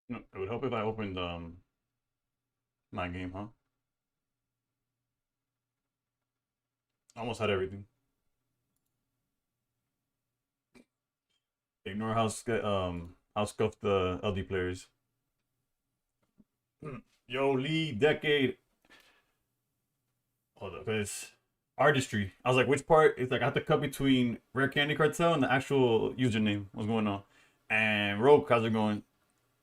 No, it would help if I opened my game, huh? Almost had everything. Ignore how scuffed the LD players. Yo, Lee, Decade. Hold up, it's artistry. I was like, which part? It's like I have to cut between Rare Candy Cartel and the actual username. What's going on? And Rogue, how's it going?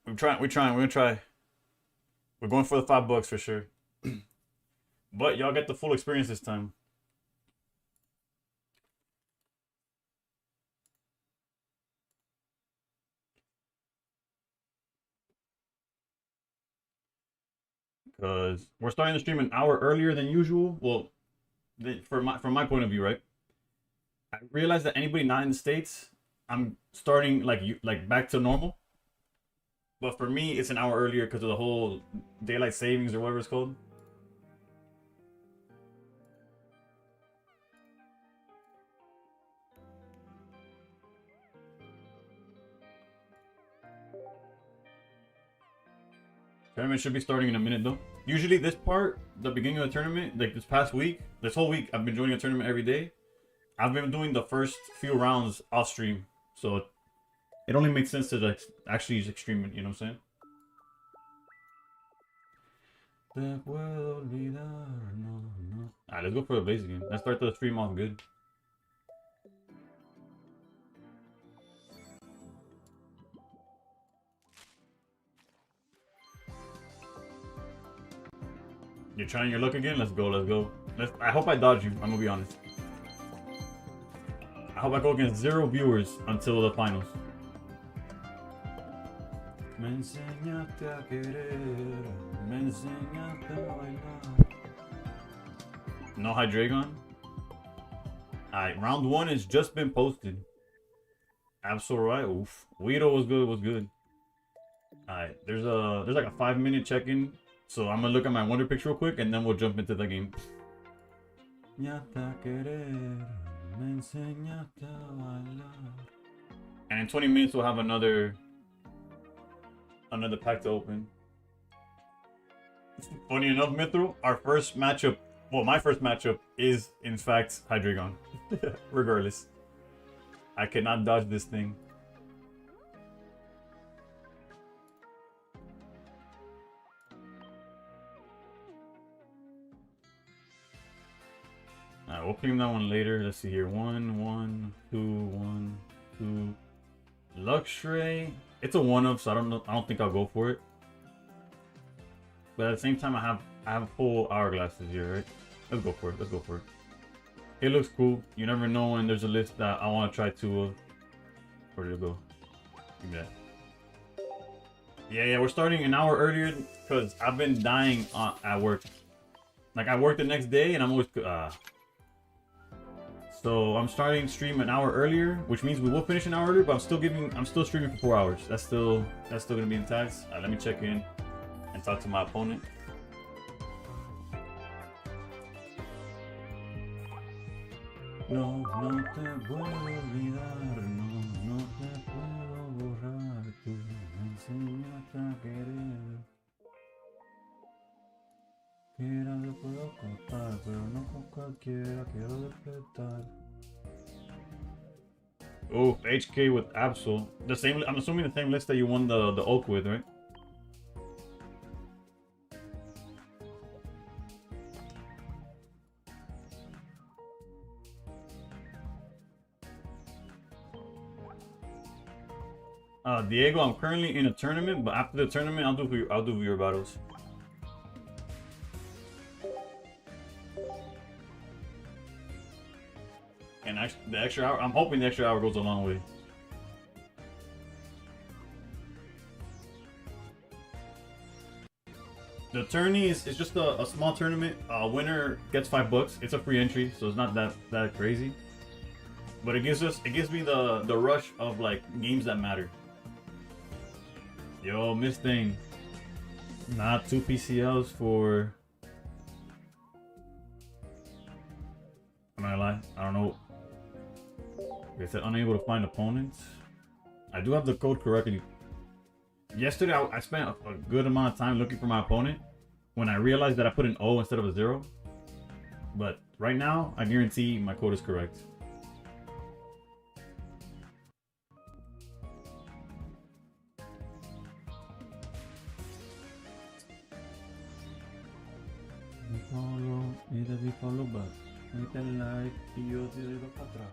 We're gonna try. We're going for the $5 for sure. But y'all get the full experience this time. Because we're starting the stream an hour earlier than usual. Well, from my point of view, right? I realize that anybody not in the States, I'm starting like back to normal. But for me, it's an hour earlier because of the whole daylight savings or whatever it's called. Tournament should be starting in a minute though. Usually this part, the beginning of the tournament, like this past week, this whole week, I've been joining a tournament every day. I've been doing the first few rounds off stream, so it only makes sense to like actually use stream it. You know what I'm saying? Te puedo olvidar, no, no. Alright, let's go for the base game. Let's start the stream off good. You're trying your luck again? Let's go, let's go. I hope I dodge you, I'm gonna be honest. I hope I go against 0 viewers until the finals. Me enseñaste a querer, me enseñaste a bailar. No Hydreigon? Alright, round 1 has just been posted. Absol right. Oof. Weedle was good, was good. Alright, there's like a 5-minute check-in. So I'm gonna look at my Wonder Picture real quick and then we'll jump into the game. And in 20 minutes we'll have another pack to open. Funny enough, Mithril, our first matchup, well, my first matchup is in fact Hydreigon. Regardless. I cannot dodge this thing. Alright, we'll claim that one later. Let's see here. 1, 1, 2, 1, 2. Luxray. It's a 1-up, so I don't think I'll go for it. But at the same time, I have full hourglasses here, right? Let's go for it. Let's go for it. It looks cool. You never know when there's a list that I want to try to. Where did it go? Give me that. Yeah, we're starting an hour earlier because I've been dying at work. Like I work the next day and I'm always so I'm starting stream an hour earlier, which means we will finish an hour earlier, but I'm still streaming for 4 hours. That's still gonna be intact. Let me check in and talk to my opponent. No, no te puedo olvidar, no te puedo borrar, tú me enseñaste a querer. Quiero lo puedo contar, pero no con cualquiera quiero despertar. Oh, HK with Absol. The same. I'm assuming the same list that you won the Oak with, right? Diego, I'm currently in a tournament, but after the tournament, I'll do viewer battles. And the extra hour, I'm hoping the extra hour goes a long way. The tourney is just a small tournament. Winner gets $5. It's a free entry, so it's not that crazy. But it gives me the rush of like games that matter. Yo, Miss Thing. Not 2 PCLs for. I'm not gonna lie, I don't know. They said unable to find opponents. I do have the code correctly. yesterday I spent a good amount of time looking for my opponent when I realized that I put an O instead of a 0. But right now, I guarantee my code is correct. Follow, need follow back. Hit a like, y yo te doy para atrás.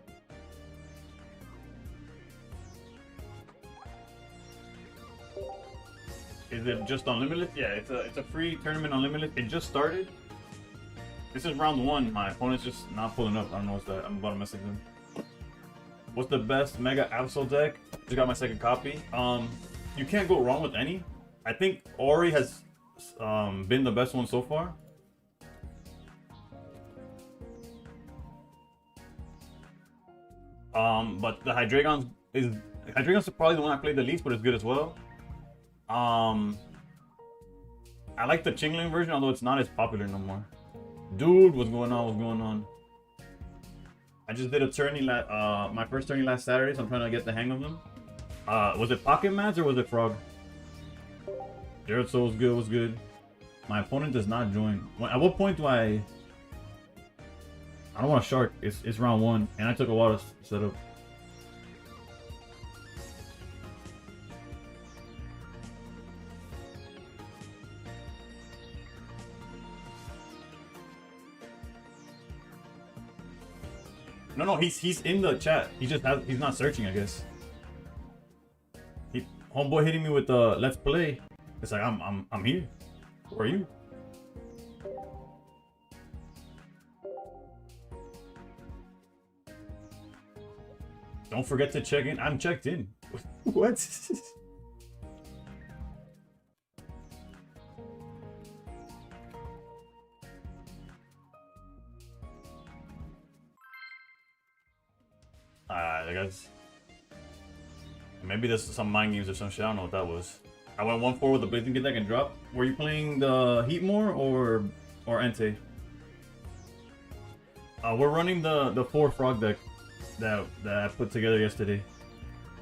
Is it just unlimited? Yeah, it's a free tournament unlimited. It just started. This is round 1. My opponent's just not pulling up. I don't know what's that. I'm about to message them. What's the best Mega Absol deck? Just got my second copy. You can't go wrong with any. I think Ori has been the best one so far. But the Hydreigon's probably the one I played the least, but it's good as well. I like the Chingling version, although it's not as popular no more. Dude, what's going on? What's going on? I just did a tourney my first tourney last Saturday, so I'm trying to get the hang of them. Was it Pocket Mats or was it Frog? Jared Soul was good, was good. My opponent does not join. At what point do I don't want a shark. It's round 1, and I took a while to set up. No, he's in the chat. He's not searching, I guess. Homeboy hitting me with the let's play. It's like I'm here. Who are you? Don't forget to check in. I'm checked in. What? I guess. Maybe this is some mind games or some shit. I don't know what that was. I went 1-4 with the Blazing Good deck and drop. Were you playing the Heatmore or Entei? We're running the 4 Frog deck that I put together yesterday.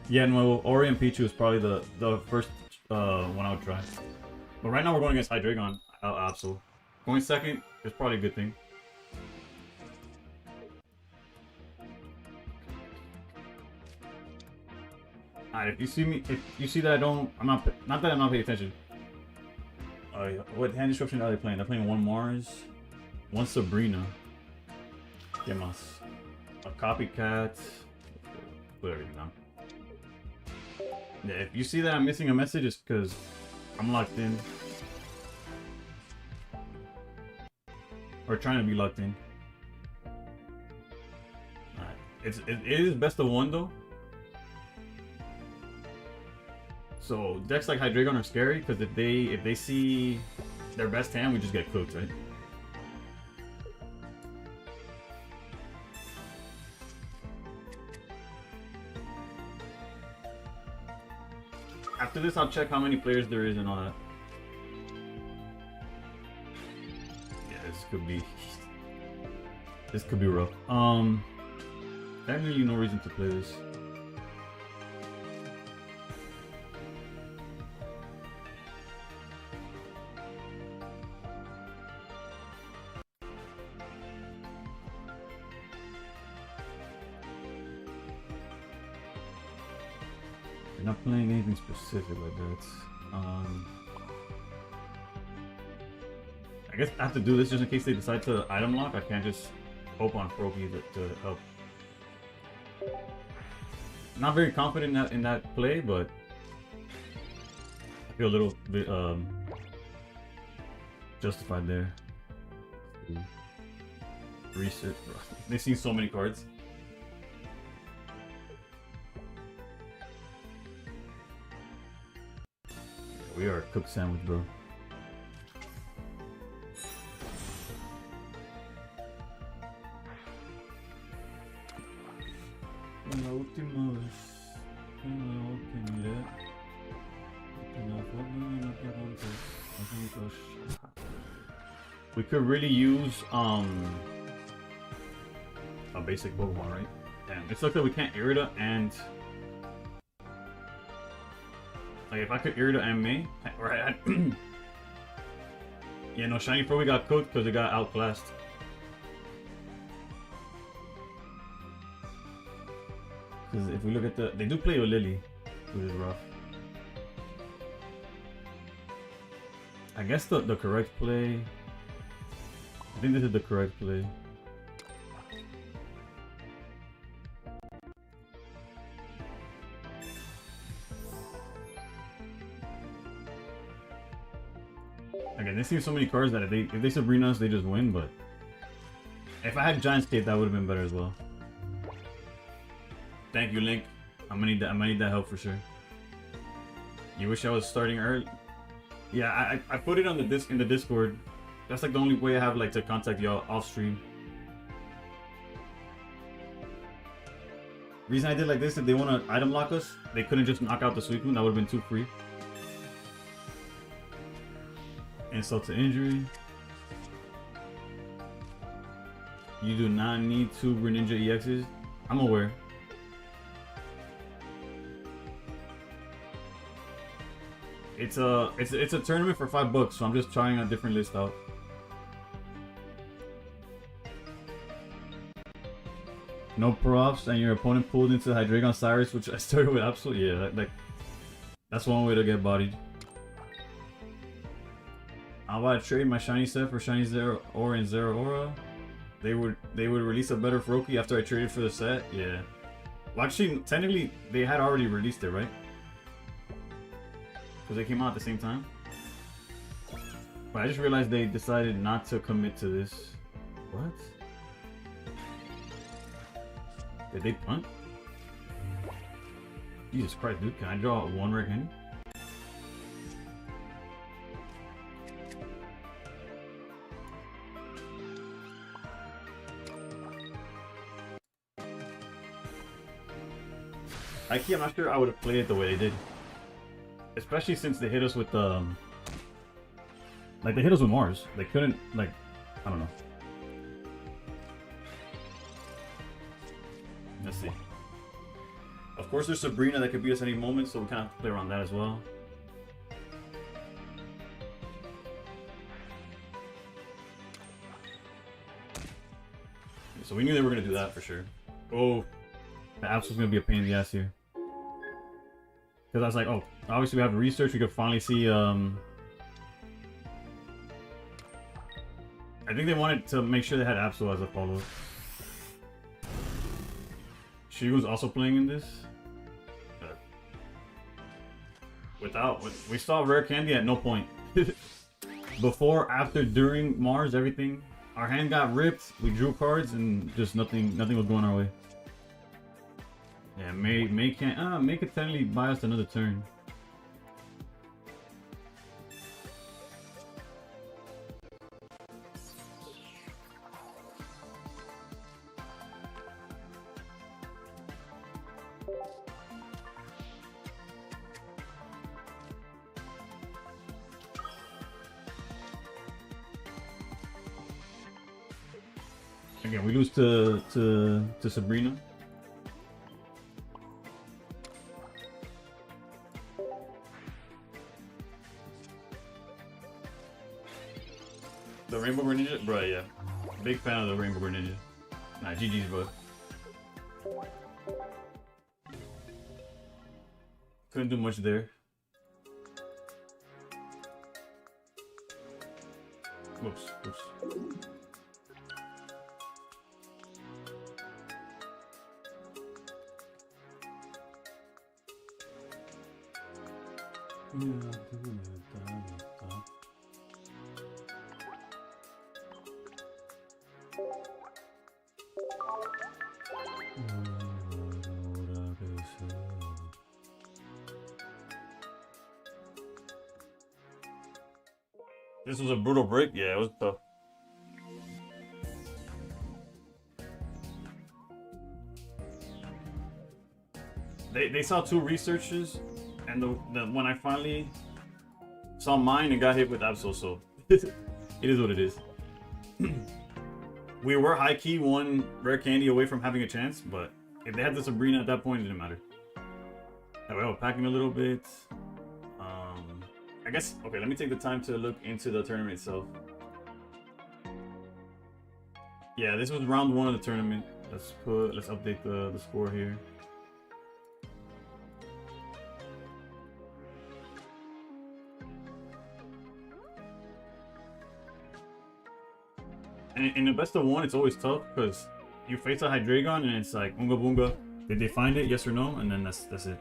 Yeah, no, Ori and Pichu is probably the first one I would try. But right now we're going against Hydreigon. Absol. Going second is probably a good thing. Alright, if you see that I'm not that I'm not paying attention. What hand description are they playing? They're playing 1 Mars, 1 Sabrina. ¿Qué más? A Copycat. Put everything down. Yeah, if you see that I'm missing a message, it's because I'm locked in. Or trying to be locked in. Alright. It is best of 1 though. So decks like Hydreigon are scary because if they see their best hand, we just get cooked, right? After this, I'll check how many players there is and all that. Yeah, this could be rough. Definitely no reason to play this. Not playing anything specific like that. I guess I have to do this just in case they decide to item lock. I can't just hope on Froakie to help. Not very confident in that play, but I feel a little bit justified there. Reset. They've seen so many cards. We are a cooked sandwich, bro. We could really use a basic Pokemon, right? Damn, it's like that we can't Irida and Like if I could Irida and May, or yeah, no, Shiny Froakie got cooked because it got outclassed. Because if we look at they do play with Lily, which is rough. I guess the correct play. I think this is the correct play. Again, they see so many cards that if they Sabrina us, they just win. But if I had Giant Skate, that would have been better as well. Thank you, Link. I'm gonna need that help for sure. You wish I was starting early? Yeah, I put it on the in the Discord. That's like the only way I have like to contact y'all off stream. Reason I did like this, if they want to item lock us, they couldn't just knock out the Suicune. That would have been too free. Insult to injury. You do not need 2 Greninja EXs. I'm aware. It's a tournament for $5, so I'm just trying a different list out. No profs, and your opponent pulled into Hydreigon Cyrus, which I started with Absol. Yeah, that's one way to get bodied. How about I trade my shiny set for shiny Zero Aura and Zero Aura? They would release a better Froakie after I traded for the set. Yeah. Well, actually, technically they had already released it, right? Because they came out at the same time. But I just realized they decided not to commit to this. What? Did they punt? Jesus Christ, dude! Can I draw one rare candy? Actually, I'm not sure I would have played it the way they did. Especially since they hit us with like they hit us with Mars. They couldn't, like, I don't know. Let's see. Of course there's Sabrina that could beat us any moment, so we kind of play around that as well. So we knew they were gonna do that for sure. Oh, the Apps was gonna be a pain in the ass here. Because I was like, oh, obviously we have research, we could finally see, I think they wanted to make sure they had Absol as a follow-up. Shigun's also playing in this. We saw rare candy at no point. Before, after, during Mars, everything. Our hand got ripped, we drew cards, and just nothing was going our way. Yeah, May can't. May could technically buy us another turn. Again, we lose to Sabrina. The Rainbow Greninja? Bruh, yeah. Big fan of the Rainbow Greninja. Nah, GG's, bro. Couldn't do much there. Whoops, whoops. This was a brutal break. Yeah, it was tough. They saw 2 researchers, and when I finally saw mine, it got hit with Absol, so it is what it is. We were high-key 1 rare candy away from having a chance, but if they had the Sabrina at that point, it didn't matter. Anyway, we're packing a little bit. I guess, okay, let me take the time to look into the tournament itself. Yeah, this was round 1 of the tournament. Let's update the score here. And in the best of 1, it's always tough because you face a Hydreigon and it's like Unga Boonga. Did they find it? Yes or no? And then that's it.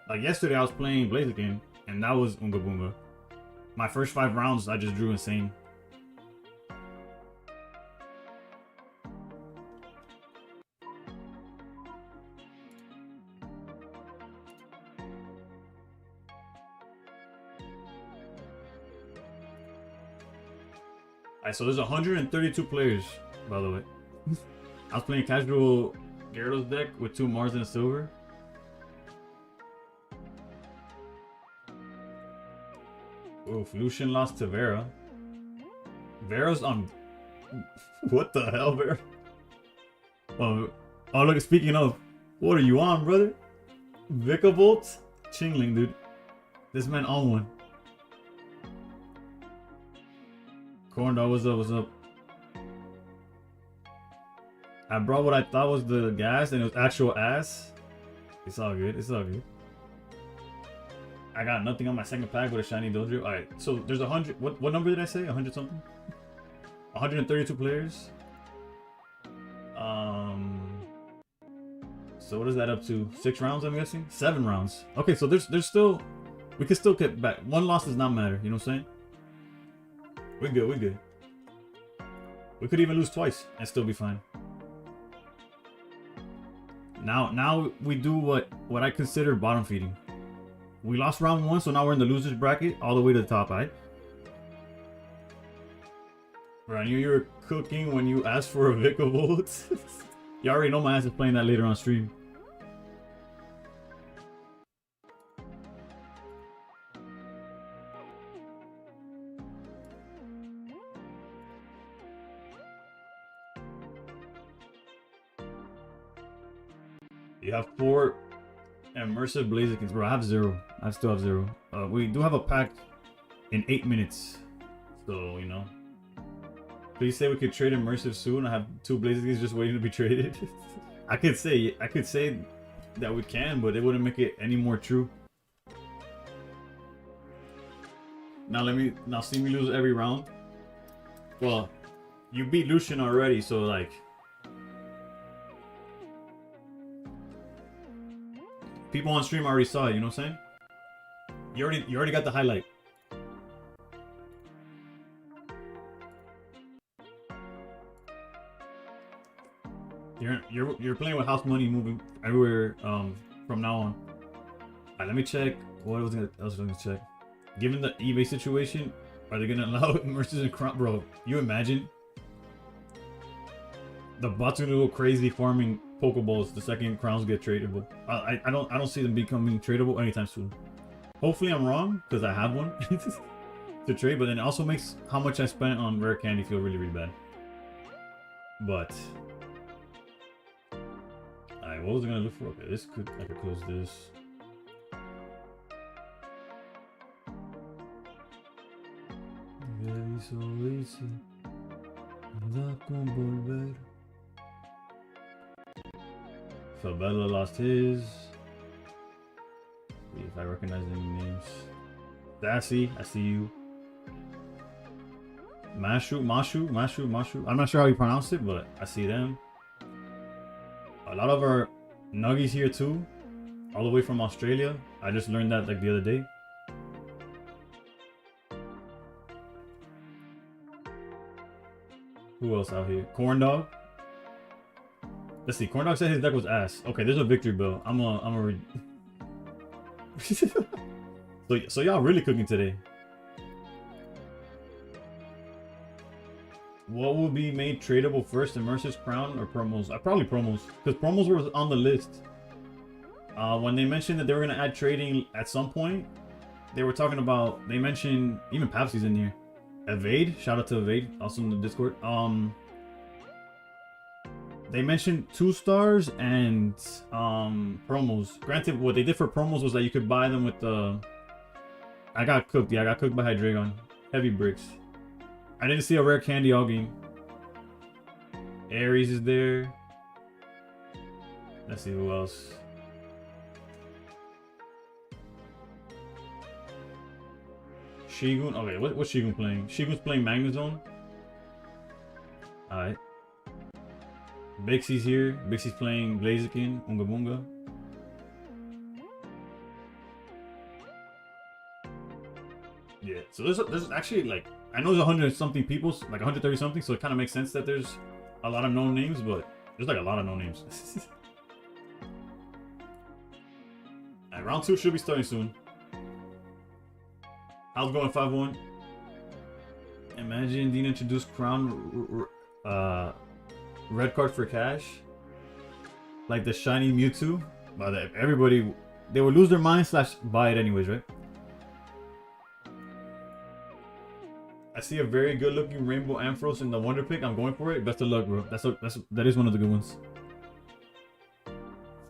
Like yesterday, I was playing Blaziken and that was Unga Boonga. My first 5 rounds, I just drew insane. Alright, so there's 132 players, by the way. I was playing casual Gyarados deck with 2 Mars and a Silver. Oof, Lucian lost to Vera. Vera's on... What the hell, Vera? Oh, look, speaking of, what are you on, brother? Vikavolt? Chingling, dude. This man on one. Corndog, what's up? I brought what I thought was the gas and it was actual ass. It's all good, I got nothing on my second pack with a shiny Dodrio. Alright, so there's 100, what number did I say? 100 something? 132 players. So what is that up to? 6 rounds, I'm guessing? 7 rounds. Okay, so there's still, we can still get back. 1 loss does not matter, you know what I'm saying? We're good. We could even lose twice and still be fine. Now we do what I consider bottom feeding. We lost round 1, so now we're in the losers bracket all the way to the top, right? Bro, I knew you were cooking when you asked for a Vikavolt. You already know my ass is playing that later on stream. You have 4 immersive Blazikens, bro. I have 0. I still have 0. We do have a pack in 8 minutes, so you know. Please say we could trade immersive soon. I have 2 Blazikens just waiting to be traded. I could say that we can, but it wouldn't make it any more true. Now see me lose every round. Well, you beat Lucian already, so like. People on stream already saw it, you know what I'm saying? You already got the highlight. You're playing with house money moving everywhere from now on. Alright, let me check. What else was I gonna check? Given the eBay situation, are they gonna allow immersives and crown? Bro, you imagine? The bots are gonna go crazy farming Pokeballs the second crowns get tradable. I don't see them becoming tradable anytime soon. Hopefully I'm wrong, because I have one to trade, but then it also makes how much I spent on rare candy feel really bad. But alright, what was I gonna look for? Okay, I could close this. So Bella lost his. See if I recognize any names. Sassy, I see you. Mashu. I'm not sure how you pronounce it, but I see them. A lot of our Nuggies here too, all the way from Australia. I just learned that like the other day. Who else out here? Corndog. Let's see. Corndog said his deck was ass. Okay, there's a victory bell. I'm a read. So y'all really cooking today. What will be made tradable first, Immersive's Crown or promos? Probably promos, because promos were on the list. When they mentioned that they were gonna add trading at some point, they were talking about. They mentioned even Papsy's in here. Evade, shout out to Evade, also in the Discord. They mentioned 2 stars and promos. Granted, what they did for promos was that you could buy them with the I got cooked. Yeah, I got cooked by Hydreigon. Heavy bricks. I didn't see a rare candy all game. Aries is there. Let's see who else. Shigun. Okay, what's Shigun playing? Shigun's playing Magnezone. Alright. Bixie's here. Bixie's playing Blaziken, Unga Bunga. Yeah, so there's actually like, I know there's 100 something people, like 130 something, so it kind of makes sense that there's a lot of known names, but there's like a lot of known names. Alright, round 2 should be starting soon. How's it going, 5-1? Imagine Dean introduced Crown red card for cash. Like the shiny Mewtwo. But everybody, they would lose their mind / buy it anyways, right? I see a very good looking Rainbow Ampharos in the Wonder Pick. I'm going for it. Best of luck, bro. That is one of the good ones.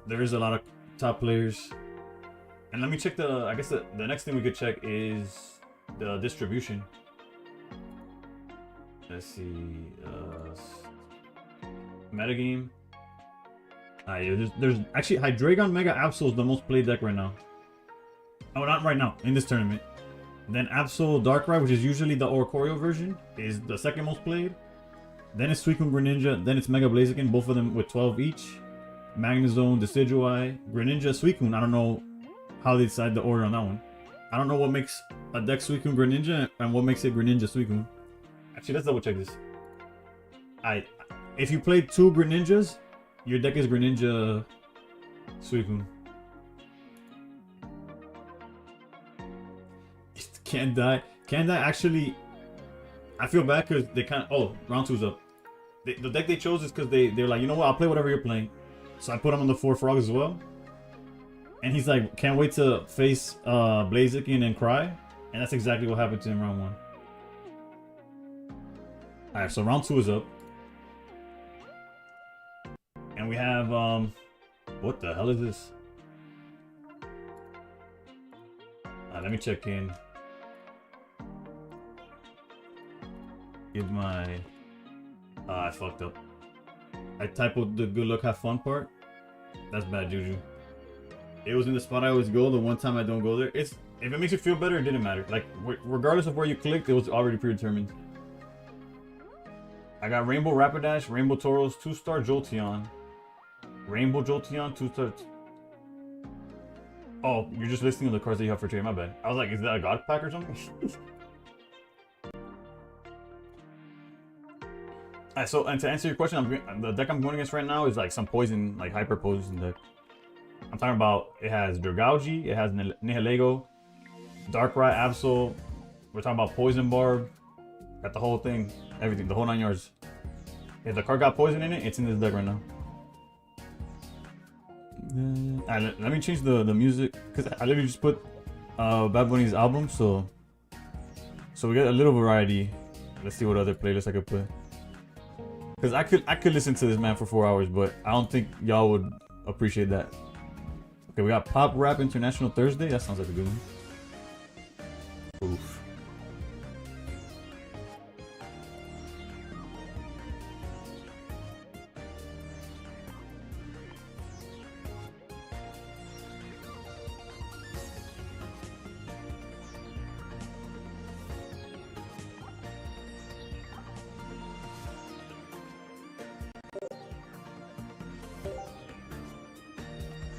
There is a lot of top players. And let me check I guess the next thing we could check is the distribution. Let's see. Metagame. Yeah, there's actually Hydreigon Mega Absol is the most played deck right now. Oh, not right now, in this tournament. Then Absol Darkrai, which is usually the Oricorio version, is the second most played. Then it's Suicune Greninja, then it's Mega Blaziken, both of them with 12 each. Magnezone, Decidueye, Greninja, Suicune. I don't know how they decide the order on that one. I don't know what makes a deck Suicune Greninja and what makes it Greninja Suicune. Actually, let's double check this. If you play 2 Greninjas, your deck is Greninja Suicune. Can't die. Actually, I feel bad because they kind of. Oh, round 2's up. The deck they chose is because they're like, you know what? I'll play whatever you're playing. So I put him on the 4 frogs as well. And he's like, can't wait to face Blaziken and cry. And that's exactly what happened to him round 1. Alright, so round 2 is up. And we have, what the hell is this? Let me check in. Give my... I fucked up. I typoed the good luck, have fun part. That's bad juju. It was in the spot I always go. The one time I don't go there, if it makes you feel better, it didn't matter. Like, regardless of where you clicked, it was already predetermined. I got Rainbow Rapidash, Rainbow Tauros, 2-star Jolteon. Rainbow Jolteon, 2-star... Oh, you're just listing the cards that you have for trade, my bad. I was like, is that a God Pack or something? Alright, so, and to answer your question, the deck I'm going against right now is like some poison, like hyper poison deck. I'm talking about, it has Dragalge, it has Nihilego, Darkrai, Absol. We're talking about Poison Barb. Got the whole thing, everything, the whole 9 yards. If the card got poison in it, it's in this deck right now. Let me change the music, because I literally just put Bad Bunny's album, so we get a little variety. Let's see what other playlists I could put. Because I could listen to this man for 4 hours, but I don't think y'all would appreciate that. Okay, we got Pop Rap International Thursday. That sounds like a good one. Oof.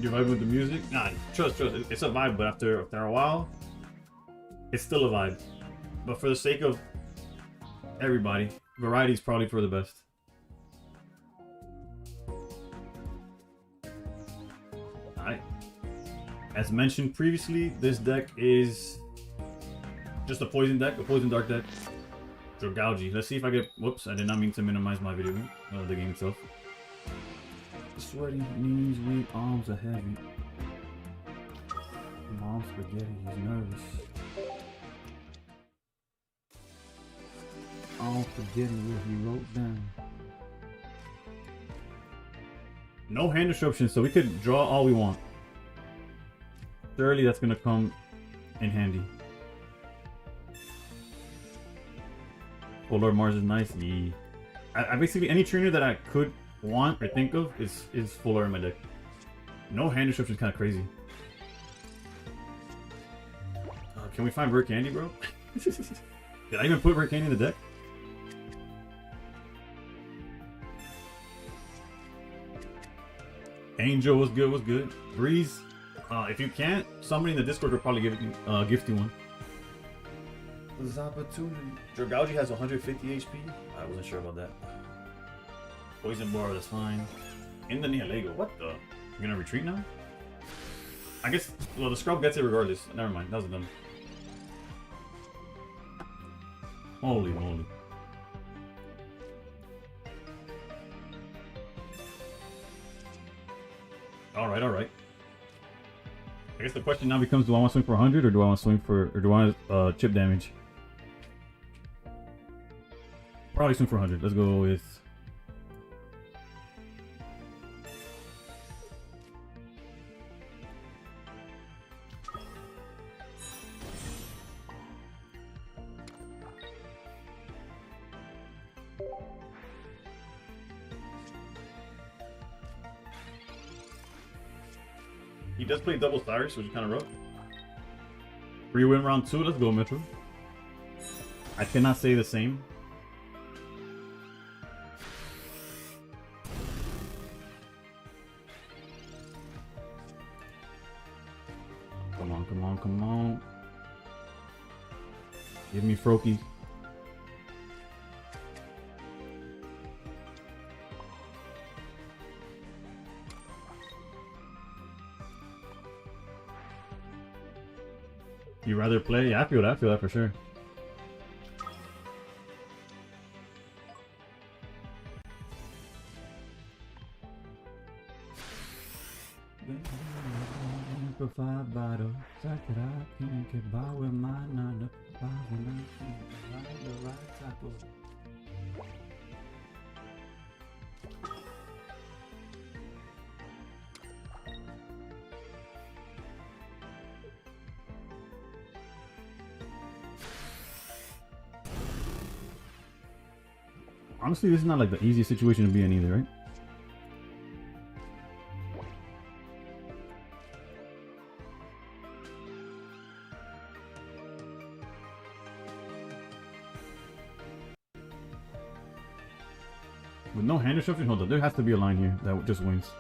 You vibe with the music? Nah, trust. It's a vibe, but after a while, it's still a vibe. But for the sake of everybody, variety is probably for the best. Alright. As mentioned previously, this deck is just a poison deck, a poison dark deck. Dragalge. Let's see if I get... Whoops, I did not mean to minimize my video, the game itself. Sweaty, knees weak, arms are heavy. Mom's spaghetti, he's nervous. I'm forgetting what he wrote down. No hand disruption, so we could draw all we want. Surely that's gonna come in handy. Oh, Lord Mars is nice. Yeah. I basically any trainer that I could want or think of is full art in my deck. No hand disruption is kind of crazy. Can we find Rare Candy, bro? Did I even put Rare Candy in the deck? Angel was good, was good. Breeze, if you can't, somebody in the Discord will probably gift you one. Zapatuni. Dragalge has 150 HP. I wasn't sure about that. Poison Bar, that's fine. In the Lego. What the? You're gonna retreat now? I guess. Well, the scrub gets it regardless. Never mind. That was dumb. Holy moly. Alright, alright. I guess the question now becomes, do I want to swing for 100 or do I want to swing for, or do I want to chip damage? Probably swing for 100. Let's go with... He does play double Cyrus, which is kind of rough. Free win round 2. Let's go, Metro. I cannot say the same. Come on, come on, come on. Give me Froakie. You rather play? Yeah, I feel that for sure. Honestly, this is not like the easiest situation to be in either, right? With no hand disruption, hold up. There has to be a line here that just wins.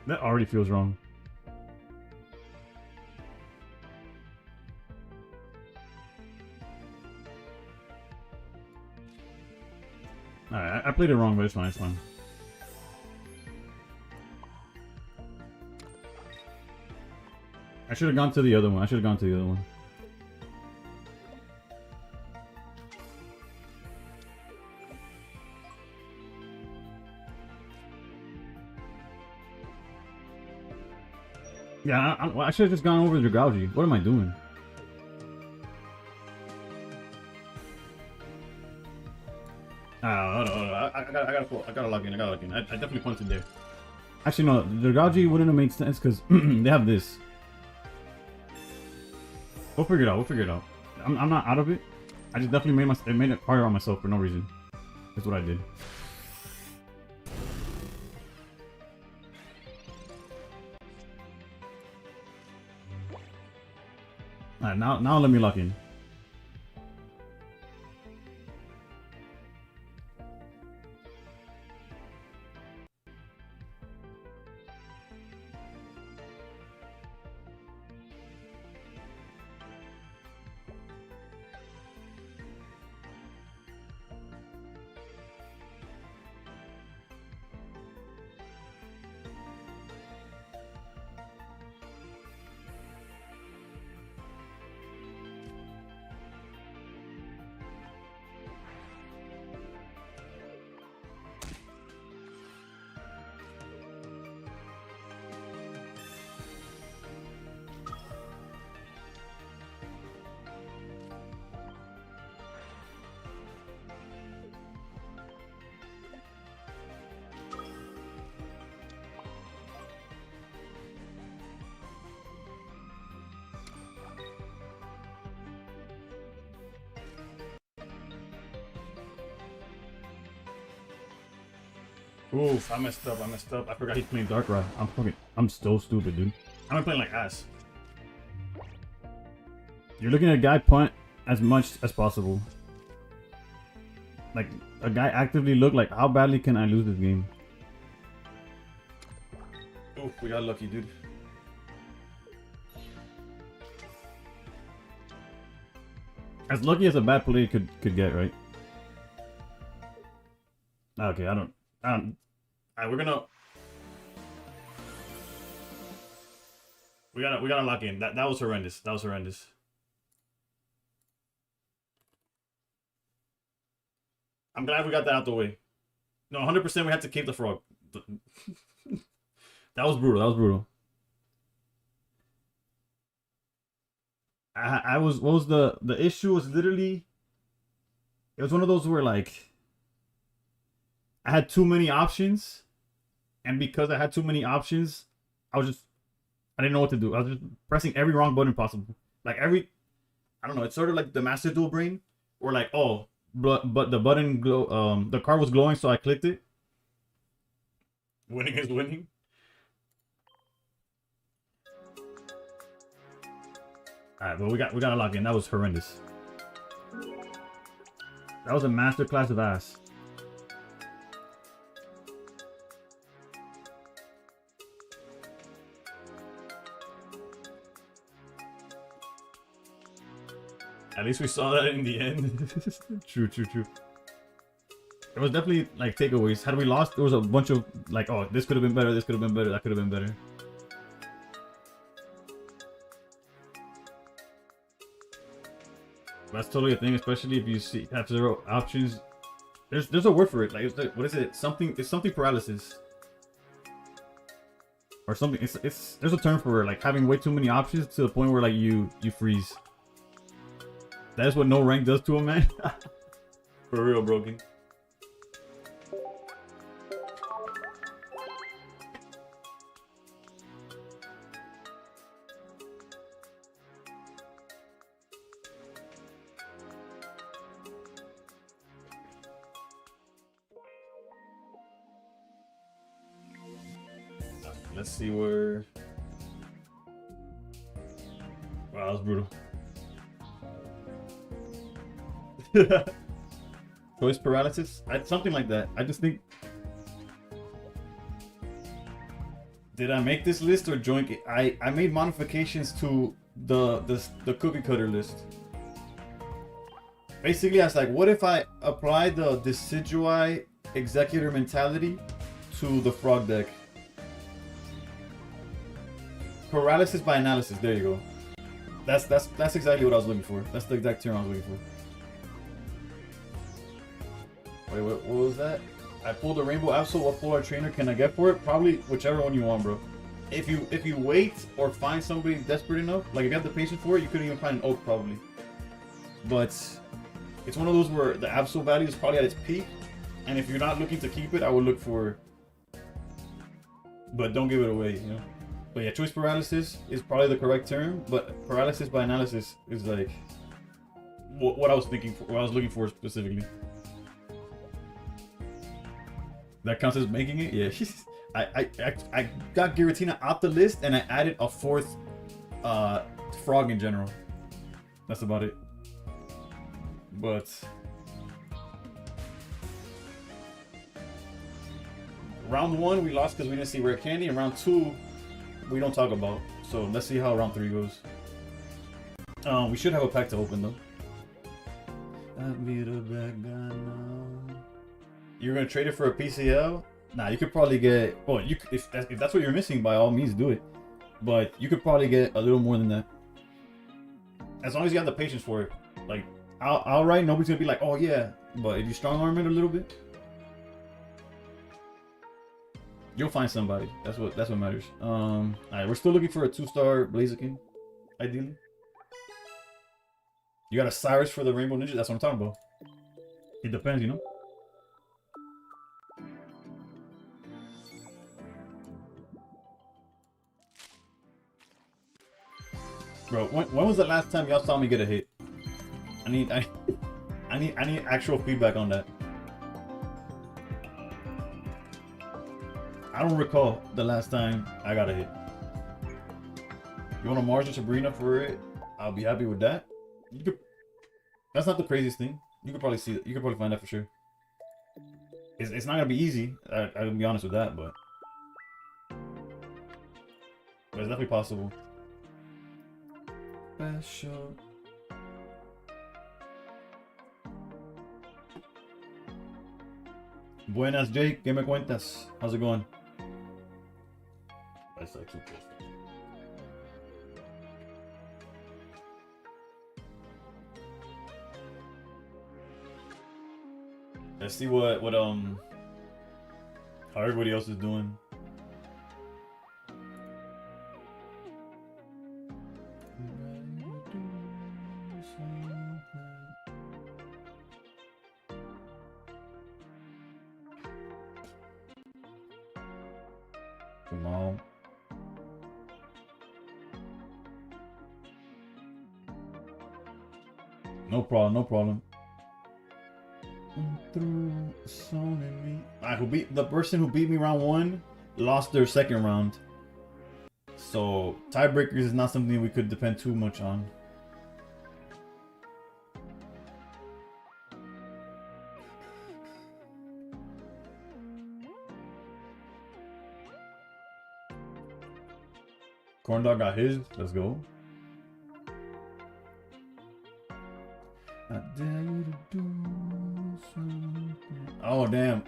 That already feels wrong. Alright, I played it wrong, but it's fine, it's fine. I should have gone to the other one. Yeah, I should have just gone over to Dragalge. What am I doing? I gotta log in. I definitely punted there. Actually, no, Dragalge wouldn't have made sense because they have this. We'll figure it out. I'm not out of it. I just definitely made it harder on myself for no reason. That's what I did. Alright, now let me lock in. Oof, I messed up. I messed up. I forgot he's playing Darkrai. I'm so stupid, dude. I'm playing like ass. You're looking at a guy punt as much as possible. Like, a guy actively look like, how badly can I lose this game? Oof, we got lucky, dude. As lucky as a bad play could get, right? Okay, I don't. Alright, we're gonna. We gotta lock in. That was horrendous. That was horrendous. I'm glad we got that out the way. No, 100% we had to keep the frog. That was brutal. That was brutal. I was. What was the issue? Was literally. It was one of those where like. I had too many options, and because I had too many options, I didn't know what to do. I was just pressing every wrong button possible. Like I don't know. It's sort of like the Master Duel brain, or like, oh, but the button the card was glowing, so I clicked it. Winning is winning. All right, but we gotta lock in. That was horrendous. That was a masterclass of ass. At least we saw that in the end. True. It was definitely like takeaways. Had we lost, there was a bunch of like, oh, this could have been better, this could have been better, that could have been better. That's totally a thing, especially if you have 0 options. There's a word for it. Like, what is it? It's something paralysis. Or something. There's a term for it, like having way too many options to the point where like you freeze. That is what no rank does to a man. For real, Broken. Let's see where. Wow, that was brutal. Choice paralysis? Something like that. I just think. Did I make this list or join it? I made modifications to the cookie cutter list. Basically, I was like, what if I apply the Decidueye Executor mentality to the frog deck? Paralysis by analysis. There you go. That's exactly what I was looking for. That's the exact term I was looking for. Wait, what was that? I pulled a Rainbow Absol. What full art trainer can I get for it? Probably whichever one you want, bro. If you wait or find somebody desperate enough, like if you have the patience for it, you couldn't even find an Oak probably. But it's one of those where the Absol value is probably at its peak, and if you're not looking to keep it, I would look for. But don't give it away, you know. But yeah, choice paralysis is probably the correct term, but paralysis by analysis is like what I was thinking for, what I was looking for specifically. That counts as making it? Yeah. I got Giratina out the list and I added a 4th frog in general. That's about it. But round 1 we lost because we didn't see rare candy, and round 2 we don't talk about. So let's see how round 3 goes. We should have a pack to open though. You're gonna trade it for a PCL? Nah, you could probably get. Oh, if that's what you're missing, by all means do it. But you could probably get a little more than that, as long as you have the patience for it. Like outright, nobody's gonna be like, oh yeah. But if you strong arm it a little bit, you'll find somebody. That's what matters. Alright, we're still looking for a 2-star Blaziken, ideally. You got a Cyrus for the Rainbow Ninja? That's what I'm talking about. It depends, you know? Bro, when was the last time y'all saw me get a hit? I need actual feedback on that. I don't recall the last time I got a hit. You want a Mars or Sabrina for it? I'll be happy with that. You could. That's not the craziest thing. You could probably see it. You could probably find that for sure. It's not gonna be easy. I'll be honest with that, but it's definitely possible. Special. Buenas, Jake. ¿Qué me cuentas? How's it going? That's like super. Let's see what how everybody else is doing. Come on. No problem, no problem. Alright, who beat the person who beat me round 1 lost their second round. So tiebreakers is not something we could depend too much on. Corndog got his. Let's go. I dare you to do something. Oh damn.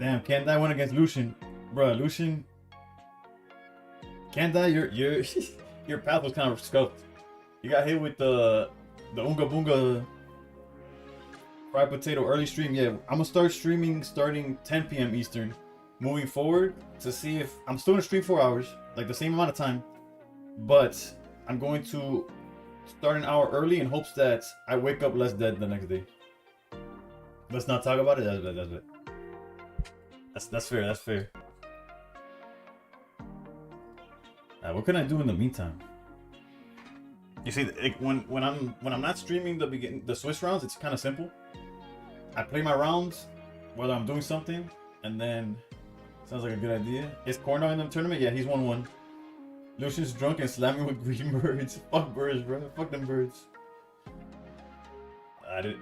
Damn, can't die win against Lucian. Bruh, Lucian. Can't die, your path was kind of scuffed. You got hit with the Unga Bunga fried potato early stream. Yeah, I'm gonna start streaming starting 10 p.m. Eastern. Moving forward to see if I'm still gonna stream 4 hours, like the same amount of time, but I'm going to start an hour early in hopes that I wake up less dead the next day. Let's not talk about it. That's it. That's fair. That's fair. What can I do in the meantime? You see, when I'm not streaming the Swiss rounds, it's kind of simple. I play my rounds, whether I'm doing something, and then sounds like a good idea. Is Corno in the tournament? Yeah, he's 1-1. Lucian's drunk and slamming with green birds. Fuck birds, bro. Fuck them birds.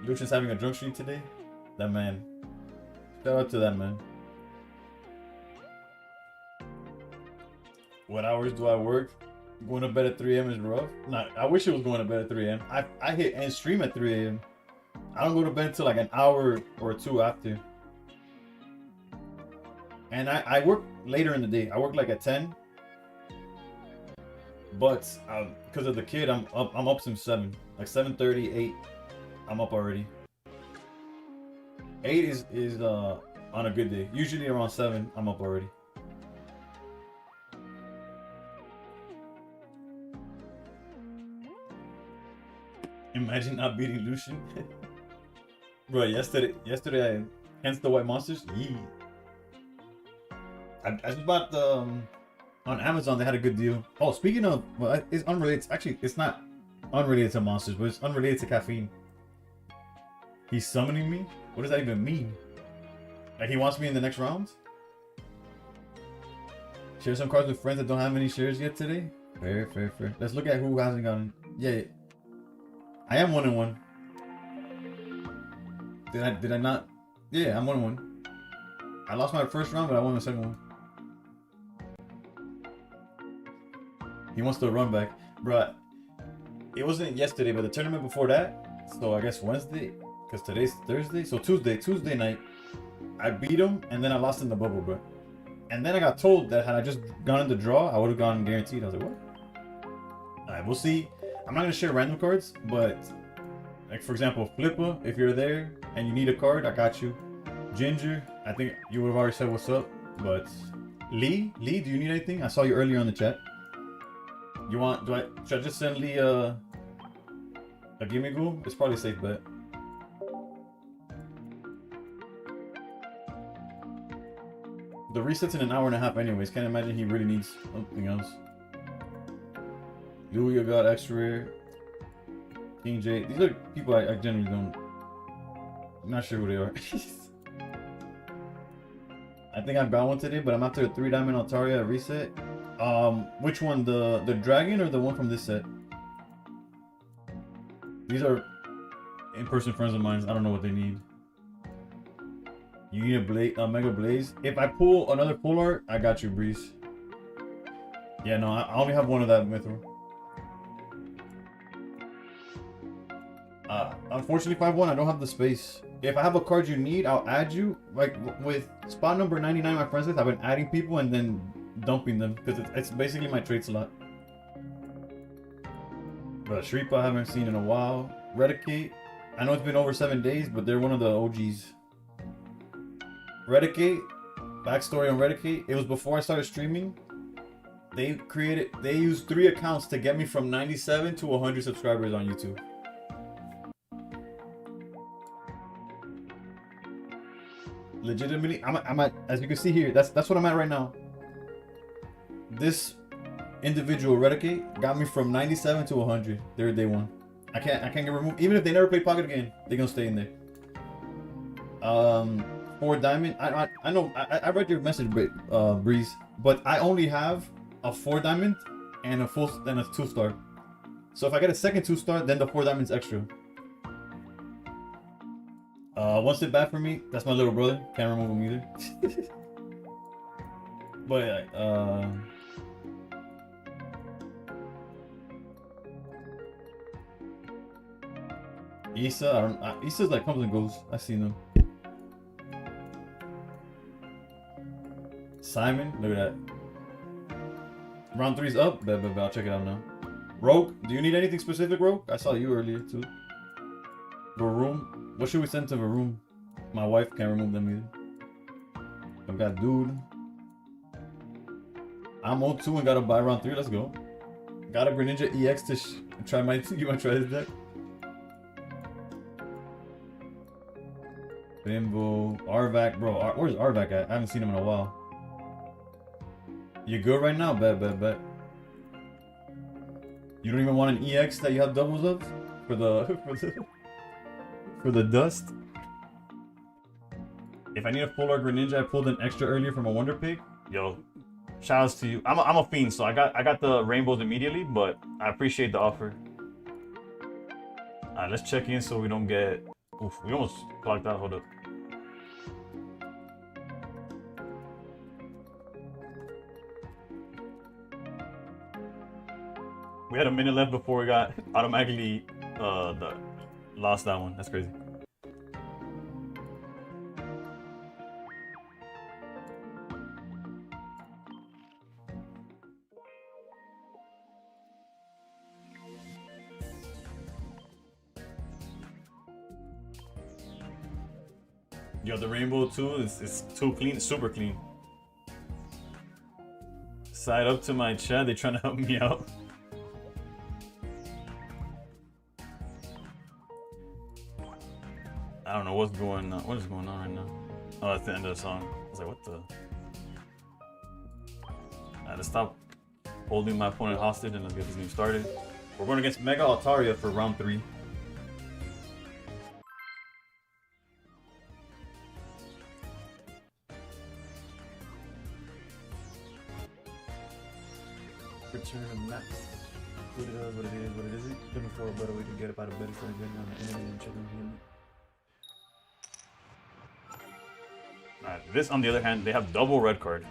Lucian's having a drunk stream today. That man. Shout out to that man. What hours do I work? Going to bed at 3 a.m. is rough. Nah, I wish it was going to bed at 3 a.m. I hit end stream at 3 a.m. I don't go to bed until like an hour or 2 after. And I work later in the day. I work like at 10. But because of the kid, I'm up since 7. Like 7:30, 8. I'm up already. 8 is on a good day. Usually around 7, I'm up already. Imagine not beating Lucian. Bro, yesterday I hence the white monsters. Yeah. I just bought on Amazon. They had a good deal. Oh, speaking of, well, it's unrelated. Actually, it's not unrelated to monsters, but it's unrelated to caffeine. He's summoning me. What does that even mean? Like he wants me in the next round? Share some cards with friends that don't have any shares yet today. Fair. Let's look at who hasn't gotten. Yeah. I am 1-1. Did I not? Yeah, I'm 1-1. I lost my first round, but I won the second one. He wants to run back. Bruh, it wasn't yesterday, but the tournament before that, so I guess Wednesday, because today's Thursday, so Tuesday night, I beat him, and then I lost in the bubble, bro. And then I got told that had I just gone in the draw, I would have gone guaranteed. I was like, what? Alright, we'll see. I'm not going to share random cards, but, like, for example, Flippa, if you're there and you need a card, I got you. Ginger, I think you would have already said what's up, but Lee, do you need anything? I saw you earlier on the chat. You want, should I just send Lee a gimme ghoul? It's probably a safe bet. The reset's in an hour and a half anyways. Can't imagine he really needs something else. Yuya got extra rare. King J. These are people I generally don't. I'm not sure who they are. I think I've got one today, but I'm after a 3 diamond Altaria reset. Which one? The dragon or the one from this set? These are in-person friends of mine. I don't know what they need. You need a Mega Blaze. If I pull another full art, I got you, Breeze. Yeah, no, I only have one of that Mithril. Unfortunately, 5-1, I don't have the space. If I have a card you need, I'll add you. Like with spot number 99, my friends list, I've been adding people and then dumping them because it's basically my trade slot. But Shripa I haven't seen in a while. Redicate, I know it's been over 7 days, but they're one of the OGs. Redicate, backstory on Redicate, it was before I started streaming. They used 3 accounts to get me from 97 to 100 subscribers on YouTube. Legitimately, I'm at, as you can see here, that's what I'm at right now. This individual Redicate got me from 97 to 100. They're day one. I can't get removed. Even if they never play Pocket again, they're gonna stay in there. 4 diamond. I know. I read your message, Breeze, but I only have a 4 diamond and a 2-star. So if I get a second 2-star, then the 4 diamond's extra. One sit back for me. That's my little brother. Can't remove him either. But Issa, Issa's like comes and goes. I've seen them. Simon, look at that. Round 3's up. I'll check it out now. Rogue, do you need anything specific, Rogue? I saw you earlier too. Varoom. What should we send to Varoom? My wife can't remove them either. I've got Dude. I'm 0-2 and got to buy round 3. Let's go. Got a Greninja EX to try my. You want to try this deck? Bimbo. Arvac, bro. Where's Arvac at? I haven't seen him in a while. You good right now? Bet. You don't even want an EX that you have doubles of? For the dust? If I need a full art Greninja, I pulled an extra earlier from a Wonder Pig. Yo, shout outs to you. I'm a fiend, so I got the rainbows immediately, but I appreciate the offer. Alright, let's check in so we don't get... Oof, we almost clocked out. Hold up. We had a minute left before we got automatically lost that one. That's crazy. Yo, the rainbow too is too clean, super clean. Side up to my chat, they trying to help me out. I don't know what's going on. What is going on right now? Oh, that's the end of the song. I was like, what the? I had to stop holding my opponent hostage and let's get this game started. We're going against Mega Altaria for round 3. Return of Max. What it is. Looking for a better way to get about a better friend on the internet and checking him. Alright, this on the other hand, they have double red card.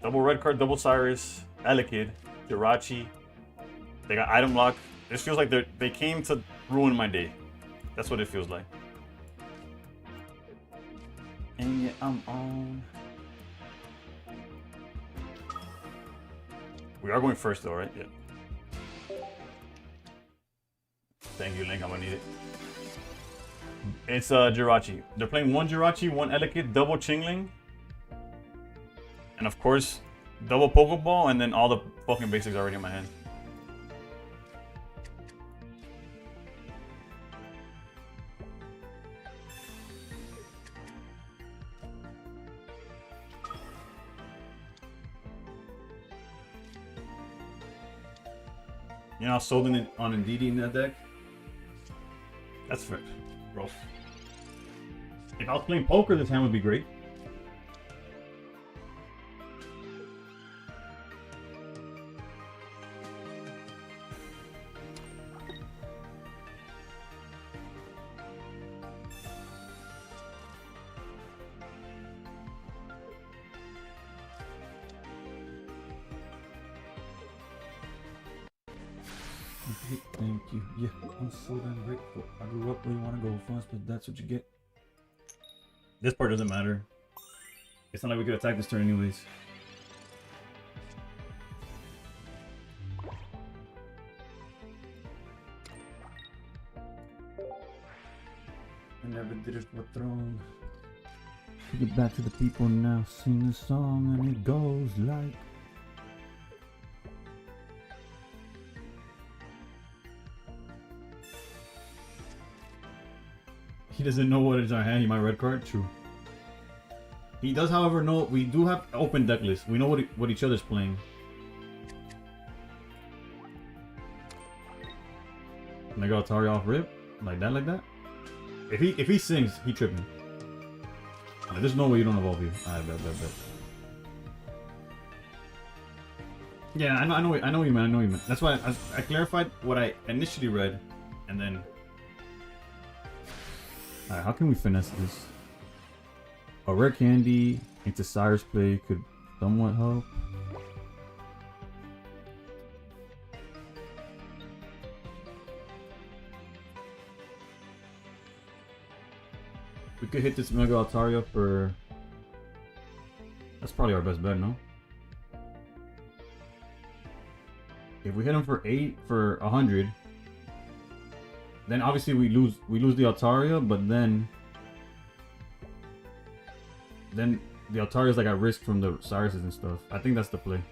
Double red card, double Cyrus, Elekid, Jirachi. They got item lock. This feels like they came to ruin my day. That's what it feels like. And yeah, I'm on. We are going first though, right? Yeah. Thank you, Link. I'm gonna need it. It's Jirachi. They're playing one Jirachi, one Elekid, double Chingling. And of course, double Pokeball, and then all the fucking basics already in my hand. You know, I sold it on Indeedee in that deck. That's fair, bro. If I was playing poker, this hand would be great. Thank you. Yeah, I'm so damn grateful. I grew up where you want to go first, but that's what you get. This part doesn't matter. It's not like we could attack this turn anyways. I never did it for throne. Get back to the people now. Sing the song and it goes like. He doesn't know what is our hand. He might red card. True. He does, however, know we do have open deck list. We know what each other's playing. And I got Atari off rip like that, like that. If he sings, he tripping. Like, there's no way you don't evolve you. I bet. Yeah, I know you, man. I know you, man. That's why I clarified what I initially read, and then. Alright, how can we finesse this? A rare candy into Sire's play could somewhat help. We could hit this Mega Altaria for... That's probably our best bet, no? If we hit him for 8 for 100, then obviously we lose the Altaria, but then the Altaria is like at risk from the Cyruses and stuff. I think that's the play.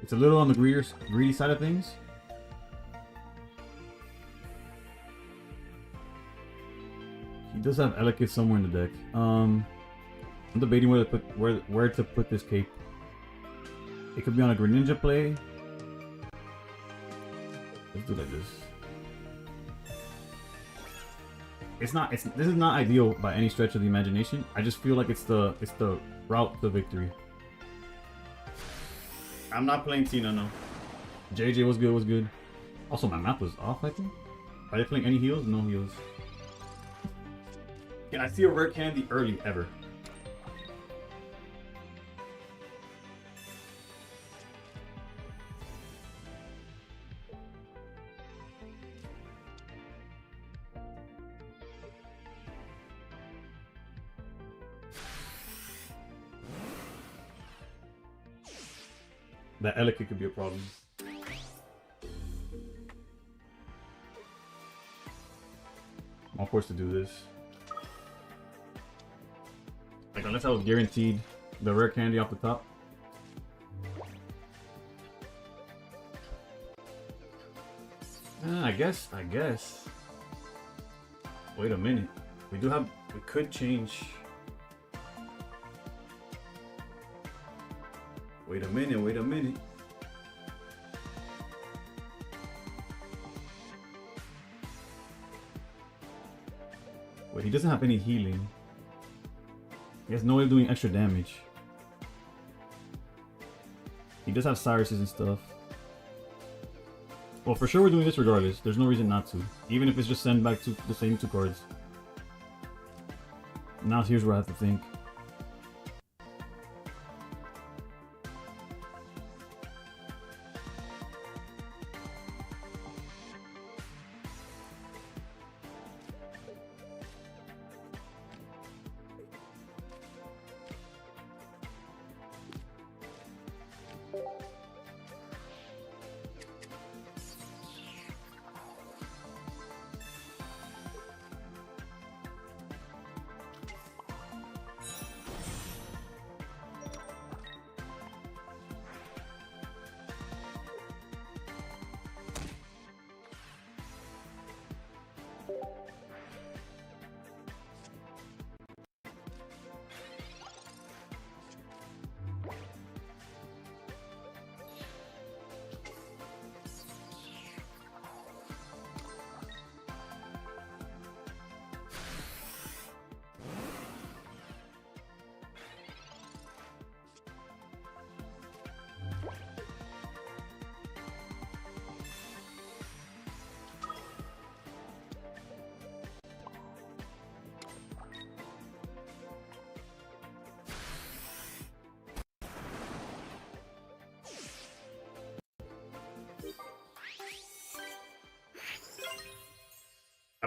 It's a little on the greedy side of things. He does have Elekid somewhere in the deck. I'm debating where to put this cape. It could be on a Greninja play. Let's do like this. This is not ideal by any stretch of the imagination. I just feel like it's the route to victory. I'm not playing Tina, no. JJ was good. Also, my math was off, I think. Are they playing any heals? No heals. Can I see a rare candy early ever? That Elekid could be a problem. I'm forced to do this. Like, unless I was guaranteed the rare candy off the top. I guess. Wait a minute. We could change. Wait a minute. Wait, he doesn't have any healing. He has no way of doing extra damage. He does have Cyruses and stuff. Well, for sure we're doing this regardless. There's no reason not to. Even if it's just send back to the same 2 cards. Now here's where I have to think.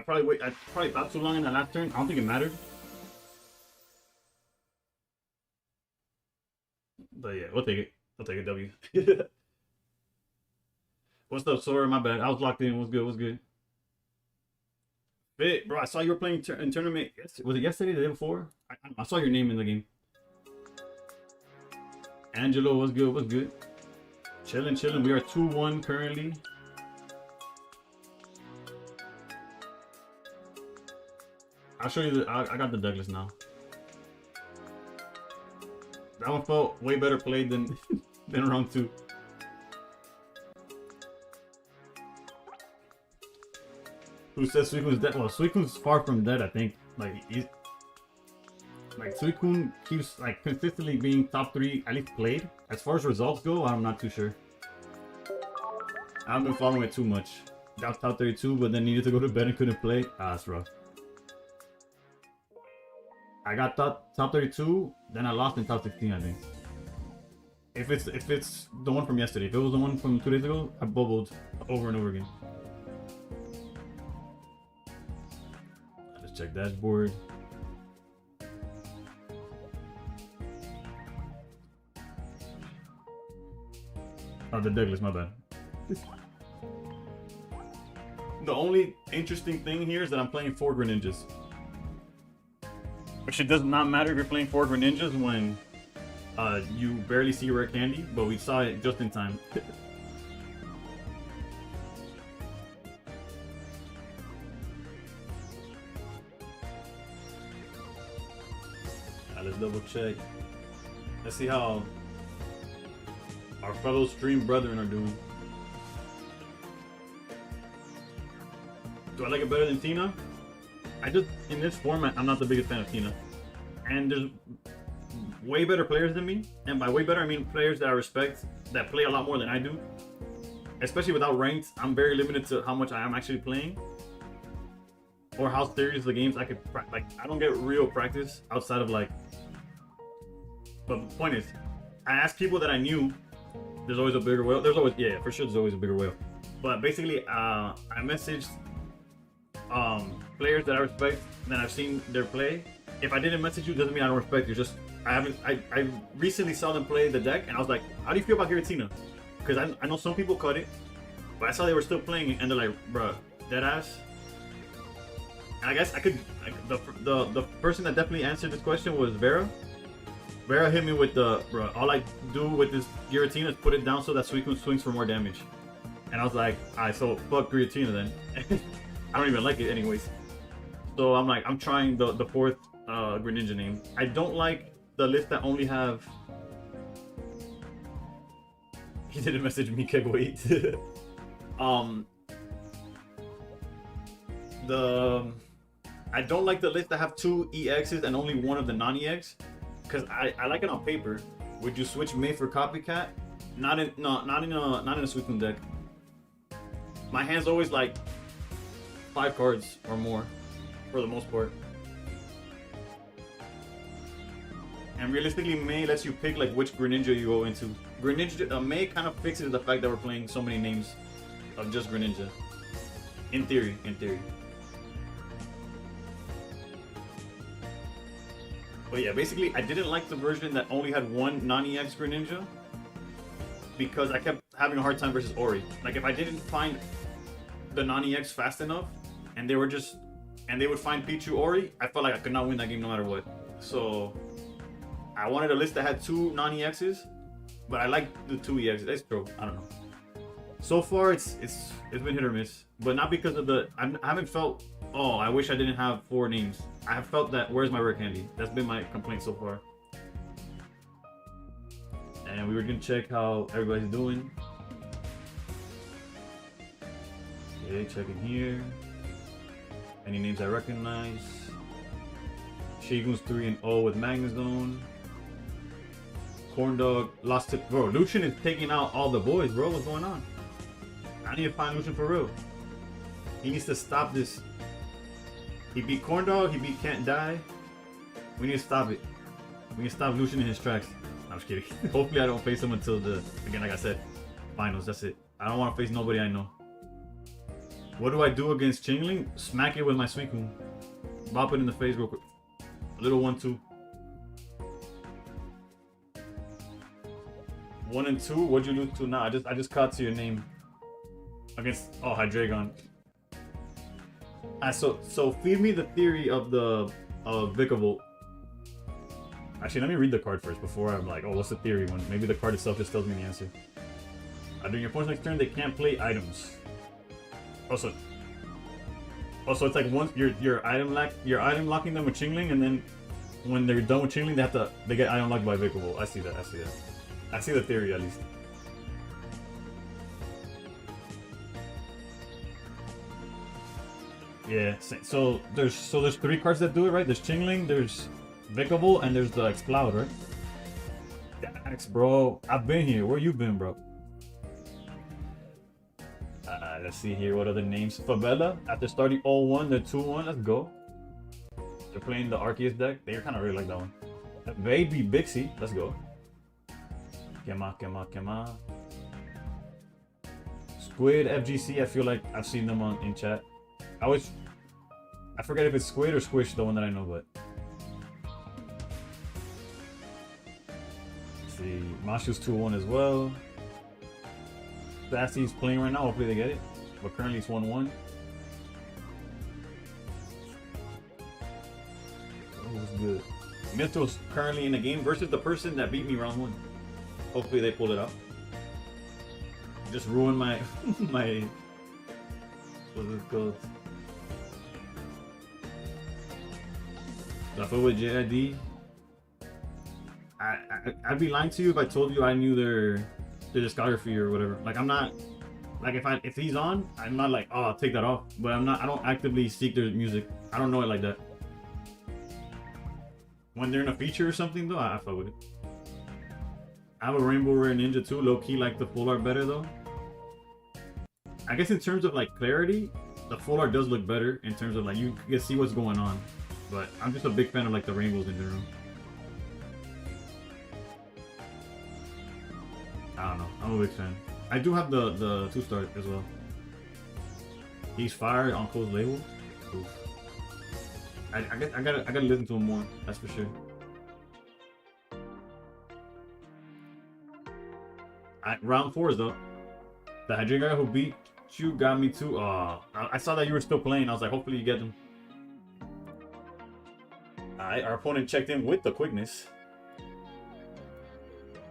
I probably thought too long in that last turn. I don't think it mattered. But yeah, we'll take it. I'll take a W. What's up, Sora? My bad. I was locked in. What's good? What's good? Fit, bro. I saw you were playing in tournament. Was it yesterday? The day before? I saw your name in the game. Angelo, what's good? What's good? Chilling, chilling. We are 2-1 currently. I'll show you the. I got the Douglas now. That one felt way better played than than round 2. Who says Suikun's dead? Well, Suikun's far from dead. I think Suicune keeps like consistently being top 3 at least played. As far as results go, I'm not too sure. I haven't been following it too much. Got top 32, but then needed to go to bed and couldn't play. That's rough. I got top 32, then I lost in top 16, I think. If it's the one from yesterday, if it was the one from 2 days ago, I bubbled over and over again. Let's check dashboard. Oh, the Douglas, my bad. The only interesting thing here is that I'm playing 4 Greninjas. Which it does not matter if you're playing 4 Greninjas when you barely see rare candy, but we saw it just in time. Let's double check. Let's see how our fellow stream brethren are doing. Do I like it better than Tina? In this format, I'm not the biggest fan of Tina. And there's way better players than me. And by way better, I mean players that I respect, that play a lot more than I do. Especially without ranked, I'm very limited to how much I am actually playing. Or how serious the games I could, like, I don't get real practice outside of like. But the point is, I asked people that I knew, there's always a bigger whale. There's always, yeah, for sure there's always a bigger whale. But basically, I messaged players that I respect, that I've seen their play. If I didn't message you, doesn't mean I don't respect you. Just I recently saw them play the deck, and I was like, how do you feel about Giratina? Because I know some people cut it, but I saw they were still playing it, and they're like, bruh, deadass. And I guess I could. The person that definitely answered this question was Vera. Vera hit me with the, bruh, all I do with this Giratina is put it down so that Suicune swings for more damage. And I was like, alright, so fuck Giratina then. I don't even like it anyways. So I'm like, I'm trying the 4th Greninja name. I don't like the list that only have... He didn't message me, Keg, wait. I don't like the list that have 2 EXs and only one of the non-EX. Because I like it on paper. Would you switch May for Copycat? Not in a Suicune deck. My hand's always like 5 cards or more, for the most part. And realistically, May lets you pick like which Greninja you go into. May kind of fixes the fact that we're playing so many names of just Greninja. In theory. But yeah, basically, I didn't like the version that only had 1 non-EX Greninja because I kept having a hard time versus Ori. Like, if I didn't find the non-EX fast enough, and they would find Pichu Ori, I felt like I could not win that game no matter what. So I wanted a list that had 2 non-EXs, but I like the 2 EXs. That's true. I don't know. So far, it's been hit or miss, but not because of I haven't felt, oh, I wish I didn't have 4 names. I have felt that, where's my rare candy? That's been my complaint so far. And we were gonna check how everybody's doing. Okay, checking here. Any names I recognize? Shigun's 3-0 with Magnezone. Corndog lost to, bro. Lucian is taking out all the boys, bro. What's going on? I need to find Lucian for real. He needs to stop this. He beat Corndog. He beat Can't Die. We need to stop it. We need to stop Lucian in his tracks. I'm just kidding. Hopefully I don't face him until again, like I said, finals. That's it. I don't want to face nobody I know. What do I do against Chingling? Smack it with my Suicune. Bop it in the face real quick. A little 1-2. 1 and 2. What'd you lose to? Nah, I just caught to your name. Against Hydreigon. So feed me the theory of the Vikavolt. Actually, let me read the card first before I'm like, oh, what's the theory one? Maybe the card itself just tells me the answer. During your opponent's next turn, they can't play items. Also, it's like once you're item locking them with Chingling, and then when they're done with Chingling, they get item locked by Vikavolt. I see that. I see the theory at least. Yeah. So there's 3 cards that do it, right? There's Chingling, there's Vikavolt, and there's the Exploud, right? Thanks, bro. I've been here. Where you been, bro? Let's see here. What other names? Favela. After starting 0-1, they're 2-1. Let's go. They're playing the Arceus deck. They kind of really like that one. Baby Bixie. Let's go. Kema. Squid FGC. I feel like I've seen them in chat. I forget if it's Squid or Squish, the one that I know, but. Let's see. Mashu's 2-1 as well. Sassy's playing right now. Hopefully they get it. But currently it's 1-1. Oh, that's good. Mythos currently in the game versus the person that beat me round 1. Hopefully they pulled it out. Just ruined my what's this called? I feel with JID. I'd be lying to you if I told you I knew their discography or whatever. Like I'm not like if he's on, I'm not like, oh, I'll take that off. But I don't actively seek their music. I don't know it like that. When they're in a feature or something though, I fuck with it. I have a Rainbow Rare Ninja too, low key like the full art better though. I guess in terms of like clarity, the full art does look better in terms of like you can see what's going on. But I'm just a big fan of like the rainbows in general. I don't know. I'm a big fan. I do have the 2-star as well. He's fired on Cole's label. Oof. I gotta listen to him more. That's for sure. Round 4 is though. The Hydreigon who beat you got me too. I saw that you were still playing. I was like, hopefully you get them. Alright, our opponent checked in with the quickness.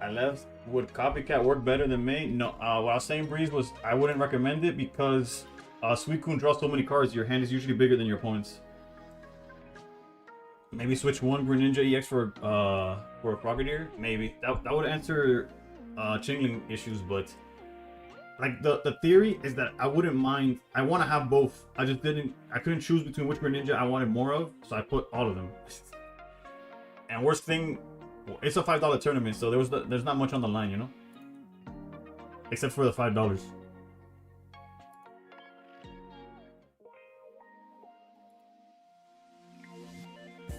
I left. Would Copycat work better than May? No. What I was saying, Breeze, was I wouldn't recommend it because Suicune draws so many cards. Your hand is usually bigger than your opponent's. Maybe switch one Greninja EX for a Frogadier. Maybe that would answer Chingling issues, but like the theory is that I wouldn't mind. I want to have both. I couldn't choose between which Greninja I wanted more of, so I put all of them. And worst thing, it's a $5 tournament, so there's not much on the line, you know, except for the $5.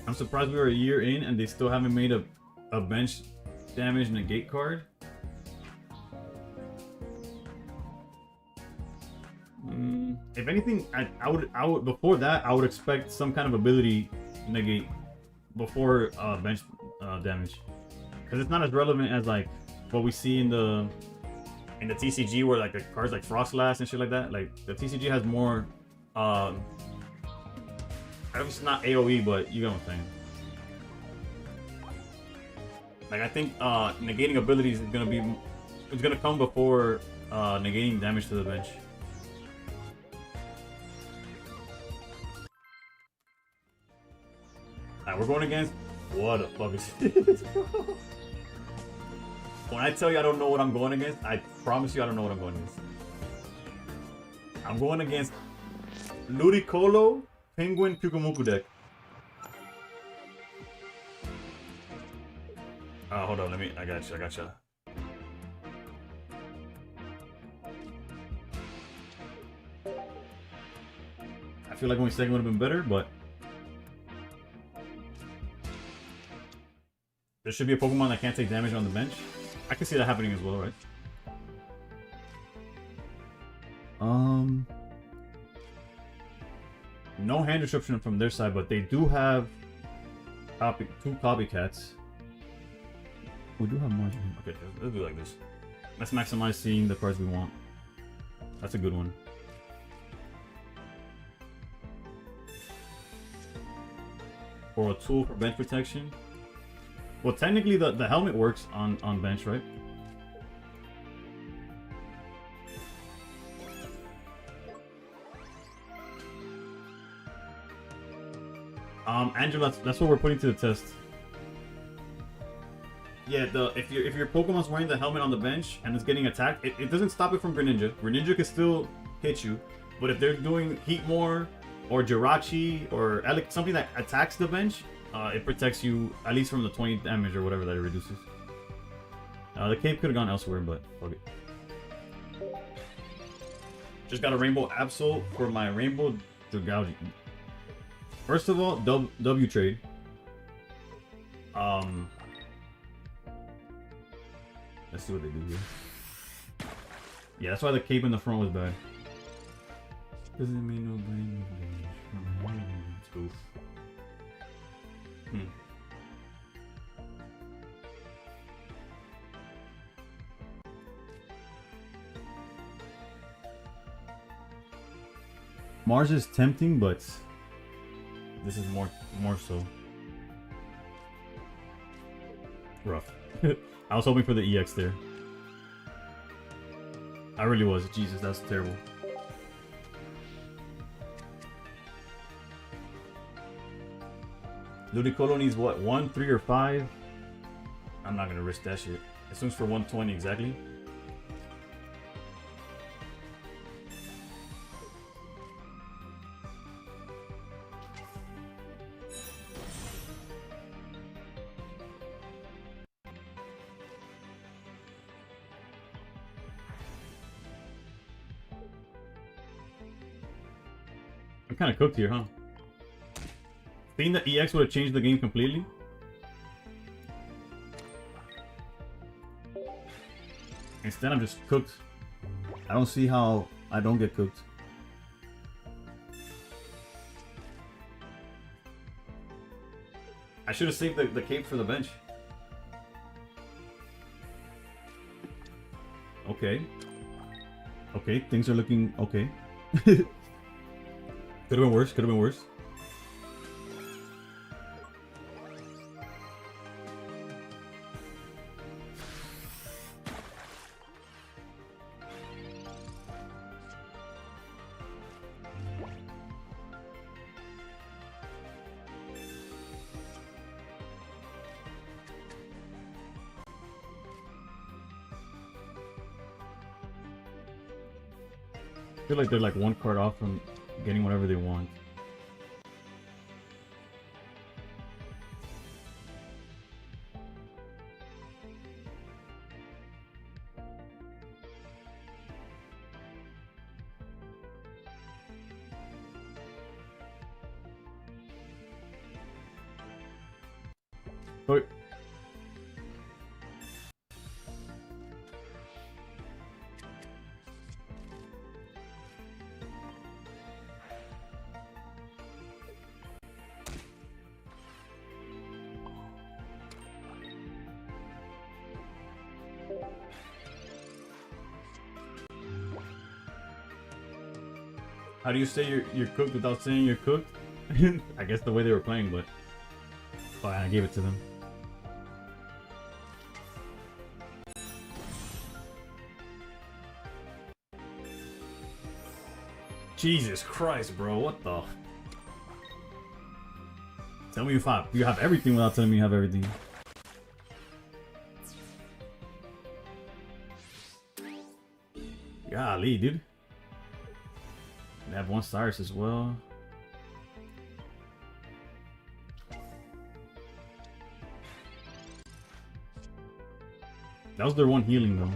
I'm surprised we were a year in and they still haven't made a bench damage negate card. If anything, I would before that I would expect some kind of ability negate before bench damage, because it's not as relevant as like what we see in the TCG where like the cards like Frostlass and shit like that. Like the TCG has more it's not AoE, but you get what I'm saying. Like I think negating abilities is gonna come before negating damage to the bench. Alright, we're going against what the fuck is this? When I tell you I don't know what I'm going against, I promise you I don't know what I'm going against. I'm going against Ludicolo Penguin Pyukumuku deck. Hold on, I gotcha. I feel like only second would have been better, but there should be a Pokemon that can't take damage on the bench. I can see that happening as well, right? No hand disruption from their side, but they do have two copycats. We do have margin. Okay, let's do like this. Let's maximize seeing the cards we want. That's a good one. Or a tool for bench protection. Well, technically the helmet works on bench, right? Angela, that's what we're putting to the test. Yeah, if your Pokemon's wearing the helmet on the bench and it's getting attacked, it doesn't stop it from Greninja. Greninja can still hit you, but if they're doing Heatmore or Jirachi or something that attacks the bench, it protects you at least from the 20 damage or whatever that it reduces. The cape could have gone elsewhere, but fuck it. Just got a Rainbow Absol for my Rainbow Dragalge. First of all, W trade. Let's see what they do here. Yeah, that's why the cape in the front was bad. Doesn't mean no blame. Oof. Mars is tempting, but this is more so rough. I was hoping for the EX there. I really was. Jesus, that's terrible. Ludicolo needs what? 1, 3, or 5? I'm not gonna risk that shit. It swings for 120 exactly. I'm kind of cooked here, huh? Think that EX would have changed the game completely? Instead, I'm just cooked. I don't see how I don't get cooked. I should have saved the cape for the bench. Okay. Okay, things are looking okay. Could have been worse, could have been worse. I feel like they're like one card off from getting whatever they want. But how do you say you're cooked without saying you're cooked? I guess the way they were playing, but fine, I gave it to them. Jesus Christ, bro, what the? Tell me you have everything without telling me you have everything. Golly, dude. They have one Cyrus as well. That was their one healing though.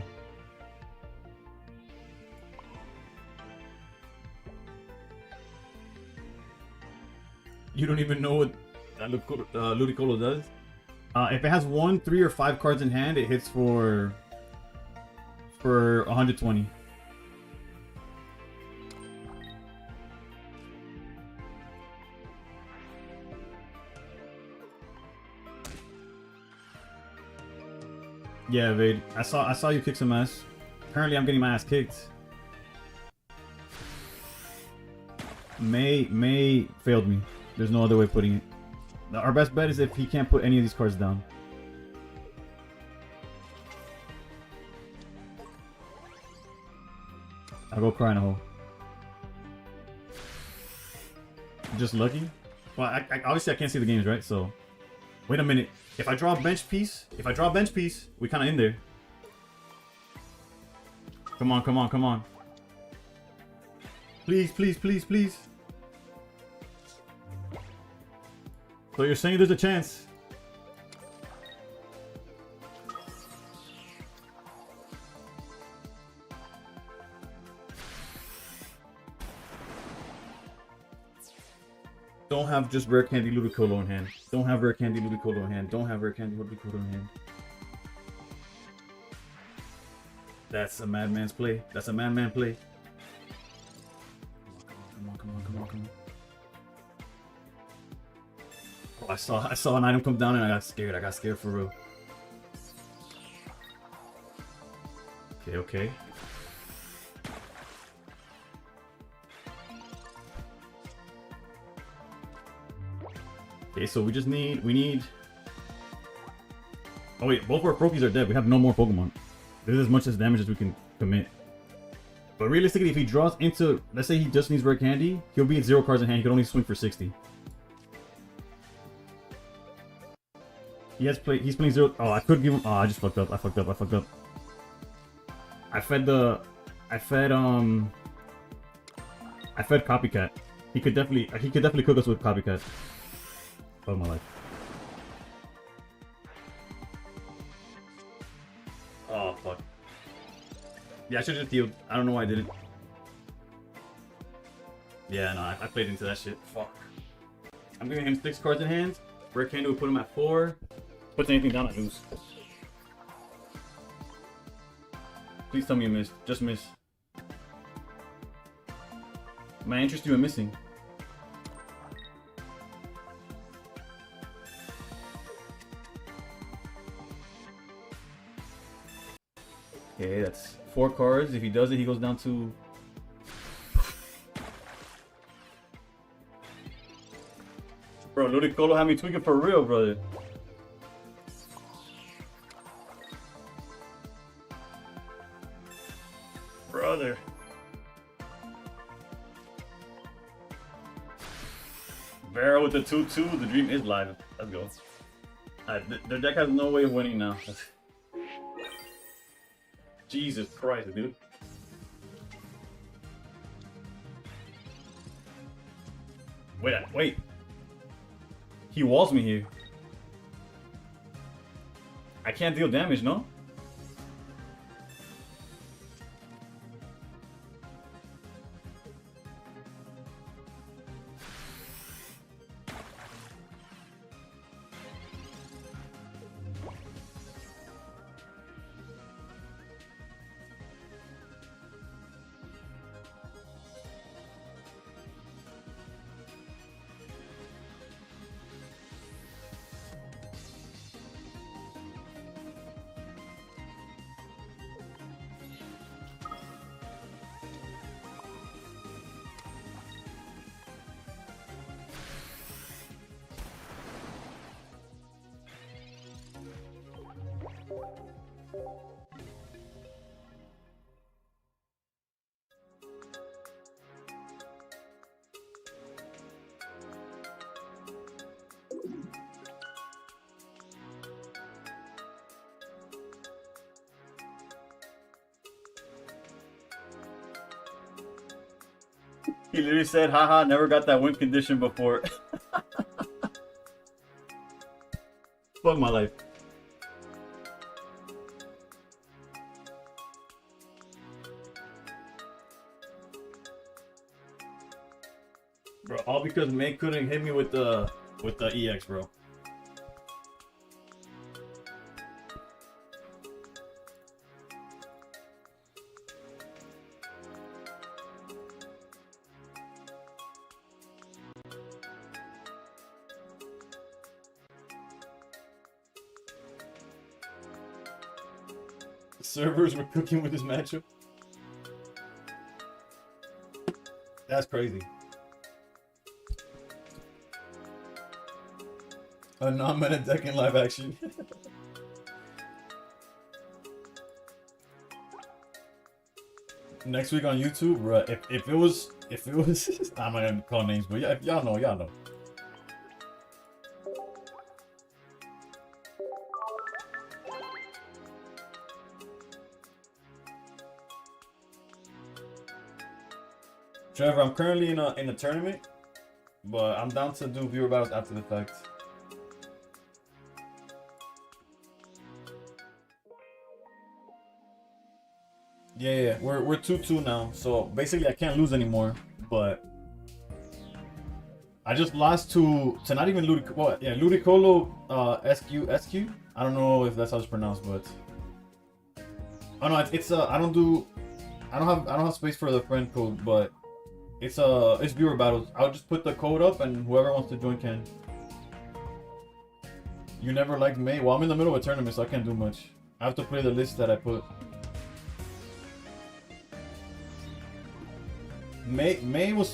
You don't even know what Ludicolo does? If it has 1, 3, or 5 cards in hand, it hits for 120. Yeah, Vade. I saw you kick some ass. Currently, I'm getting my ass kicked. May failed me. There's no other way of putting it. Our best bet is if he can't put any of these cards down. I'll go cry in a hole. Just lucky? Well, obviously I can't see the games, right? So, wait a minute. If I draw a bench piece, we kind of in there. Come on, come on, come on. Please, please, please, please. So you're saying there's a chance? Don't have just rare candy Ludicolo in hand. Don't have rare candy Ludicolo in hand. Don't have rare candy Ludicolo in hand. That's a madman's play. That's a madman play. Come on, come on, come on, come on. Oh, I saw an item come down and I got scared. I got scared for real. Okay, okay. Okay, so we need... Oh wait, both our Prokies are dead. We have no more Pokemon. This is as much as damage as we can commit. But realistically, if he draws into... Let's say he just needs rare candy, he'll be at 0 cards in hand. He can only swing for 60. He's playing 0... Oh, I could give him... Oh, I just fucked up. I fucked up. I fed Copycat. He could definitely cook us with Copycat. Fuck my life. Oh, fuck. Yeah, I should have just healed. I don't know why I didn't. Yeah, no, I played into that shit. Fuck. I'm giving him 6 cards in hand. Rare Candy will put him at 4. Puts anything down, I lose. Please tell me you missed. Just miss. My interest you in missing. Okay, that's 4 cards. If he does it, he goes down to... Bro, Ludicolo had me tweaking for real, brother. Brother. Vera with the 2-2. The dream is live. Let's go. Alright, their deck has no way of winning now. Jesus Christ, dude. Wait. He walls me here. I can't deal damage, no? He literally said, haha, never got that win condition before. Fuck my life. Bro, all because May couldn't hit me with the EX, bro. Servers were cooking with this matchup. That's crazy. A non-meta deck in live action. Next week on YouTube, bro. If it was, I'm not gonna call names, but yeah, y'all know. Trevor, I'm currently in a tournament, but I'm down to do viewer battles after the fact. Yeah, we're 2-2 now, so basically I can't lose anymore. But I just lost to not even Ludicolo SQ. I don't know if that's how it's pronounced, but oh no, it's I don't have space for the friend code, but it's viewer battles. I'll just put the code up and whoever wants to join can. You never liked May? Well, I'm in the middle of a tournament, so I can't do much. I have to play the list that I put. May was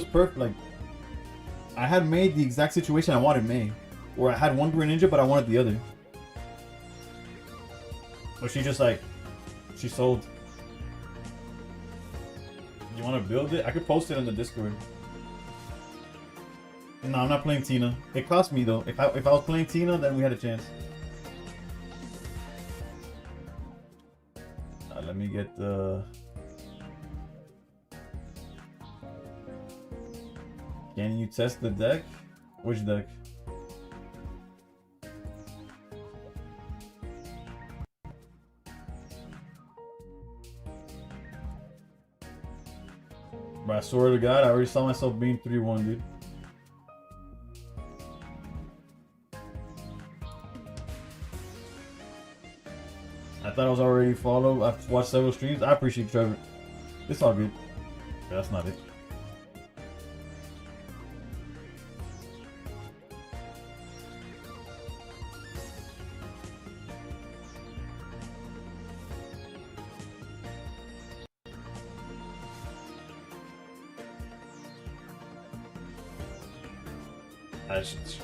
perfect. Like, I had May the exact situation I wanted May, where I had one Greninja but I wanted the other. But she just like, she sold. You want to build it? I could post it on the Discord. No, I'm not playing Tina. It cost me though. If I was playing Tina, then we had a chance. Let me get the. Can you test the deck? Which deck? Bro, I swear to God, I already saw myself being 3-1, dude. I thought I was already followed. I've watched several streams. I appreciate Trevor. It's all good. But that's not it.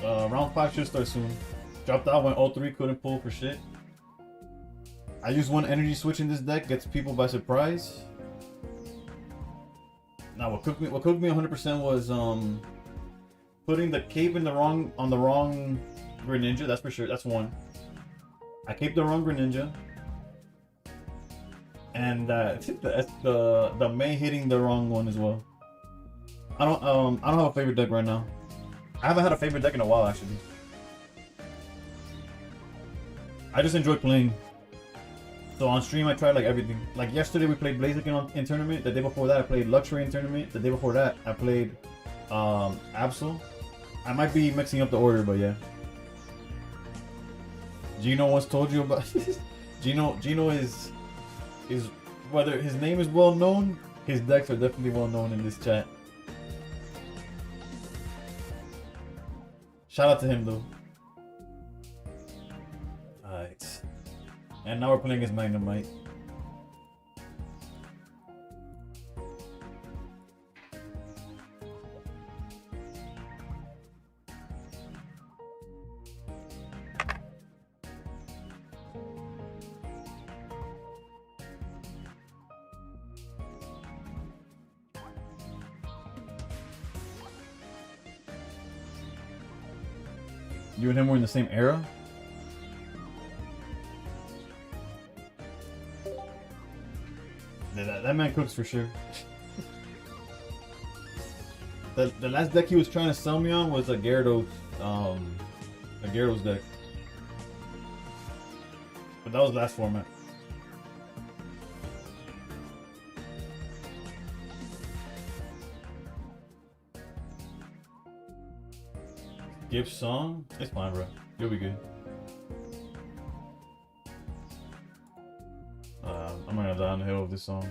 Round 5 should start soon. Dropped out when 0-3, couldn't pull for shit. I use one energy switch in this deck, gets people by surprise. Now what cooked me 100% was putting the cape in the wrong Greninja. That's for sure. That's one. I caped the wrong Greninja, and the May hitting the wrong one as well. I don't have a favorite deck right now. I haven't had a favorite deck in a while, actually. I just enjoy playing. So on stream, I tried like everything. Like yesterday, we played Blaziken in tournament. The day before that, I played Luxray in tournament. The day before that, I played Absol. I might be mixing up the order, but yeah. Gino once told you about Gino is whether his name is well known, his decks are definitely well known in this chat. Shout out to him though. Alright. And now we're playing as Magnemite. You and him were in the same era? Yeah, that man cooks for sure. The last deck he was trying to sell me on was a Gyarados deck. But that was last format. Skip song? It's fine, bro. You'll be good. I'm gonna die on the hill with this song.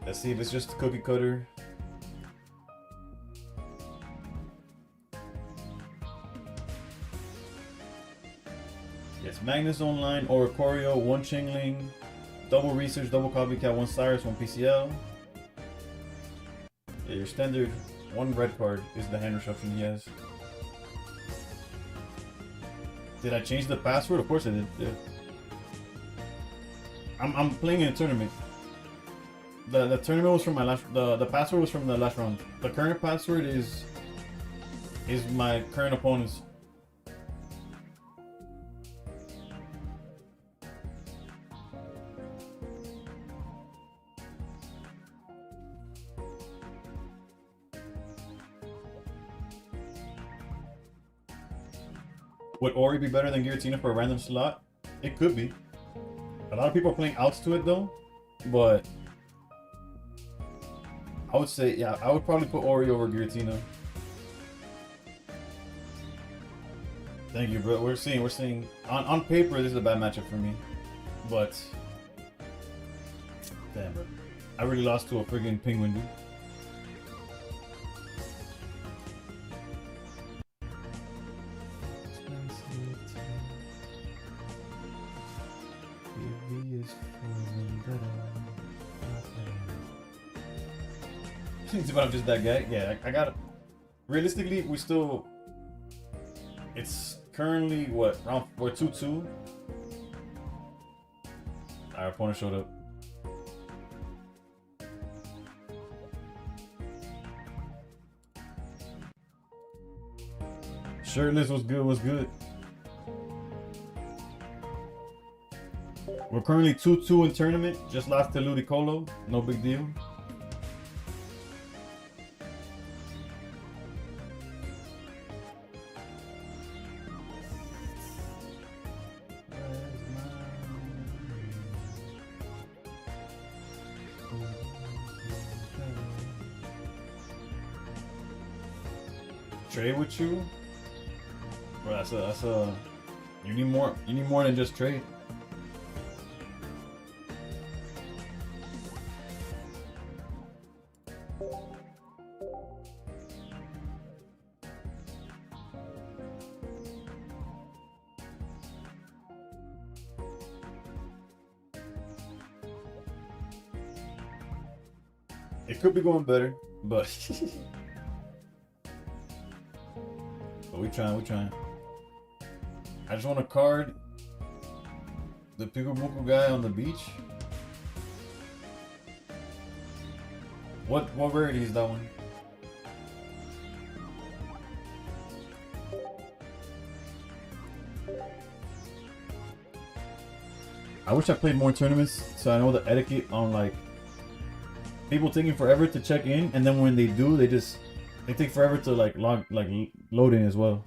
Let's see if it's just a cookie cutter. Magnus Online, Oricorio, 1 Chingling, double Research, double Copycat, 1 Cyrus, 1 PCL. Yeah, your standard 1 red card is the hand reception he has. Did I change the password? Of course I did. Yeah. I'm playing in a tournament. The tournament was from my last. The password was from the last round. The current password is my current opponent's. Would Ori be better than Giratina for a random slot? It could be. A lot of people are playing outs to it though, but I would say, yeah, I would probably put Ori over Giratina. Thank you, bro. We're seeing on paper this is a bad matchup for me, but damn, bro, I really lost to a friggin' penguin, dude. But I'm just that guy. Yeah, I got it. Realistically, we still. It's currently what round? We're 2-2. Our opponent showed up. Shirtless was good. Was good. We're currently 2-2 in tournament. Just lost to Ludicolo. No big deal. Trade with you, bro. That's a. You need more. You need more than just trade. It could be going better, but. But we trying. I just want to card the Pikabuku guy on the beach. What rarity is that one? I wish I played more tournaments so I know the etiquette on like people taking forever to check in, and then when they do, they take forever to load in as well.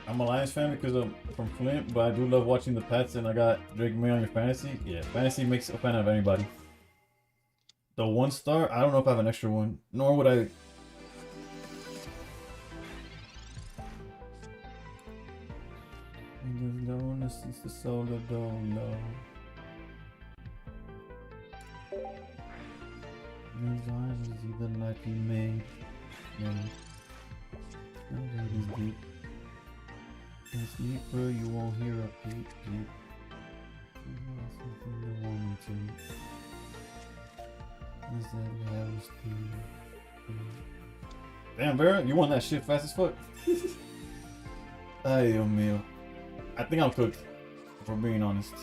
I'm a Lions fan because I'm from Flint, but I do love watching the Pats, and I got Drake May on your fantasy. Yeah, fantasy makes a fan of anybody. The 1 star, I don't know if I have an extra one, nor would I. Since the soul of Dolo. His eyes is even like he made. No. That is deep. In sleep, bro, you won't hear a peep, peep. You want something to want me to. Is that how it's damn, bro, you want that shit fast as fuck? Ay, Dios mío. I think I'm cooked, if I'm being honest.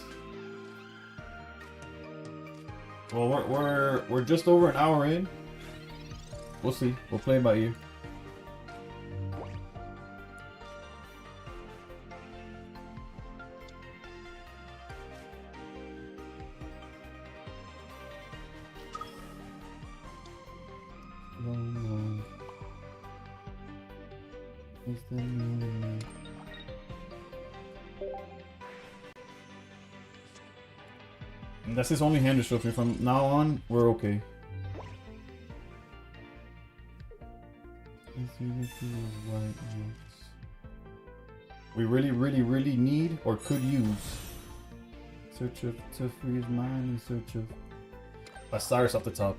Well, we're just over an hour in. We'll see. We'll play it by ear. Is the moon? And that's his only hand destruction. From now on, we're okay. We really need or could use. Search of to free his mind in search of. Cyrus off the top.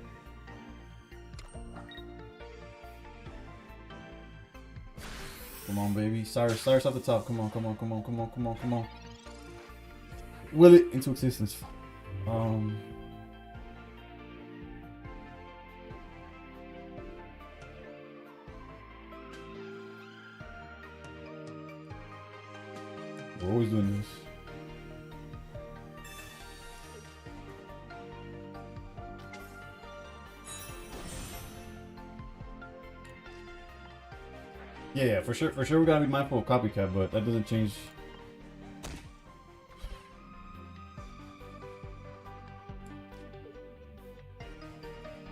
Come on, baby. Cyrus off the top. Come on. Will it into existence. We're always doing this. Yeah, for sure we gotta be mindful of copycat, but that doesn't change.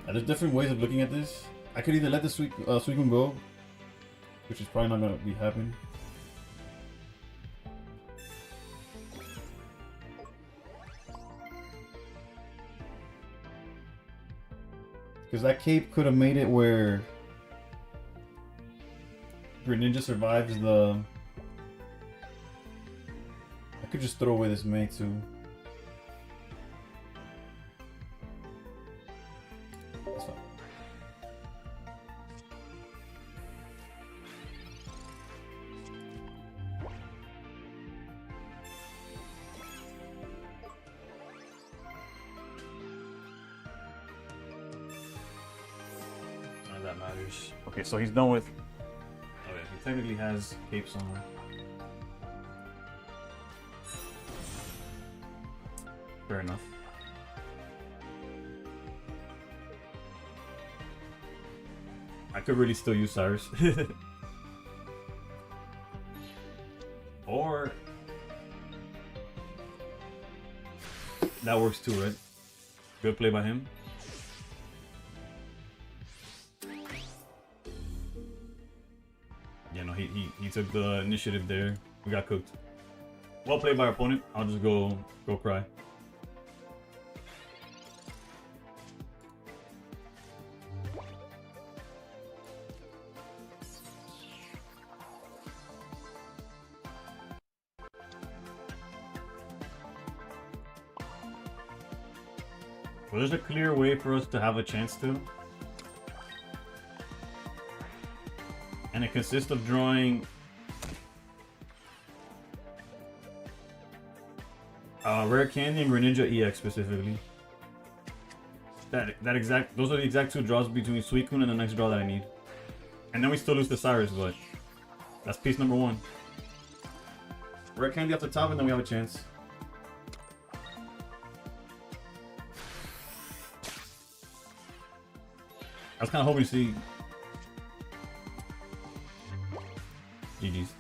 There's different ways of looking at this. I could either let the Suicune go, which is probably not gonna be happening. Because that cape could have made it where Greninja survives the... I could just throw away this May too. That's fine. None of that matters. Okay, so he's done with... Okay, he technically has capes on. Fair enough. I could really still use Cyrus. Or... that works too, right? Good play by him. Yeah, no, he took the initiative there. We got cooked. Well played by our opponent. I'll just go cry. Well, there's a clear way for us to have a chance to. And it consists of drawing Rare Candy and Greninja EX specifically. Those are the exact two draws between Suicune and the next draw that I need. And then we still lose to Cyrus, but that's piece number one. Rare Candy off the top and then we have a chance. I was kind of hoping to see GG's.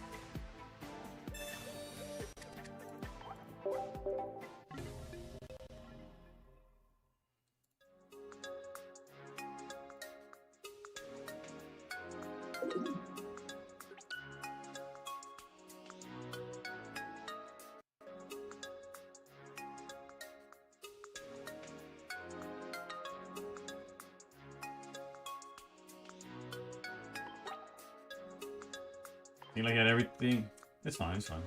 Seems like I had everything. It's fine, it's fine.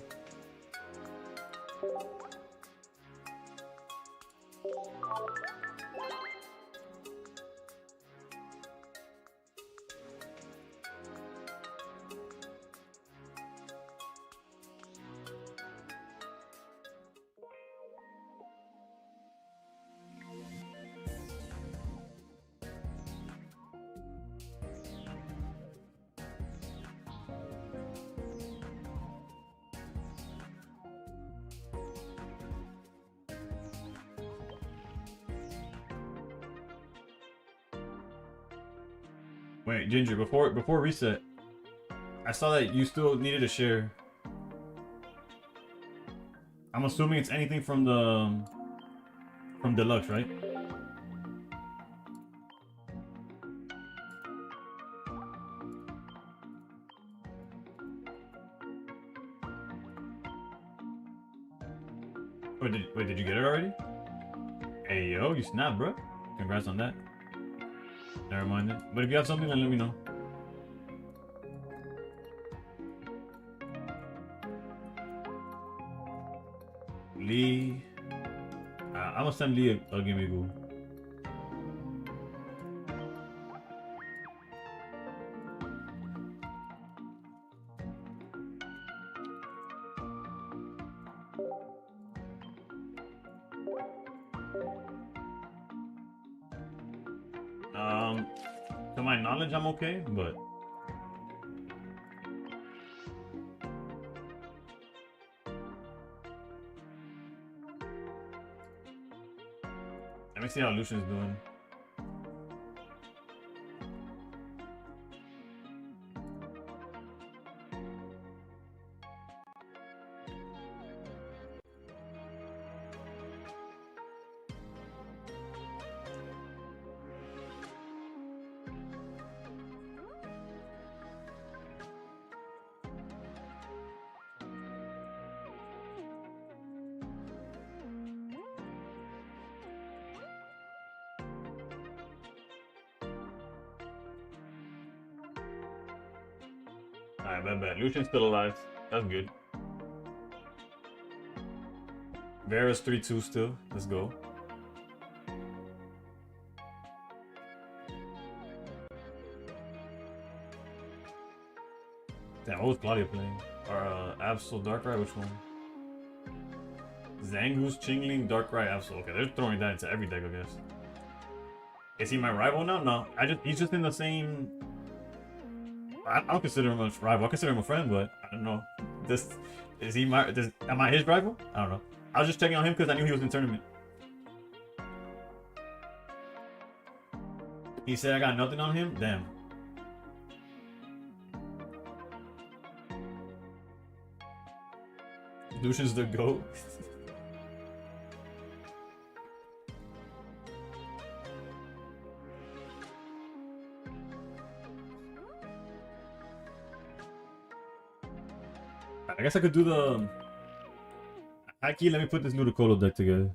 Wait, Ginger, before reset, I saw that you still needed a share. I'm assuming it's anything from Deluxe, right? Wait, did you get it already? Hey yo, you snap, bro. Congrats on that. Never mind it. But if you have something, then let me know. Lee. I'm gonna send Lee a gimme goo. To my knowledge, I'm okay, but let me see how Lucian's doing. Alright, bad. Lucian's still alive. That's good. Vera's 3-2 still. Let's go. Damn, what was Claudia playing? Or Absol, Darkrai, which one? Zangoose, Chingling, Darkrai, Absol. Okay, they're throwing that into every deck, I guess. Is he my rival now? No. He's just in the same. I don't consider him a rival. I consider him a friend, but I don't know. Am I his rival? I don't know. I was just checking on him because I knew he was in the tournament. He said I got nothing on him? Damn. Lucian's the GOAT. I guess I could do the... Aki, let me put this Ludicolo deck together.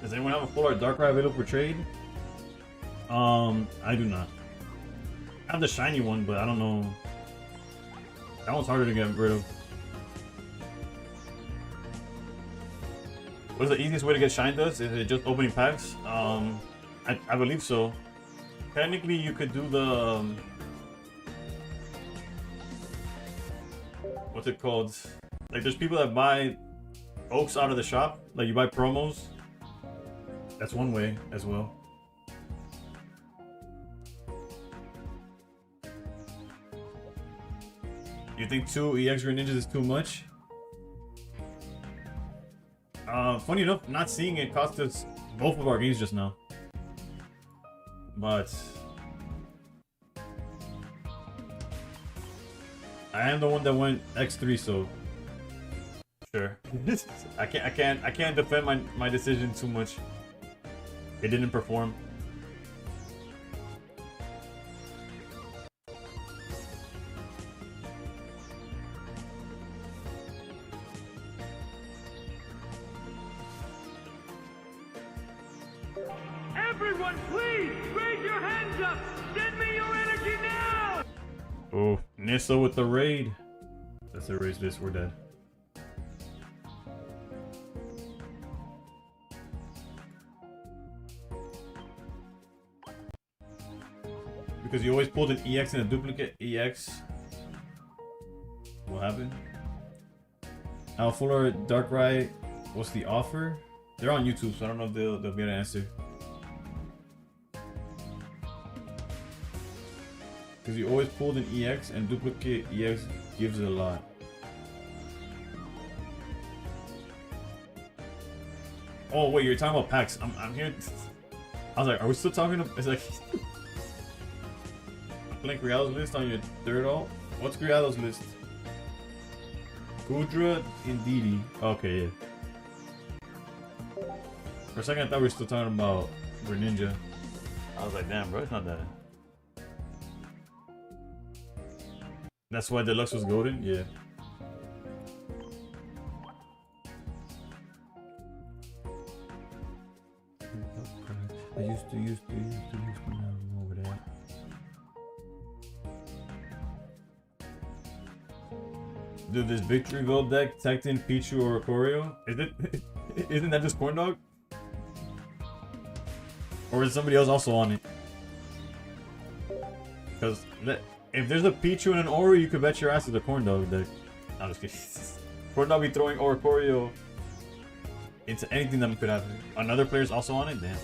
Does anyone have a full art Darkrai available for trade? I do not. I have the shiny one, but I don't know. That one's harder to get rid of. What is the easiest way to get shine dust? Is it just opening packs? I believe so. Technically, you could do the what's it called? Like, there's people that buy oaks out of the shop. Like, you buy promos. That's one way as well. You think 2 EX Greninjas is too much? Funny enough, not seeing it cost us both of our games just now. But I am the one that went X3, so sure. I can't defend my decision too much. It didn't perform. Everyone, please raise your hands up. Send me your energy now. Oh, Nissa with the raid. Let's erase this. We're dead. Because you always pulled an EX and a duplicate EX. What happened? Now, Fuller Darkrai, what's the offer? They're on YouTube, so I don't know if they'll be able to answer. Because you always pulled an EX and duplicate EX gives it a lot. Oh wait, you're talking about packs. I'm here. I was like, are we still talking about? It's like playing Grialdo's list on your third alt. What's Grialdo's list? Gudra Indidi. Okay, yeah. For a second, I thought we were still talking about Greninja. I was like, damn, bro, it's not that. That's why Deluxe was golden? Yeah. I used to now I'm over that. Dude, this Victoryville deck tacked in Pichu or Corio? Isn't that just Corn Dog? Or is somebody else also on it? Because if there's a Pichu and an Oro, you could bet your ass it's a Corn Dog deck. I'm just kidding. Corn Dog be throwing Oricorio into anything that could happen. Another player's also on it? Damn.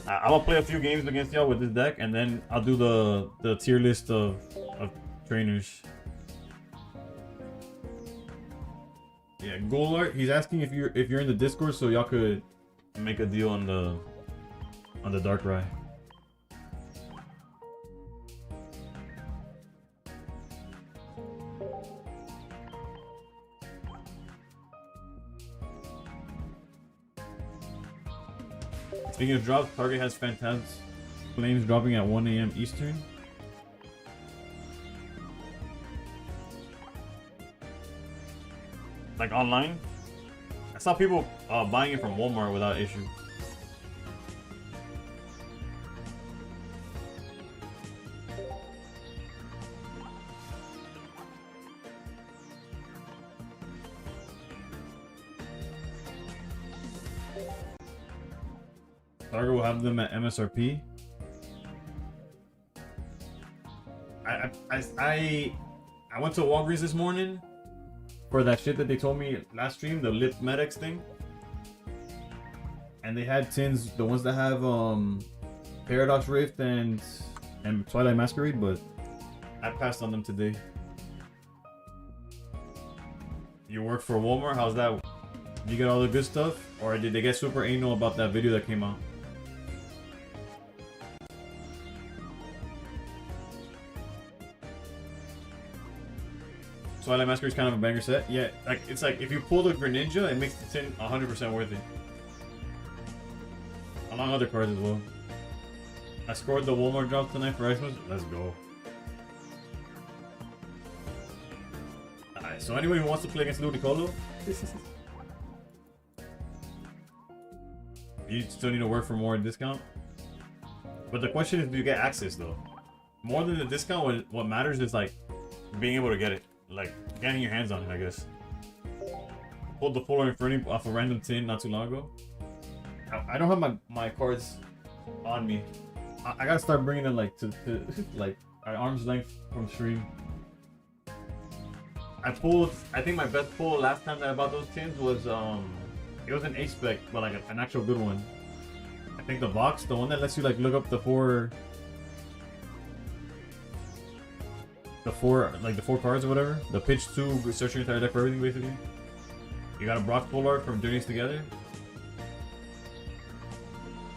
I'm gonna play a few games against y'all with this deck, and then I'll do the tier list of trainers. Yeah, Golart, he's asking if you're in the Discord so y'all could make a deal on the Darkrai. Speaking of drops, Target has Phantasm Flames dropping at 1 AM Eastern. Like online? I saw people buying it from Walmart without issue. Target will have them at MSRP. I went to Walgreens this morning for that shit that they told me last stream, the Lip Medics thing. And they had tins, the ones that have Paradox Rift and Twilight Masquerade, but I passed on them today. You work for Walmart? How's that? Did you get all the good stuff? Or did they get super anal about that video that came out? Twilight Masquerade is kind of a banger set. Yeah, like it's like if you pull the Greninja, it makes the tin 100% worth it. Among other cards as well. I scored the Walmart drop tonight for Xmas. Let's go. Alright, so anybody who wants to play against Ludicolo, you still need to work for more discount. But the question is, do you get access though? More than the discount, what matters is like being able to get it. Like, getting your hands on it, I guess. Pulled the Polar Inferno off a random tin not too long ago. I don't have my cards on me. I gotta start bringing them like to like at arm's length from stream. I think my best pull last time that I bought those tins was it was an A-spec, but like an actual good one. I think the box, the one that lets you like look up the four cards or whatever. The pitch 2, search your entire deck for everything basically. You got a Brock Full Art from Journeys Together.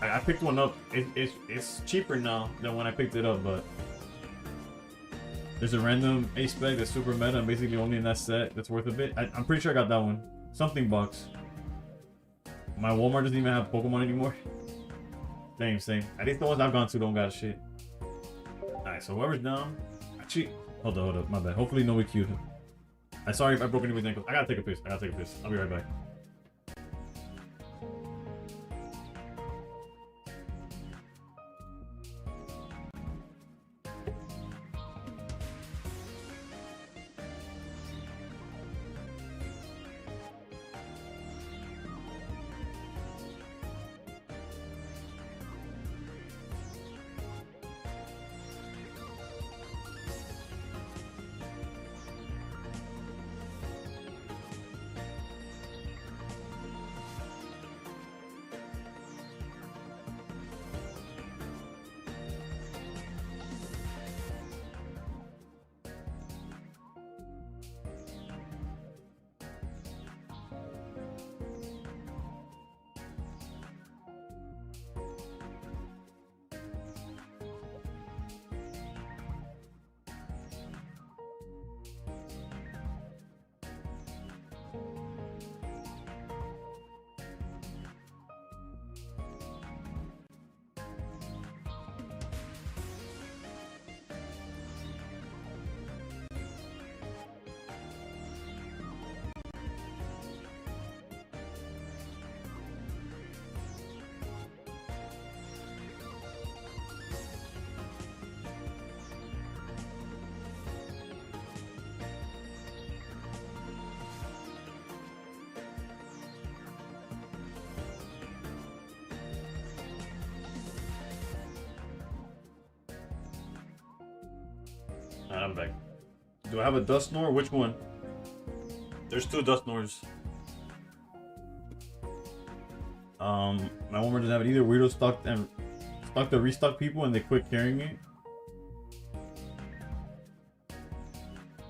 I picked one up. It's cheaper now than when I picked it up, but there's a random A-spec that's super meta and basically only in that set that's worth a bit. I'm pretty sure I got that one. Something box. My Walmart doesn't even have Pokemon anymore. Same. At least the ones I've gone to don't got shit. Alright, so whoever's down. Actually, hold up, my bad. Hopefully nobody queued him. I'm sorry if I broke anybody's ankles. I gotta take a piss. I'll be right back. Alright, I'm back. Do I have a Dusknoir? Which one? There's 2 Dusknoirs. My Walmart doesn't have it either. Weirdo stocked the restock people and they quit carrying it.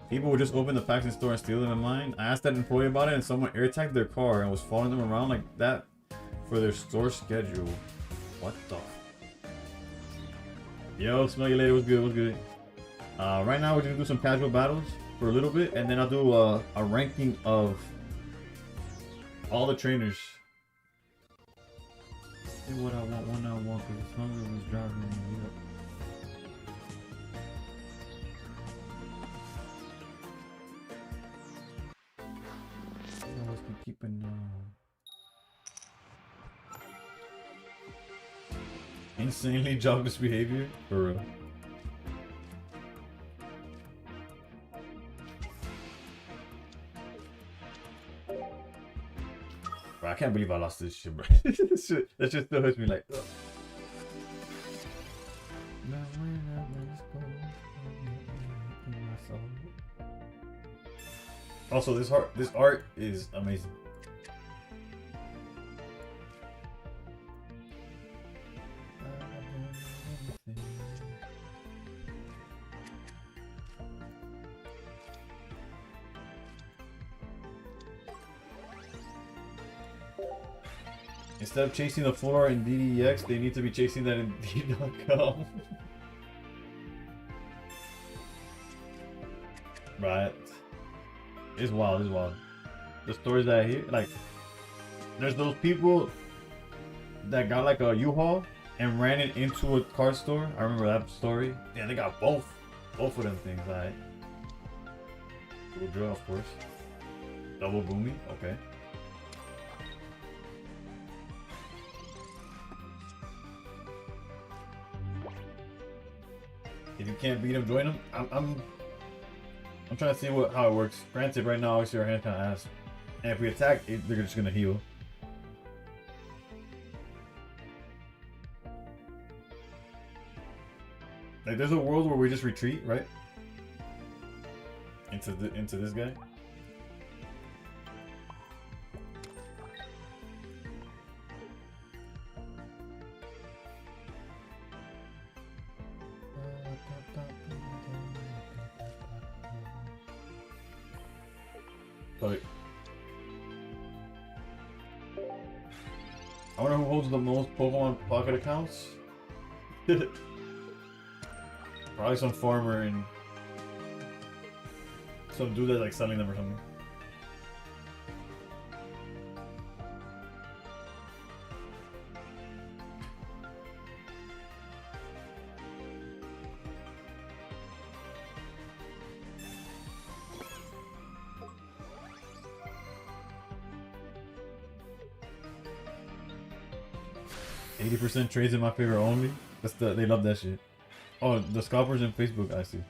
People would just open the packs in store and steal them in mine. I asked that employee about it and someone air tagged their car and was following them around like that for their store schedule. What the? Yo, smell you later. What's good? What's good? Right now we're gonna do some casual battles for a little bit and then I'll do a ranking of all the trainers. Say what I want when I want because this hunger was driving me up. Let's be keeping insanely jobless behavior for real. Bro, I can't believe I lost this shit, bro. That just still hurts me like. Ugh. Also, this art is amazing. Instead of chasing the floor in DDX, they need to be chasing that in D.com. Right. It's wild, it's wild. The stories that I hear, like, there's those people that got like a U-Haul and ran it into a car store. I remember that story. Yeah, they got both of them things, alright. Cool drill, of course. Double boomy, okay. If you can't beat them, join them. I'm trying to see how it works. Granted, right now, obviously our hand's kind of ass. And if we attack, they're just gonna heal. Like, there's a world where we just retreat, right? Into this guy. Like, I wonder who holds the most Pokemon Pocket accounts. Probably some farmer and some dude that's like selling them or something. %, trades in my favor only. They love that shit. Oh, the scalpers in Facebook, I see.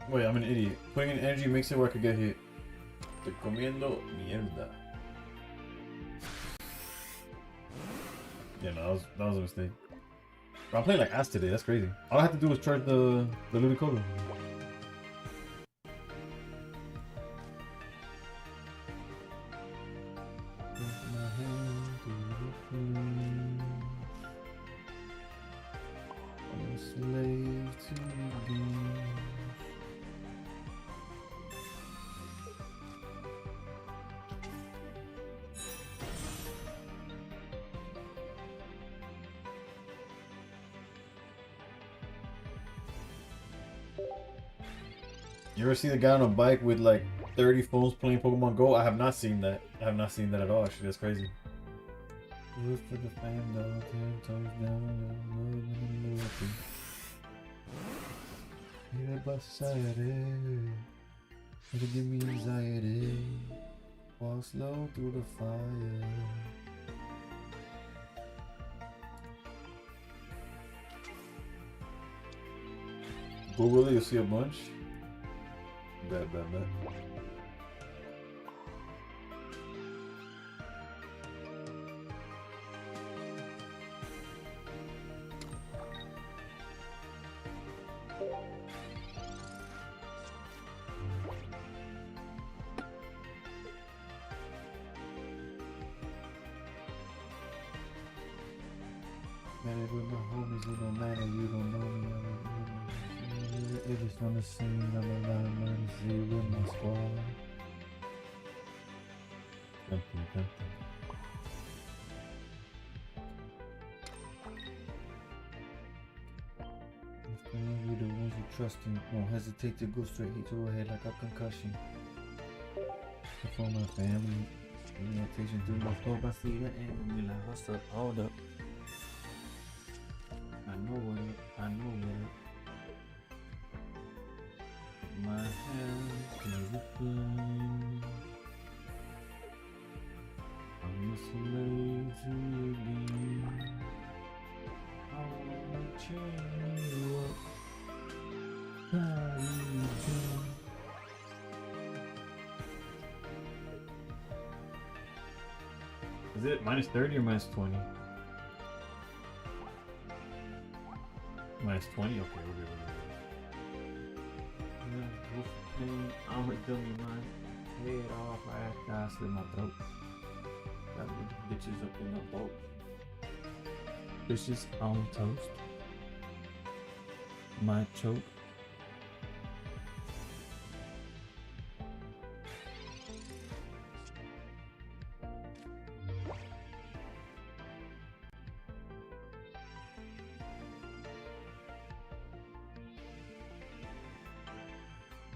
Wait, I'm an idiot. Putting in energy makes it where I could get hit. Estoy comiendo mierda. Yeah, no, that was a mistake. Bro, I'm playing like ass today. That's crazy. All I have to do is charge the Ludicolo. I'm a slave to the game. You ever see the guy on a bike with like 30 phones playing Pokemon Go? I have not seen that. I have not seen that at all. Actually, that's crazy. Good for the fan, dog. 10 toes down. Yeah, by society. It'll give me anxiety. Walk slow through the fire. Google it, you'll see a bunch. Bet. Man, with my homies, it don't matter, you don't know me. They just wanna see me, I'm alive, man, see you with my squad. Something. You the ones who trust me, won't hesitate to go straight to your head like a concussion. For my family, meditation through my scope, I see the enemy like, what's up, hold up. I know what my hands never flame. I'm a slave to your game. I wanna change you up. How you do? Is it minus 30 or minus 20? Minus 20? Okay, we're good. I'm gonna kill me mine. Head off, I have to slit my throat. Got the bitches up in the boat. Bitches on toast. My choke.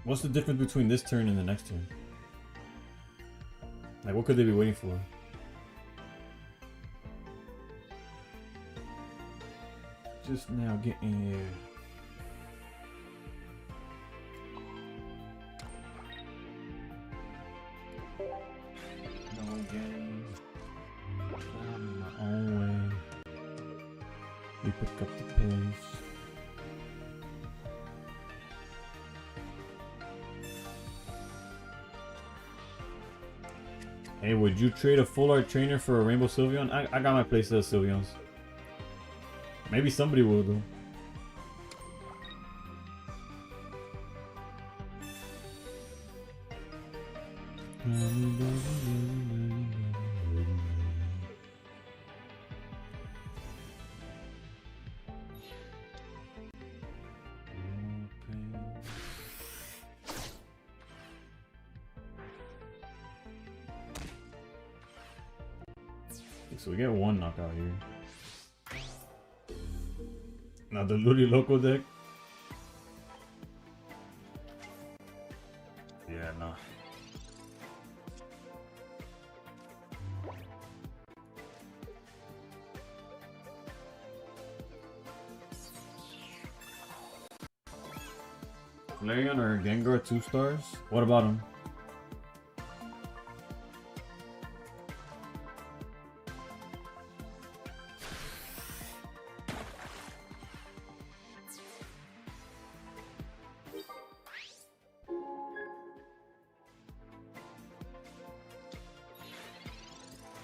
What's the difference between this turn and the next turn? Like, what could they be waiting for? Just now getting here. No game. I'm my own way. We pick up the pace. Hey, would you trade a full art trainer for a Rainbow Sylveon? I got my playset of Sylveons. Maybe somebody will though. So we get one knockout here. Now the Luli Loco deck. Yeah, nah. Flareon or Gengar 2 stars? What about him?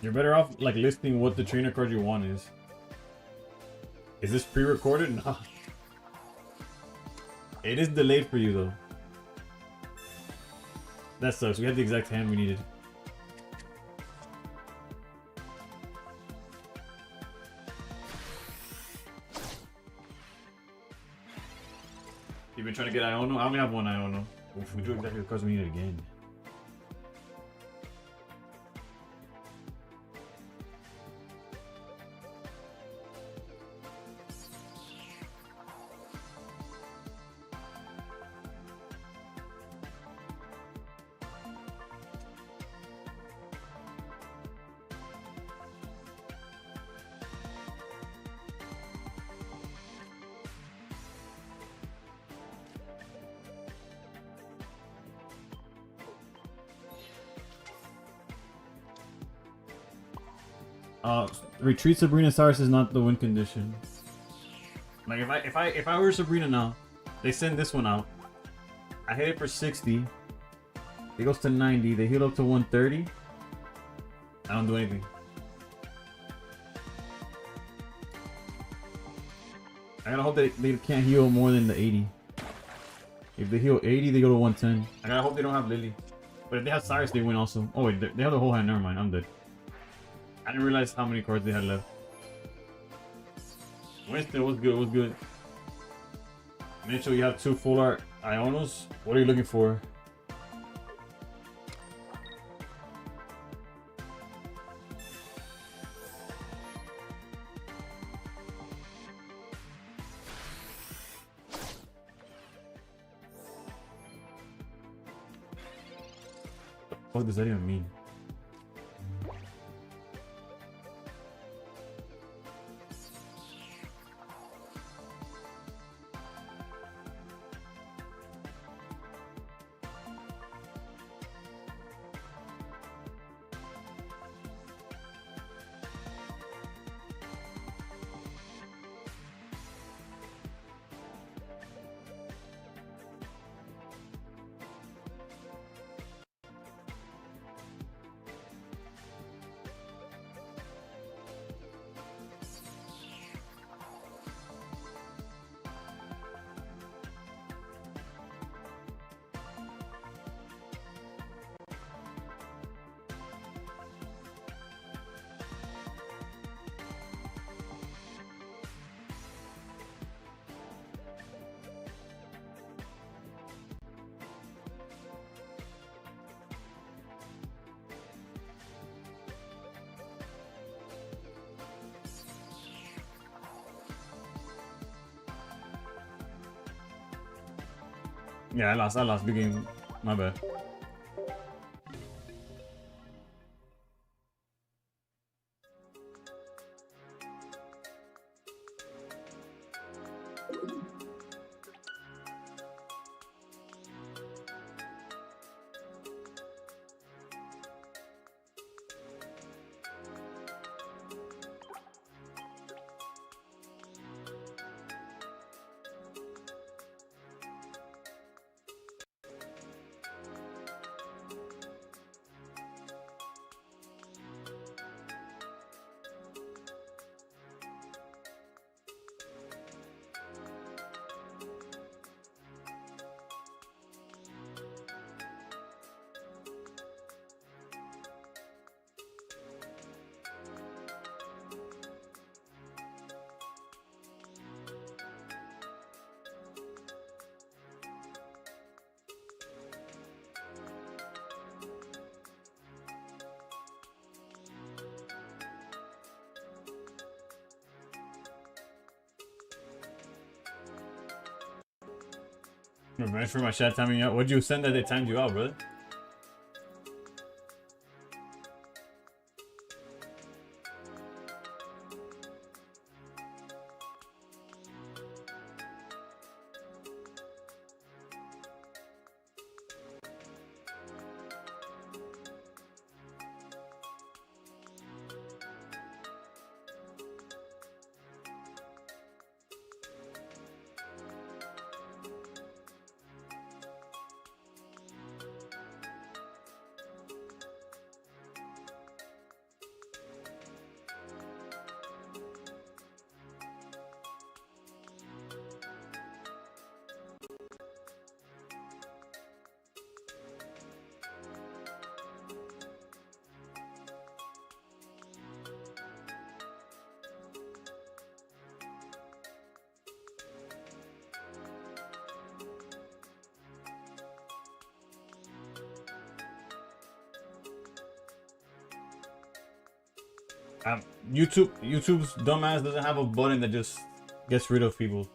You're better off like listing what the trainer card you want is. Is this pre-recorded? No. It is delayed for you though. That sucks. We had the exact hand we needed. You've been trying to get Iono? I only have one Iono. Oof, we drew exactly the cards we needed again. Retreat Sabrina Cyrus is not the win condition. Like if I were Sabrina now, they send this one out. I hit it for 60. It goes to 90. They heal up to 130. I don't do anything. I gotta hope they can't heal more than the 80. If they heal 80, they go to 110. I gotta hope they don't have Lily. But if they have Cyrus, they win also. Oh wait, they have the whole hand. Never mind, I'm dead. I didn't realize how many cards they had left. Winston was good, was good. Mitchell, you have 2 full art Ionos. What are you looking for? What does that even mean? Yeah, I lost. Good game. My bad. Revenge for my chat timing out. What'd you send that they timed you out, brother? YouTube's dumbass doesn't have a button that just gets rid of people.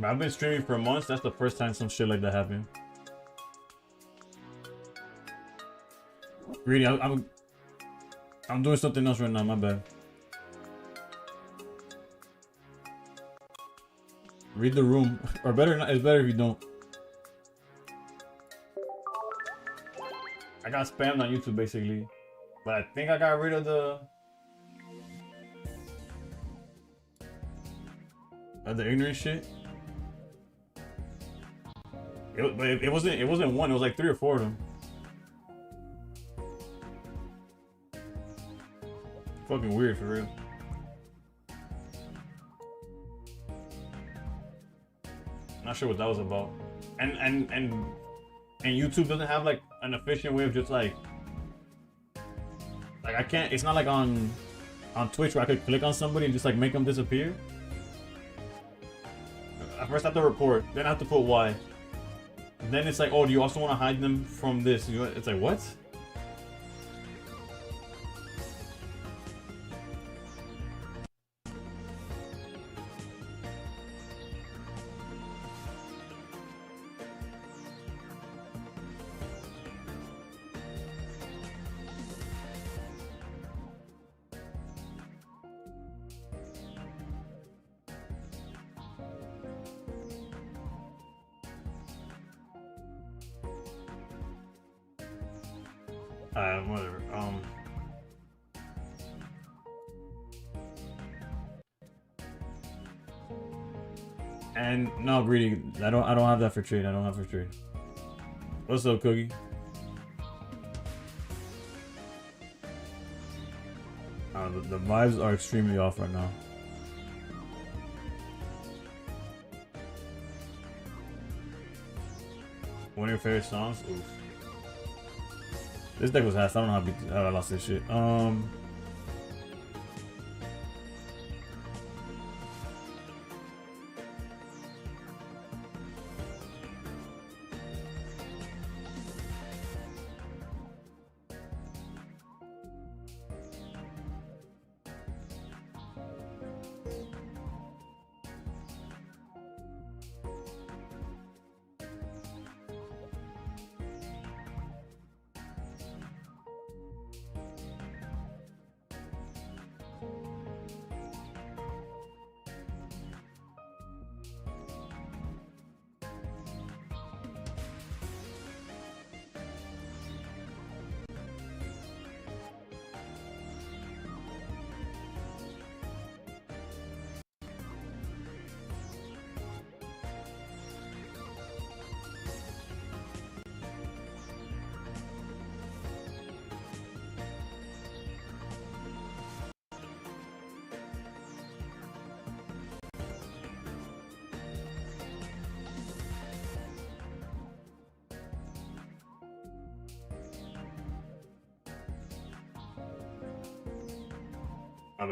I've been streaming for months. That's the first time some shit like that happened. Greedy, I'm doing something else right now. My bad. Read the room, or better not. It's better if you don't. I got spammed on YouTube basically, but I think I got rid of the ignorant shit. But it wasn't one. It was like 3 or 4 of them. Fucking weird for real. Not sure what that was about. And YouTube doesn't have like an efficient way of just like I can't. It's not like on Twitch where I could click on somebody and just like make them disappear. I first have to report, then I have to put why. And then it's like, oh, do you also want to hide them from this? It's like, what? Whatever. And no, Greedy, I don't have that for trade. I don't have for trade. What's up, Cookie? The vibes are extremely off right now. One of your favorite songs? Oof. This deck was ass. I don't know how I lost this shit.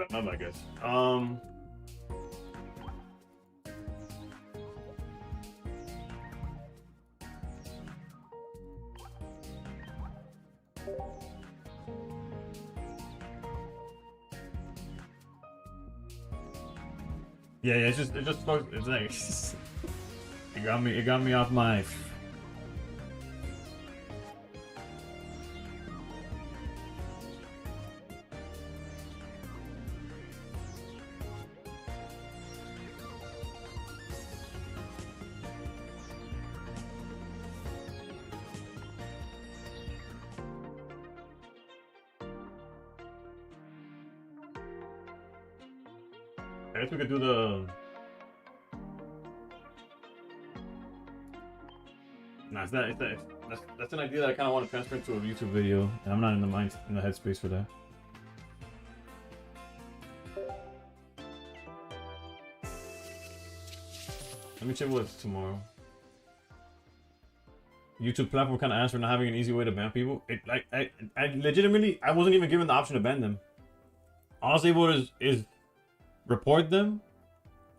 My bad, guys. Yeah, it's just it's like it got me off my. I guess we could do the. Nah, that's an idea that I kind of want to transfer into a YouTube video, and I'm not in the headspace for that. Let me check what's tomorrow. YouTube platform kind of asked for not having an easy way to ban people. I legitimately, I wasn't even given the option to ban them. All I was able is report them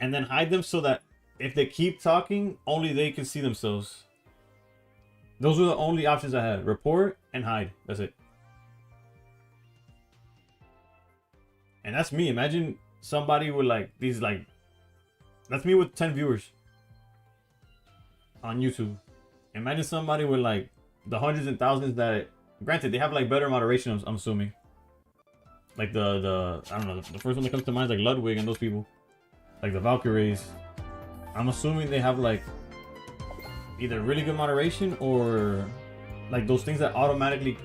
and then hide them so that if they keep talking, only they can see themselves. Those were the only options I had. Report and hide. That's it. And that's me. Imagine somebody with like these like, that's me with 10 viewers. on YouTube. Imagine somebody with like the hundreds and thousands that, granted, they have like better moderation. I'm assuming. Like the I don't know, the first one that comes to mind is like Ludwig and those people, like the Valkyries. I'm assuming they have like either really good moderation or like those things that automatically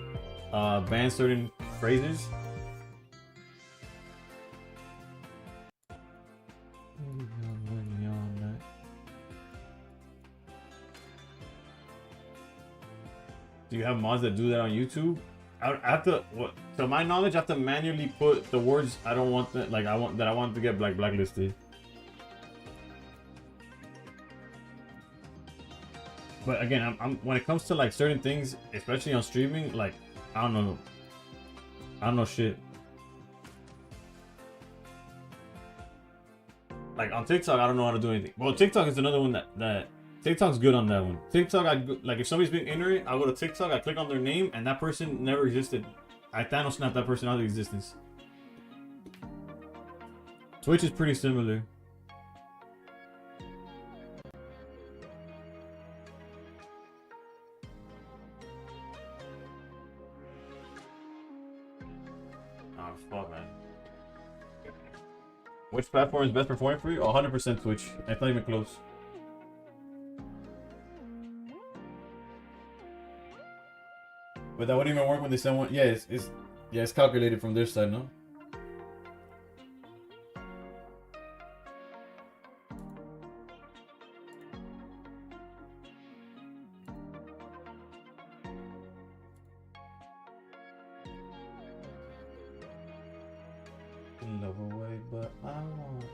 ban certain phrases. Do you have mods that do that on YouTube? I have to, to my knowledge, I have to manually put the words I don't want that, like I want to get blacklisted. But again, I'm when it comes to like certain things, especially on streaming, like I don't know shit. Like on TikTok, I don't know how to do anything. Well, TikTok is another one that TikTok's good on that one. TikTok, like if somebody's being ignorant, I go to TikTok, I click on their name, and that person never existed. I Thanos snapped that person out of existence. Twitch is pretty similar. Oh fuck, man. Which platform is best performing for you? 100% Twitch. It's not even close. But that wouldn't even work when they send one. Yeah, it's calculated from their side, no? Love away, but I want.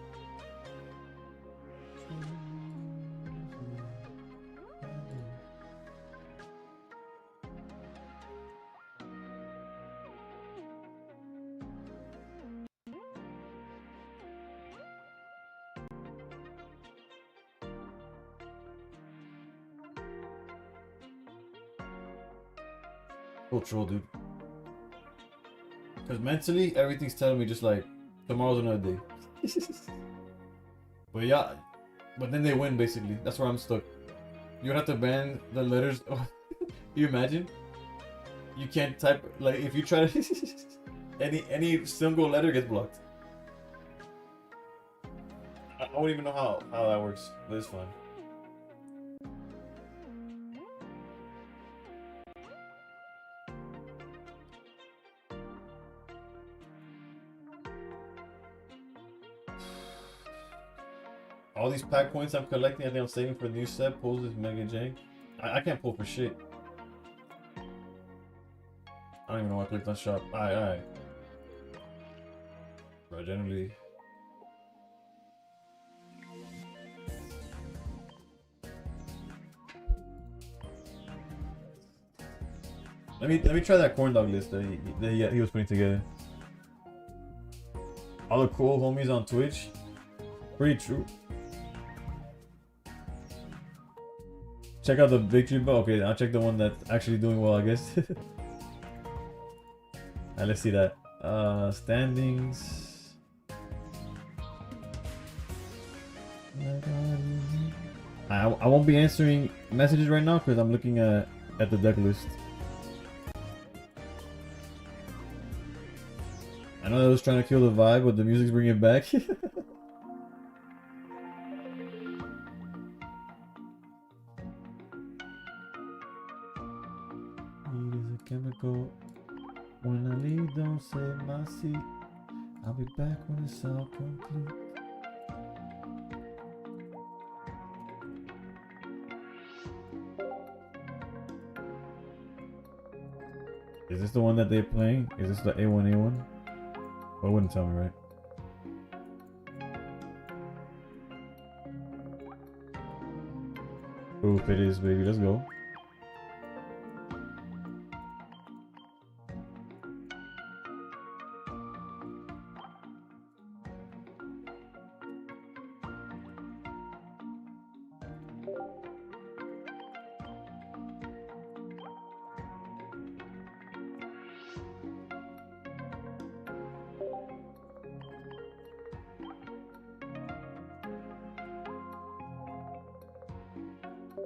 Troll, dude. Because mentally, everything's telling me just like, tomorrow's another day. But yeah, but then they win basically. That's where I'm stuck. You have to ban the letters. Oh, you imagine? You can't type, like if you try to, any single letter gets blocked. I don't even know how that works, but it's fun. All these pack points I'm collecting, I think I'm saving for the new set. Pulls this mega jank. I can't pull for shit. I don't even know why I clicked on shop. Alright. Bro, generally. Let me try that corn dog list that he was putting together. All the cool homies on Twitch. Pretty true. Check out the victory bell. Okay, I'll check the one that's actually doing well, I guess. Alright, let's see that. Standings. I won't be answering messages right now because I'm looking at the deck list. I know I was trying to kill the vibe, but the music's bringing it back. Chemical. When I leave, don't save my seat. I'll be back when it's all complete. Is this the one that they're playing? Is this the A1A1? Well, it wouldn't tell me, right? Oof, it is, baby. Let's go.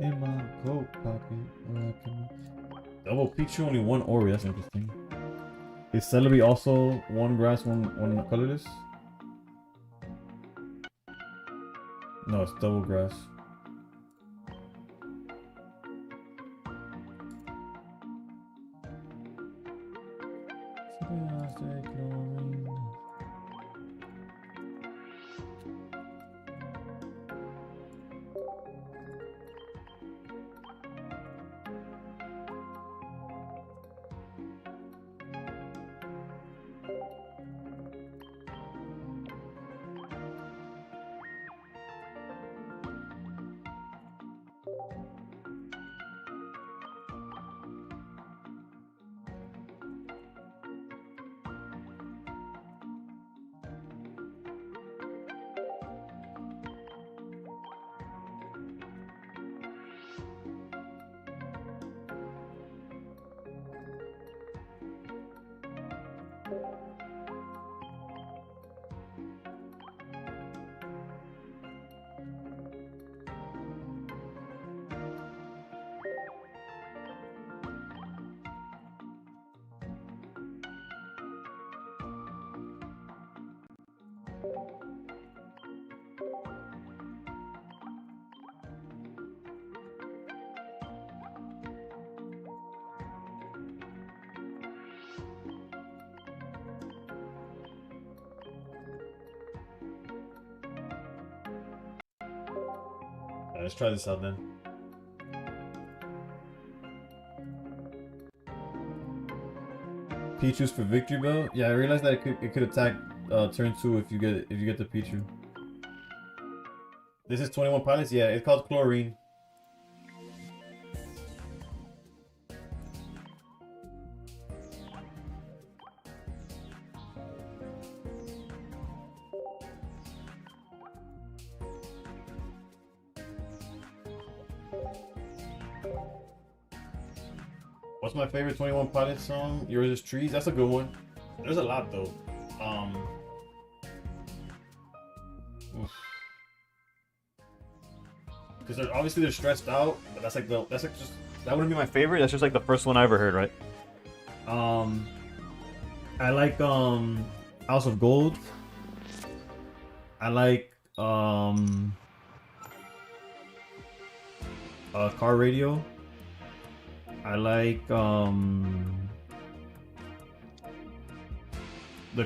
in my coat pocket. Double Pichu, only one Ori. That's interesting. Is Celebi also one grass, one colorless? No, it's double grass. Let's try this out then. Pichu's for Victory Bell. Yeah, I realized that it could attack turn 2 if you get the Pichu. This is 21 Pilots. Yeah, it's called Chlorine. What's my favorite 21 Pilots song? Yours is Trees. That's a good one. There's a lot though. Because they're obviously they're stressed out, but that's like just that wouldn't be my favorite. That's just like the first one I ever heard, right? I like House of Gold. I like Car Radio. I like The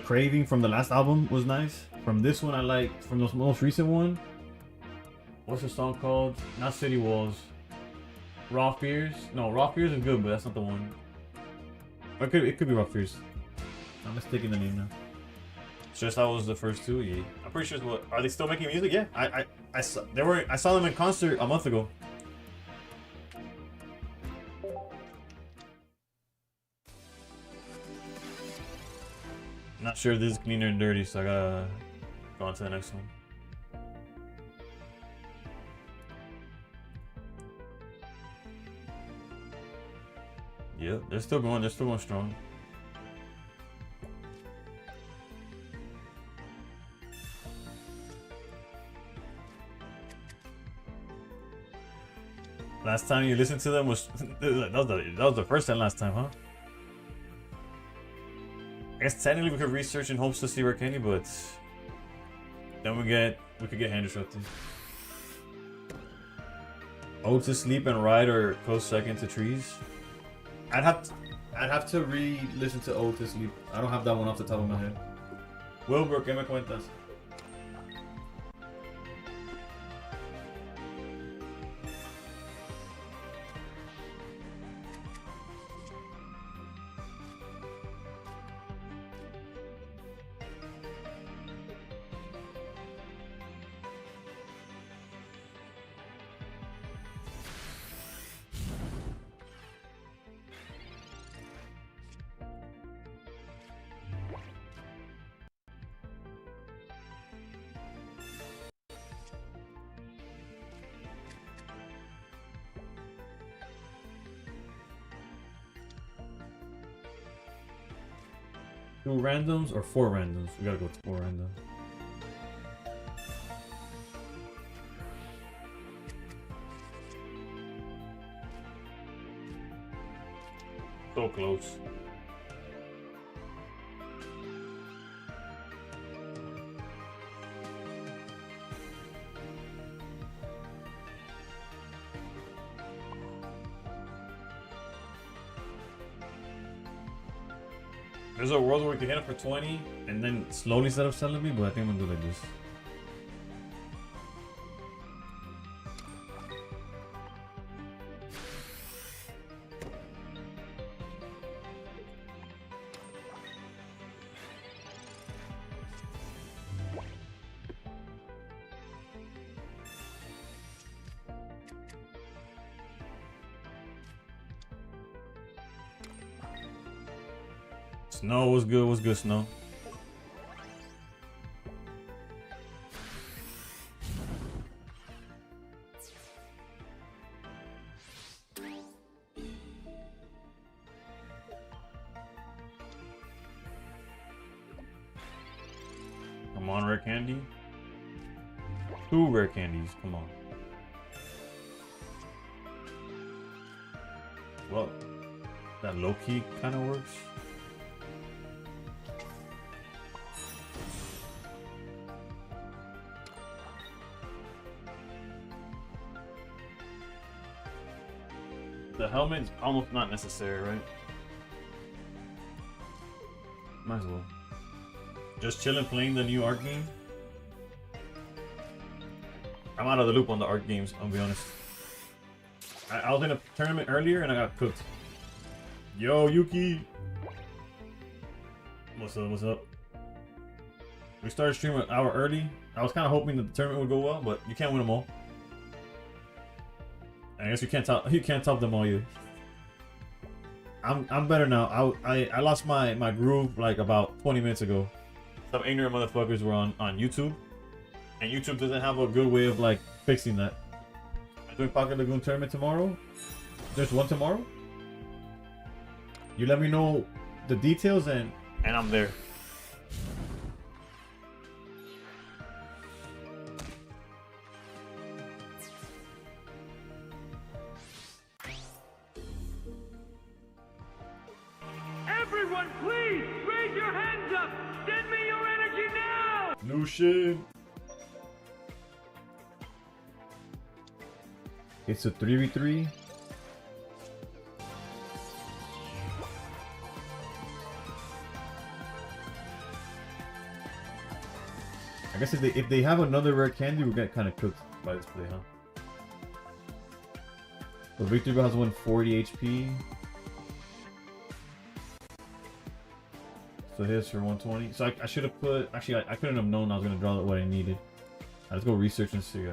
Craving from the last album was nice. From this one I like from the most recent one. What's the song called? Not City Walls. Raw Fears? No, Raw Fears is good, but that's not the one. Or it could be Raw Fears. I'm mistaking the name now. Stress Out was the first two, yeah. I'm pretty sure it's what are they still making music? Yeah. I saw them in concert a month ago. Not sure if this is Cleaner and Dirty, so I gotta go on to the next one. Yep, they're still going strong. Last time you listened to them was that was the first time last time, huh? I guess technically we could research in hopes to see Arcani, but then we could get hand disrupted. Ode to Sleep and Ride are close second to Trees. I'd have to re-listen to Ode to Sleep. I don't have that one off the top of my head. Wilbur, ¿qué me cuentas? Two randoms or four randoms? We gotta go to four random. So close. There's a world where we can hit it for 20 and then slowly set up selling me, but I think I'm gonna do like this. Snow was good. What's good, Snow? Come on, rare candy. 2 rare candies. Come on. Well, that low key kind of works. The helmet's almost not necessary, right? Might as well. Just chilling playing the new art game. I'm out of the loop on the art games, I'll be honest. I was in a tournament earlier and I got cooked. Yo, Yuki! What's up, what's up? We started streaming an hour early. I was kind of hoping that the tournament would go well, but you can't win them all. I guess you can't top them all either. I'm better now. I lost my groove like about 20 minutes ago. Some ignorant motherfuckers were on YouTube, and YouTube doesn't have a good way of like fixing that. I'm doing Pocket Lagoon tournament tomorrow. There's one tomorrow. You let me know the details and I'm there. Everyone, please raise your hands up. Send me your energy now. Lucian. It's a 3v3. I guess if they have another rare candy, we'll get kind of cooked by this play, huh? So Victory Bell has 140 HP. So his for 120. So I should have put. Actually, I couldn't have known I was gonna draw what I needed. Let's go research and see.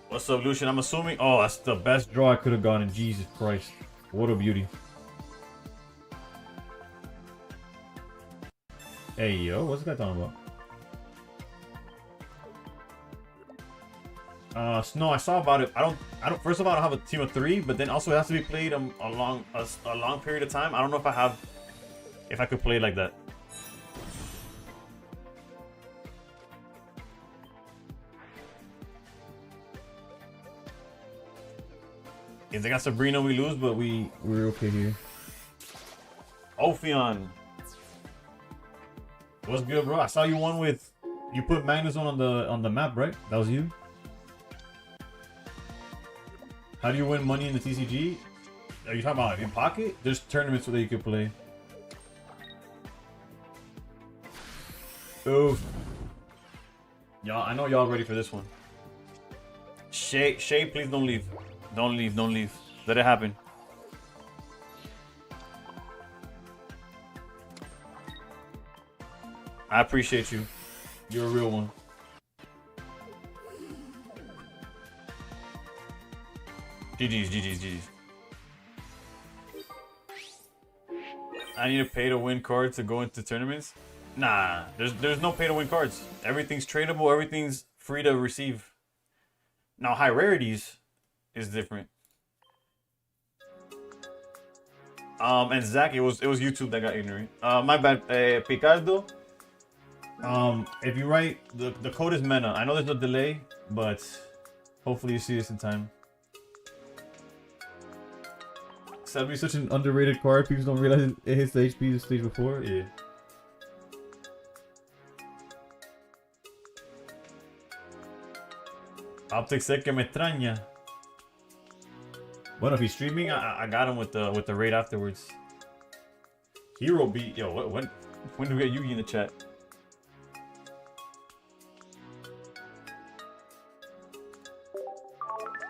What's up, Lucian? I'm assuming. Oh, that's the best draw I could have gotten. Jesus Christ! What a beauty. Hey yo, what's this guy talking about? Snow, I saw about it. I don't. First of all, I don't have a team of 3, but then also it has to be played a long period of time. I don't know if I could play like that. If they got Sabrina, we lose, but we're okay here. Ophion. What's good, bro? I saw you won with. You put Magnezone on the map, right? That was you. How do you win money in the TCG? Are you talking about in pocket? There's tournaments where you could play. Oof. Y'all, I know y'all ready for this one. Shay, please don't leave. Don't leave. Let it happen. I appreciate you. You're a real one. GG's. I need to pay to win cards to go into tournaments. Nah, there's no pay to win cards. Everything's tradable. Everything's free to receive. Now high rarities is different. And Zach, it was YouTube that got ignorant. My bad, Picardo. If you write the code is Mena. I know there's no delay, but hopefully you see this in time. Sadly, such an underrated card. People don't realize it hits the HP the stage before. Yeah. Optic sé que me extraña. Bueno, if he's streaming, I got him with the raid afterwards. Hero beat. Yo, when do we get Yugi in the chat?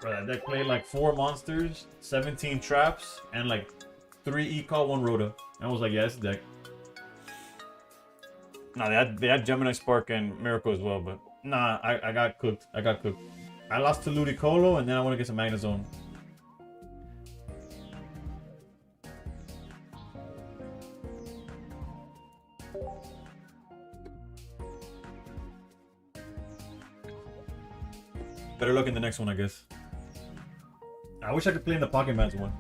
Bro, that deck played like 4 monsters, 17 traps, and like 3 E-Call, 1 Rhoda. I was like, yeah, it's a deck. Nah, they had Gemini Spark and Miracle as well, but nah, I got cooked. I got cooked. I lost to Ludicolo, and then I want to get some Magnezone. Better luck in the next one, I guess. I wish I could play in the Pocket Mats one.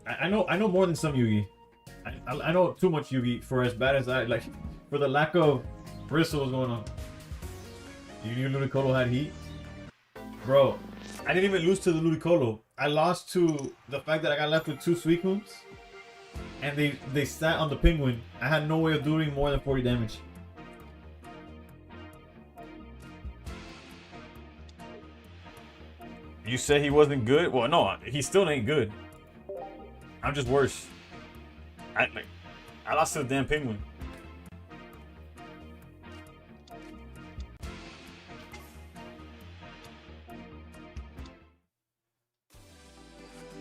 I know more than some Yugi. I know too much Yugi for as bad as I like. For the lack of bristles going on. You knew Ludicolo had heat, bro. I didn't even lose to the Ludicolo. I lost to the fact that I got left with 2 Suicunes, and they sat on the Penguin. I had no way of doing more than 40 damage. You say he wasn't good? Well, no, he still ain't good. I'm just worse. I lost to the damn Penguin.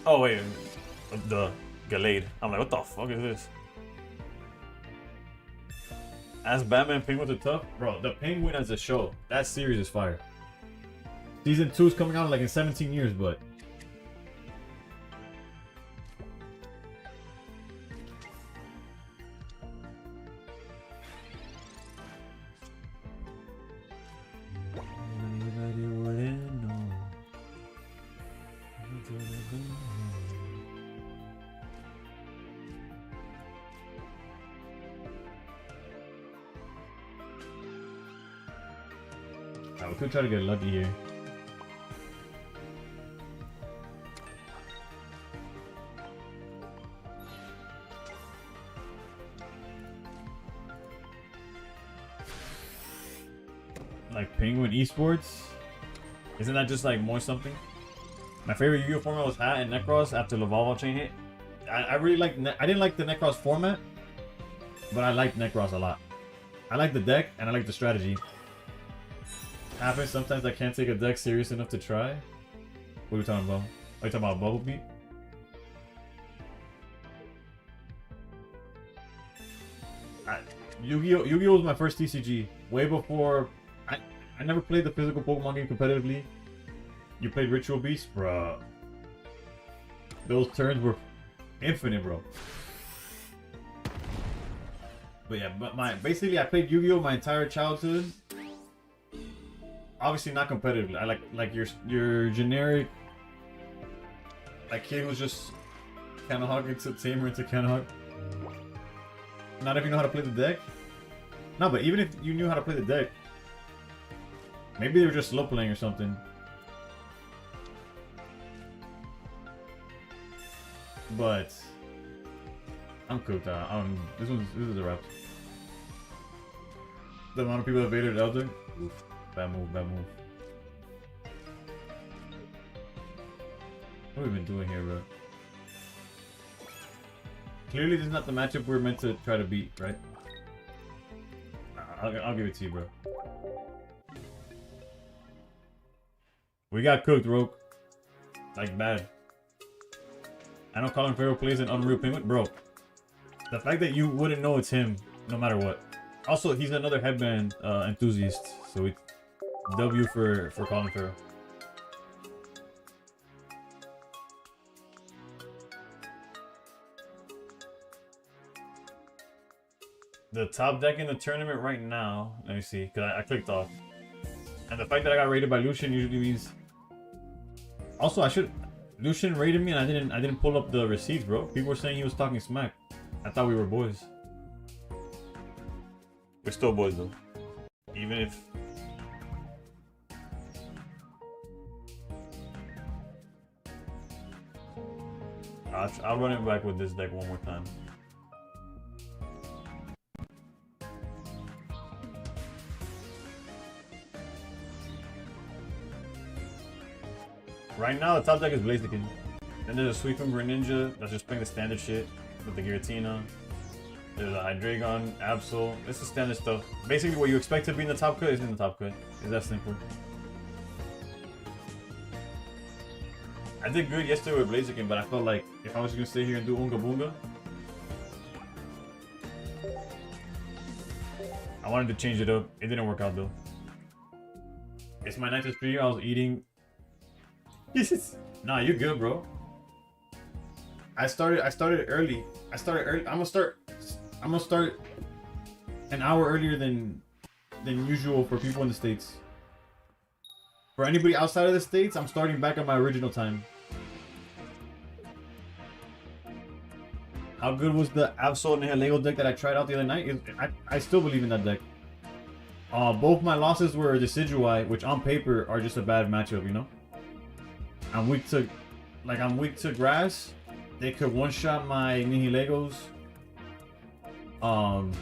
Oh wait, the Gallade. I'm like, what the fuck is this? As Batman Penguins are tough, bro. The Penguin as a show, that series is fire. Season 2 is coming out like in 17 years, but we could try to get lucky here. Like Penguin Esports? Isn't that just like more something? My favorite Yu-Gi-Oh format was Hat and Necros after the Volvo chain hit. I really like. I didn't like the Necros format, but I liked Necros a lot. I like the deck and I like the strategy. Happens sometimes I can't take a deck serious enough to try. What are we talking about? Are you talking about Bubble Beat? Yu-Gi-Oh was my first TCG. Way before. I never played the physical Pokemon game competitively. You played Ritual Beast? Bruh. Those turns were infinite, bro. But yeah, basically I played Yu-Gi-Oh my entire childhood. Obviously not competitively. I like your generic like kid who's just Kanahog into Tamer into Kanahog. Not if you know how to play the deck. No, but even if you knew how to play the deck, maybe they were just slow playing or something. But I'm cooked out. This is a wrap. The amount of people that evaded Elder. Oof. Bad move, bad move. What have we been doing here, bro? Clearly this is not the matchup we're meant to try to beat, right? I'll give it to you, bro. We got cooked, Rogue. Like, bad. I know Colin Farrell plays an Unreal Penguin. Bro, the fact that you wouldn't know it's him, no matter what. Also, he's another headband enthusiast, so it's W for Colin Farrell. The top deck in the tournament right now, let me see, because I clicked off. And the fact that I got rated by Lucian usually means... Also, Lucian rated me and I didn't pull up the receipts, bro. People were saying he was talking smack. I thought we were boys. We're still boys though. Even if... I'll run it back with this deck one more time. Right now, the top deck is Blaziken. Then there's a Sweeping Greninja that's just playing the standard shit with the Giratina. There's a Hydreigon, Absol. This is standard stuff. Basically, what you expect to be in the top cut is in the top cut. It's that simple. I did good yesterday with Blaziken, but I felt like if I was gonna stay here and do Unga Boonga, I wanted to change it up. It didn't work out though. It's my night to stream. I was eating. Nah, you're good, bro. I started early. I'm gonna start an hour earlier than usual for people in the States. For anybody outside of the States, I'm starting back at my original time. How good was the Absol Nihilego deck that I tried out the other night? I still believe in that deck. Both my losses were Decidueye, which on paper are just a bad matchup, you know? I'm weak to grass. They could one-shot my Nihilegos. And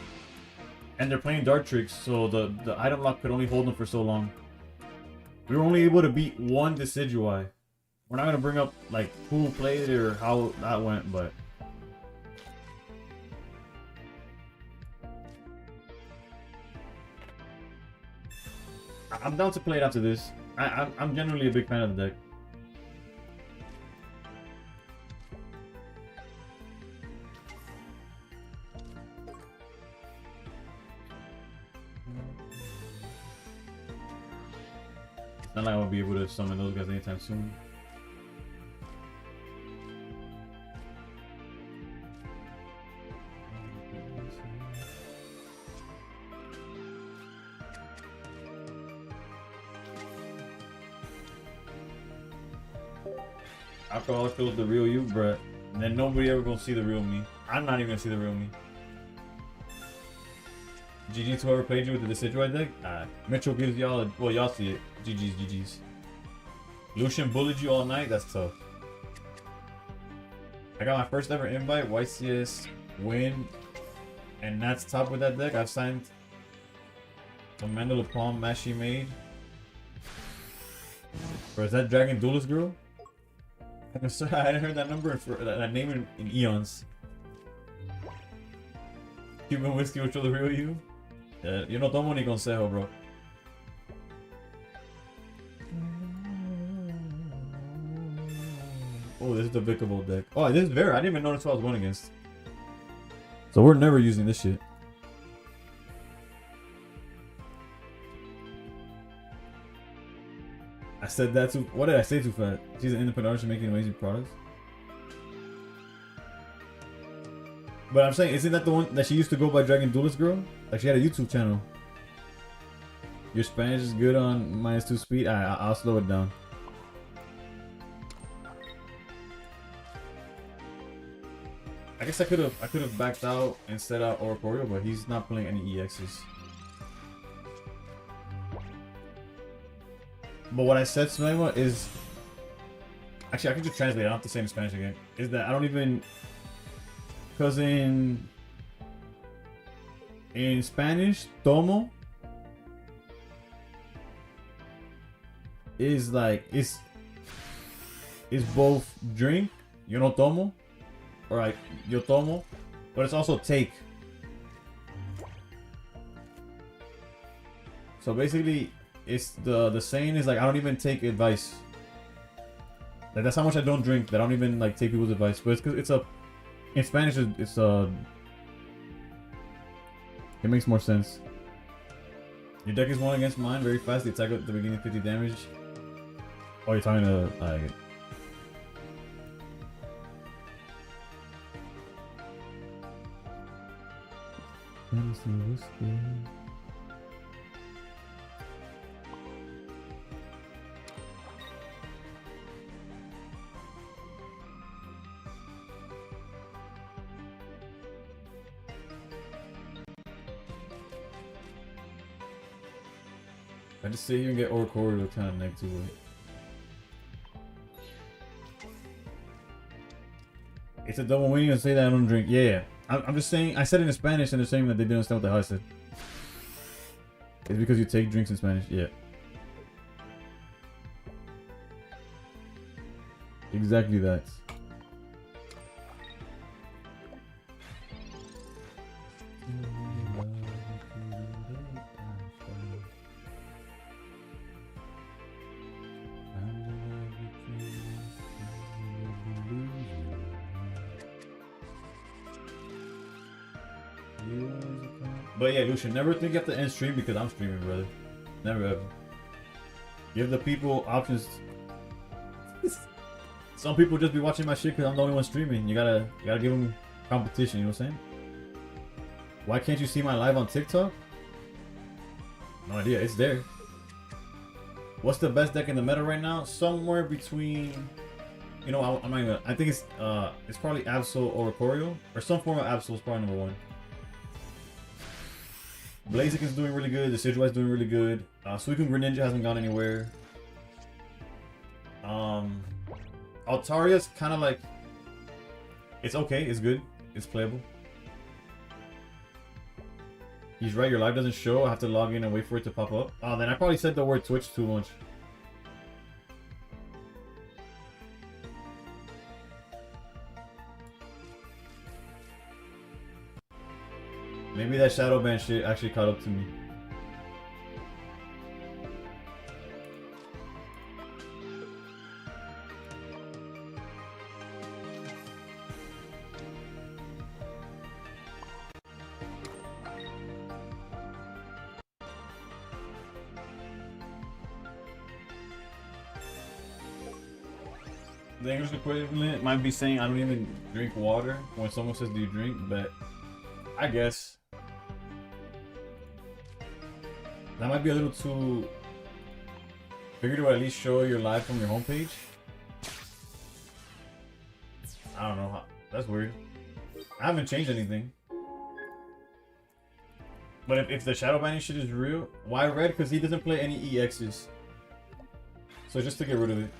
they're playing Dartrix, so the item lock could only hold them for so long. We were only able to beat one Decidueye. We're not gonna bring up like who played it or how that went, but I'm down to play it after this. I'm generally a big fan of the deck. It's not like I'll be able to summon those guys anytime soon. Alcohol shows the real you, bruh. And then nobody ever gonna see the real me. I'm not even gonna see the real me. GG to whoever played you with the Decidueye deck. Mitchell gives y'all well, y'all see it. GG's. Lucian bullied you all night. That's tough. I got my first ever invite. YCS win, and that's top with that deck. I've signed Amanda LaPalm match she made. Or is that Dragon Duelist girl? I'm sorry, I hadn't heard that number for that name in eons. Cuban whiskey will show the real you. Yo no tomo ni consejo, bro. Oh, this is the Vicable deck. Oh, this is Vera. I didn't even notice what I was going against. So we're never using this shit. I said that too. What did I say too fat? She's an independent artist making amazing products. But I'm saying, isn't that the one that she used to go by Dragon Duelist Girl? Like she had a YouTube channel. Your Spanish is good on -2 speed. I'll slow it down. I guess I could have backed out and set out Oricorio, but he's not playing any EXs. But what I said, Smegma, is actually I can just translate. I don't have to say it in Spanish again. Is that I don't even, because in Spanish, tomo is like is both drink, yo no tomo, or like yo tomo, but it's also take. So basically, it's the saying is like I don't even take advice. Like that's how much I don't drink. That I don't even like take people's advice. But it's because it's a in Spanish it's it makes more sense. Your deck is one against mine very fast. The attack at the beginning 50 damage. Oh, you're talking to I just sit here and get Oricorio to kind of neg to it. It's a double meaning to say that I don't drink. Yeah. I'm just saying, I said it in Spanish and they're saying that they didn't understand what the hell I said. It's because you take drinks in Spanish. Yeah. Exactly that. But yeah, Lucian, never think you have to end stream because I'm streaming, brother. Never ever. Give the people options. Some people just be watching my shit because I'm the only one streaming. You gotta give them competition. You know what I'm saying? Why can't you see my live on TikTok? No idea. It's there. What's the best deck in the meta right now? Somewhere between, you know, I'm not even. I think it's probably Absol or Ikorio, or some form of Absol is probably number one. Blaziken is doing really good. The Decidueye is doing really good. Suicune Greninja hasn't gone anywhere. Altaria's kind of like, it's okay. It's good. It's playable. He's right. Your live doesn't show. I have to log in and wait for it to pop up. Oh, then I probably said the word Twitch too much. Maybe that shadow ban shit actually caught up to me. The English equivalent might be saying I don't even drink water when someone says do you drink, but I guess that might be a little too. Figured to at least show your live from your homepage. I don't know how. That's weird. I haven't changed anything. But if the shadow banning shit is real, why red? Because he doesn't play any EXs. So just to get rid of it.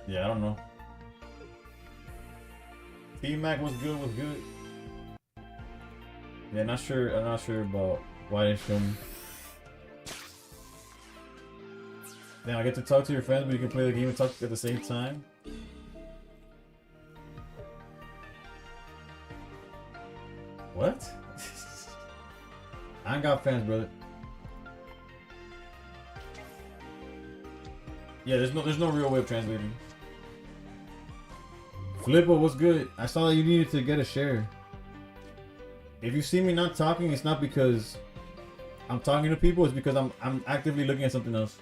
Yeah, I don't know. T-Mac was good, Yeah, I'm not sure about why they show me. Damn, I get to talk to your friends, but you can play the game and talk at the same time. What? I ain't got fans, brother. Yeah, there's no real way of translating. Flippo, what's good? I saw that you needed to get a share. If you see me not talking, it's not because I'm talking to people, it's because I'm actively looking at something else.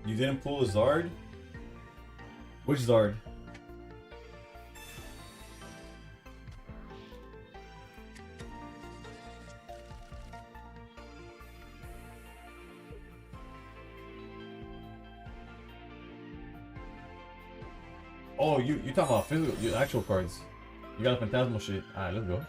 You didn't pull a Zard? Which Zard? Oh, you talking about physical, your actual cards. You got a Phantasmal shit. Alright, let's go.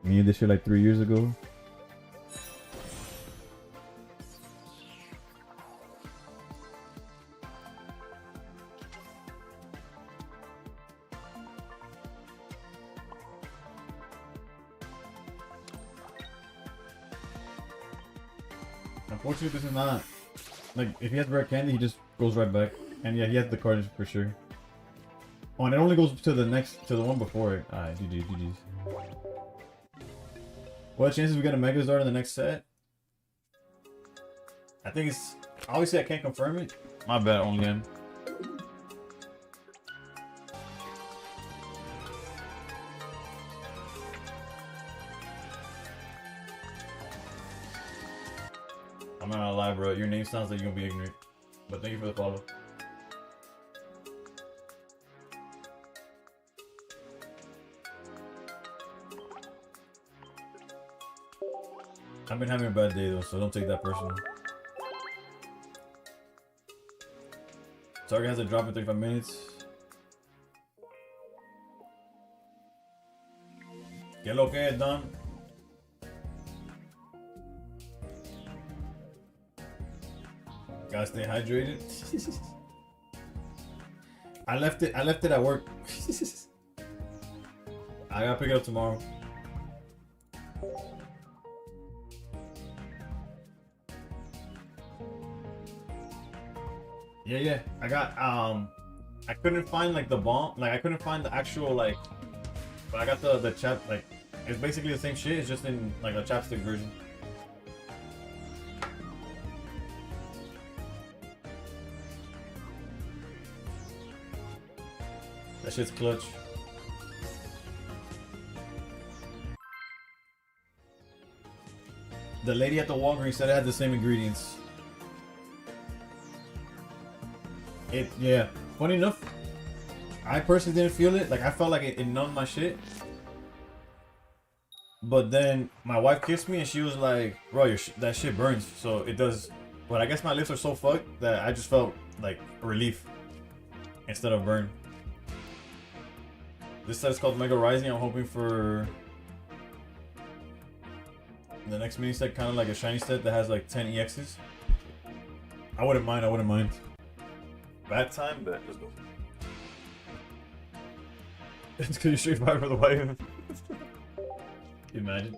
Me did this shit like 3 years ago. Unfortunately, this is not like if he has rare candy, he just goes right back. And yeah, he has the card for sure. Oh, and it only goes to the one before it. Alright, GG's. What chances we get a Megazord in the next set? I think it's Obviously, I can't confirm it. My bad, only him. I'm not gonna lie, bro. Your name sounds like you're gonna be ignorant. But thank you for the follow. I've been having a bad day though, so don't take that personal. Target has a drop in 35 minutes. ¿Qué lo que es, Don? Gotta stay hydrated. I left it at work. I gotta pick it up tomorrow. Yeah. I got I couldn't find like the bomb, like I couldn't find the actual like, but I got the chap, like it's basically the same shit, it's just in like a chapstick version. That shit's clutch. The lady at the Walgreens said it had the same ingredients. Yeah. Funny enough, I personally didn't feel it. Like I felt like it numbed my shit. But then my wife kissed me and she was like, "Bro, that shit burns." So it does. But I guess my lips are so fucked that I just felt like relief instead of burn. This set is called Mega Rising. I'm hoping for the next mini set, kind of like a shiny set that has like 10 EXs. I wouldn't mind. Bad time, but let's go. It's because you straight fire for the wife. Can you imagine?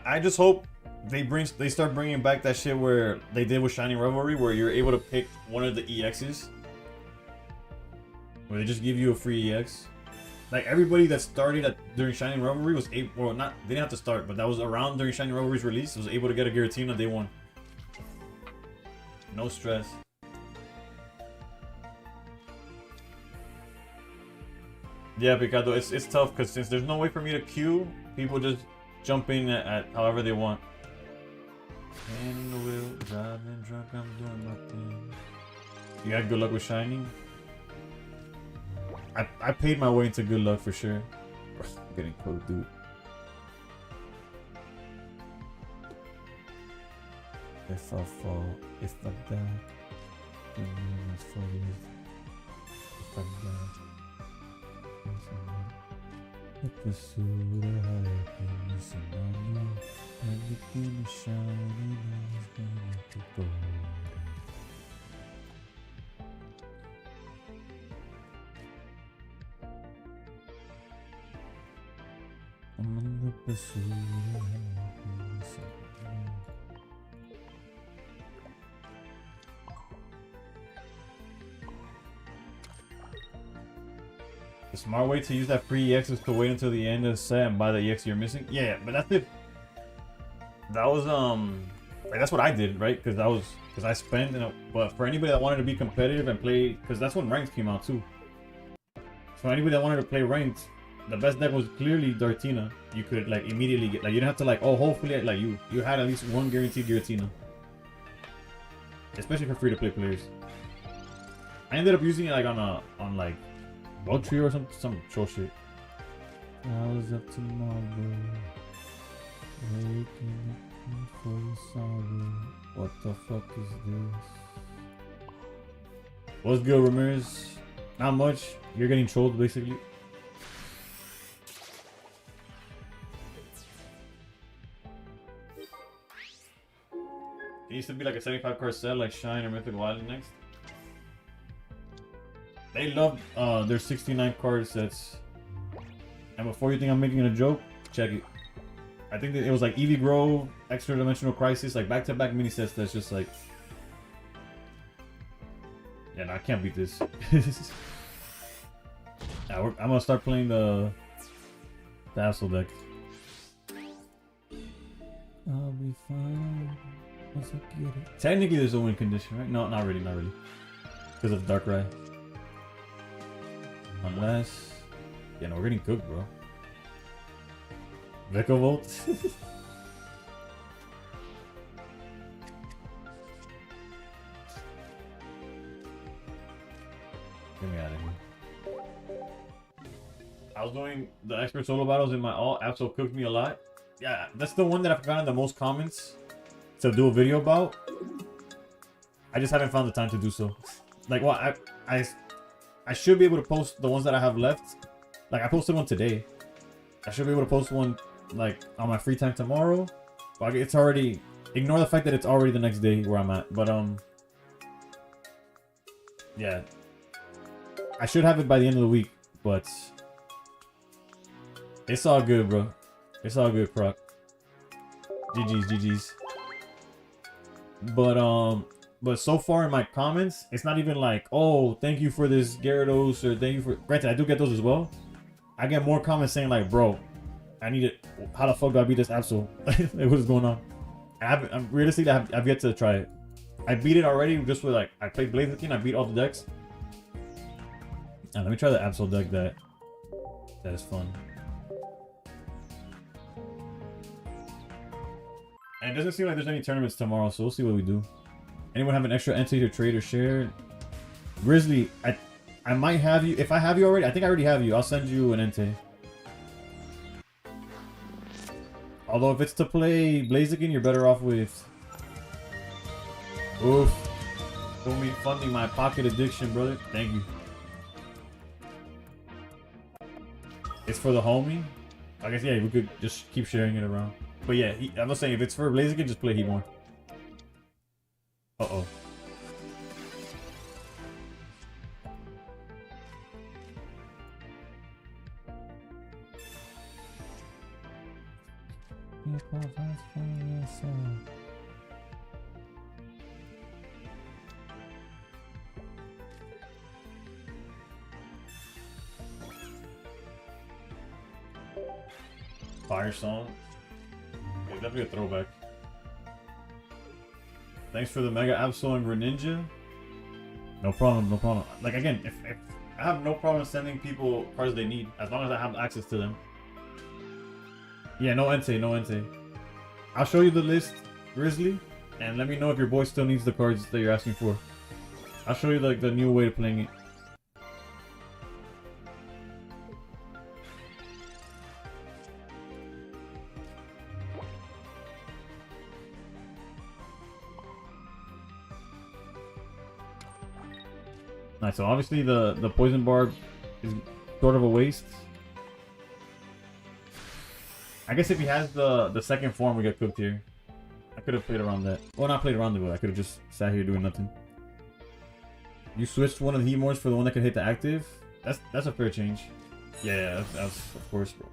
I just hope they start bringing back that shit where they did with Shining Revelry, where you're able to pick one of the EXs, where they just give you a free EX. Like everybody that started during Shining Revelry was able, well, not they didn't have to start, but that was around during Shining Revelry's release, was able to get a Giratina day one. No stress. Yeah, Picado, it's tough because since there's no way for me to queue, people just jump in at however they want. In the wheel, driving drunk, I'm doing my thing. You got good luck with Shining? I paid my way into good luck for sure. I'm getting code, dude. If I fall, if I die, then it's for you. If I die, I pursue the higher things and I know everything is shining is going to go. I'm in the pursuit of happiness. The smart way to use that free EX is to wait until the end of the set and buy the EX you're missing. Yeah, but that's it. That was like that's what I did, right? Because I spent, but for anybody that wanted to be competitive and play, because that's when ranked came out too. So anybody that wanted to play ranked, the best deck was clearly Dartina. You could like immediately get, like you didn't have to like, oh, hopefully like you had at least one guaranteed Giratina. Especially for free to play players. I ended up using it like on like Bug Tree or some troll shit. Hours of tomorrow, waking up for your sorrow. What the fuck is this? What's good, Ramirez? Not much. You're getting trolled basically. It used to be like a 75 card set like Shine or Mythic Wild next. They love their 69 card sets. And before you think I'm making a joke, check it. I think that it was like Eevee Grove, Extra Dimensional Crisis, like back-to-back mini sets that's just like... Yeah, no, I can't beat this. Yeah, I'm gonna start playing the The Absol deck. I'll be fine once I get it. Technically, there's a win condition, right? No, not really, not really. Because of Darkrai. Unless... Yeah, no, we're getting cooked, bro. Vikavolt? Get me out of here. I was doing the expert solo battles in my alt. Absol cooked me a lot. Yeah, that's the one that I've gotten the most comments to do a video about. I just haven't found the time to do so. Like, well, I should be able to post the ones that I have left. Like, I posted one today. I should be able to post one, like, on my free time tomorrow. But it's already... Ignore the fact that it's already the next day where I'm at. But, yeah. I should have it by the end of the week, but... It's all good, bro. It's all good, Croc. GG's, GG's. But so far in my comments, it's not even like, oh, thank you for this Gyarados, or thank you for... Granted, I do get those as well. I get more comments saying like, bro, I need it. How the fuck do I beat this Absol? Like, what is going on? I'm realistically, I've yet to try it. I beat it already just with like, I played Blaziken, I beat all the decks. Let me try the Absol deck that is fun. And it doesn't seem like there's any tournaments tomorrow, so we'll see what we do. Anyone have an extra entity to trade or share? Grizzly, I might have you. If I have you already, I think I already have you. I'll send you an entity. Although if it's to play Blaziken, you're better off with... Oof. Don't be funding my pocket addiction, brother. Thank you. It's for the homie. I guess, yeah, we could just keep sharing it around. But yeah, I'm not saying if it's for Blaziken, just play Heatmor. Uh-oh. Fire Song. Yeah, definitely a throwback. Thanks for the Mega Absol and Greninja. No problem, no problem. Like, again, if I have no problem sending people cards they need, as long as I have access to them. Yeah, no Entei, no Entei. I'll show you the list, Grizzly, and let me know if your boy still needs the cards that you're asking for. I'll show you like the new way of playing it. Nice, so obviously the Poison Barb is sort of a waste. I guess if he has the second form, we get cooked here. I could have played around that. Well, not played around it, but I could have just sat here doing nothing. You switched one of the Heatmors for the one that can hit the active? That's a fair change. Yeah, that's of course, bro.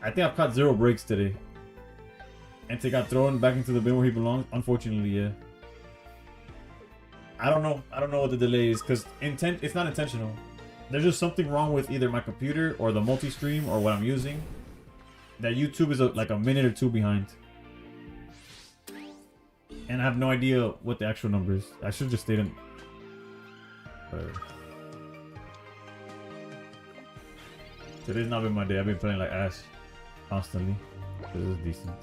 I think I've caught 0 breaks today. Entei got thrown back into the bin where he belongs. Unfortunately, yeah. I don't know what the delay is, because it's not intentional. There's just something wrong with either my computer or the multi-stream or what I'm using. That YouTube is like a minute or 2 behind. And I have no idea what the actual number is. I should just stay in. Today's not been my day. I've been playing like ass constantly. This is decent.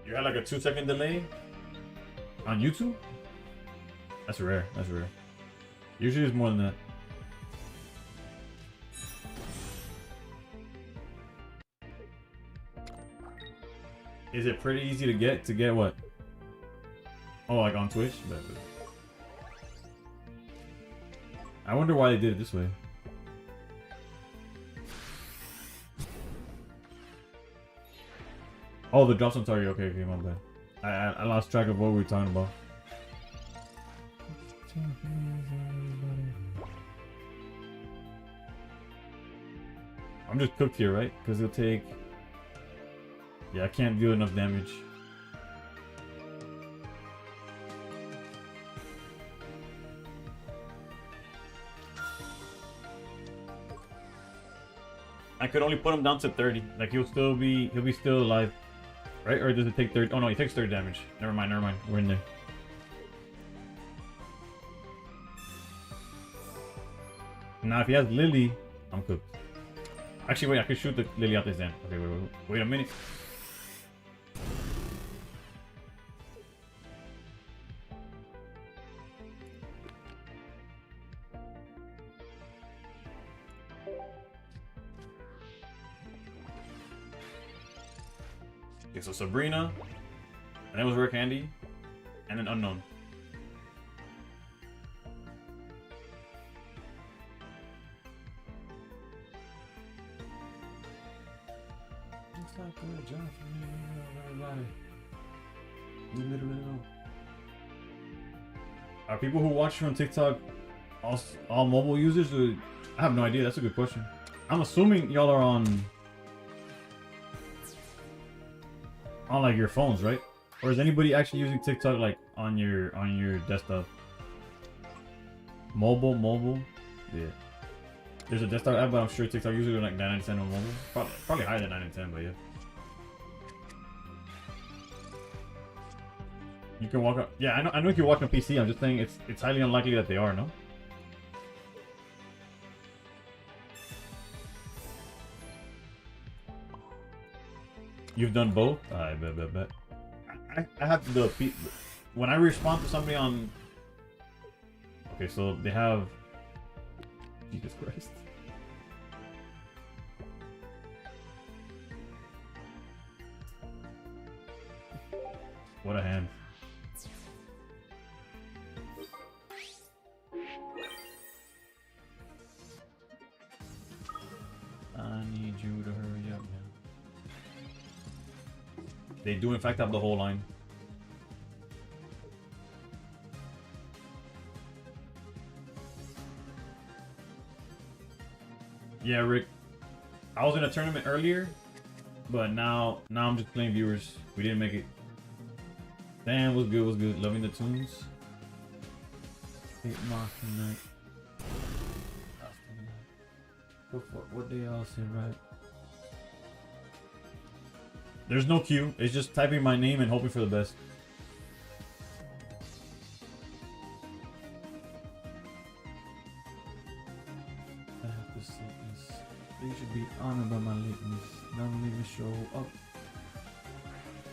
You had like a 2-second delay on YouTube? That's rare. That's rare. Usually it's more than that. Is it pretty easy to get? To get what? Oh, like on Twitch? I wonder why they did it this way. Oh, the drops on target. Okay, okay, my bad. I lost track of what we were talking about. I'm just cooked here, right? Because he'll take... Yeah, I can't do enough damage. I could only put him down to 30. Like he'll be still alive. Right? Or does it take 30? Oh no, he takes 30 damage. Never mind. We're in there. Now if he has Lily, I'm cooked. Actually wait, I could shoot the Lily out this end. Okay, wait a minute. Okay, so Sabrina, and then was Rare Candy, and then Unknown. Looks like a job for me, everybody. You literally know. Are people who watch from TikTok all mobile users? Or... I have no idea. That's a good question. I'm assuming y'all are on like your phones, right? Or is anybody actually using TikTok like on your desktop? Mobile? Yeah. There's a desktop app, but I'm sure TikTok users are like 9 out of 10 on mobile. Probably higher than 9 out of 10, but yeah. You can walk up. Yeah, I know if you walk on PC. I'm just saying it's highly unlikely that they are, no? You've done both? I bet. I have the when I respond to somebody on. Okay, so they have. Jesus Christ. What a hand. I need you to hurry up, man. They do in fact have the whole line. Yeah, Rick. I was in a tournament earlier, but now I'm just playing viewers. We didn't make it. Damn, was good. Loving the tunes. Hit Mocking Night. What they all say, right? There's no queue. It's just typing my name and hoping for the best. I have to say this. They should be honored by my lateness. Not leave me show up.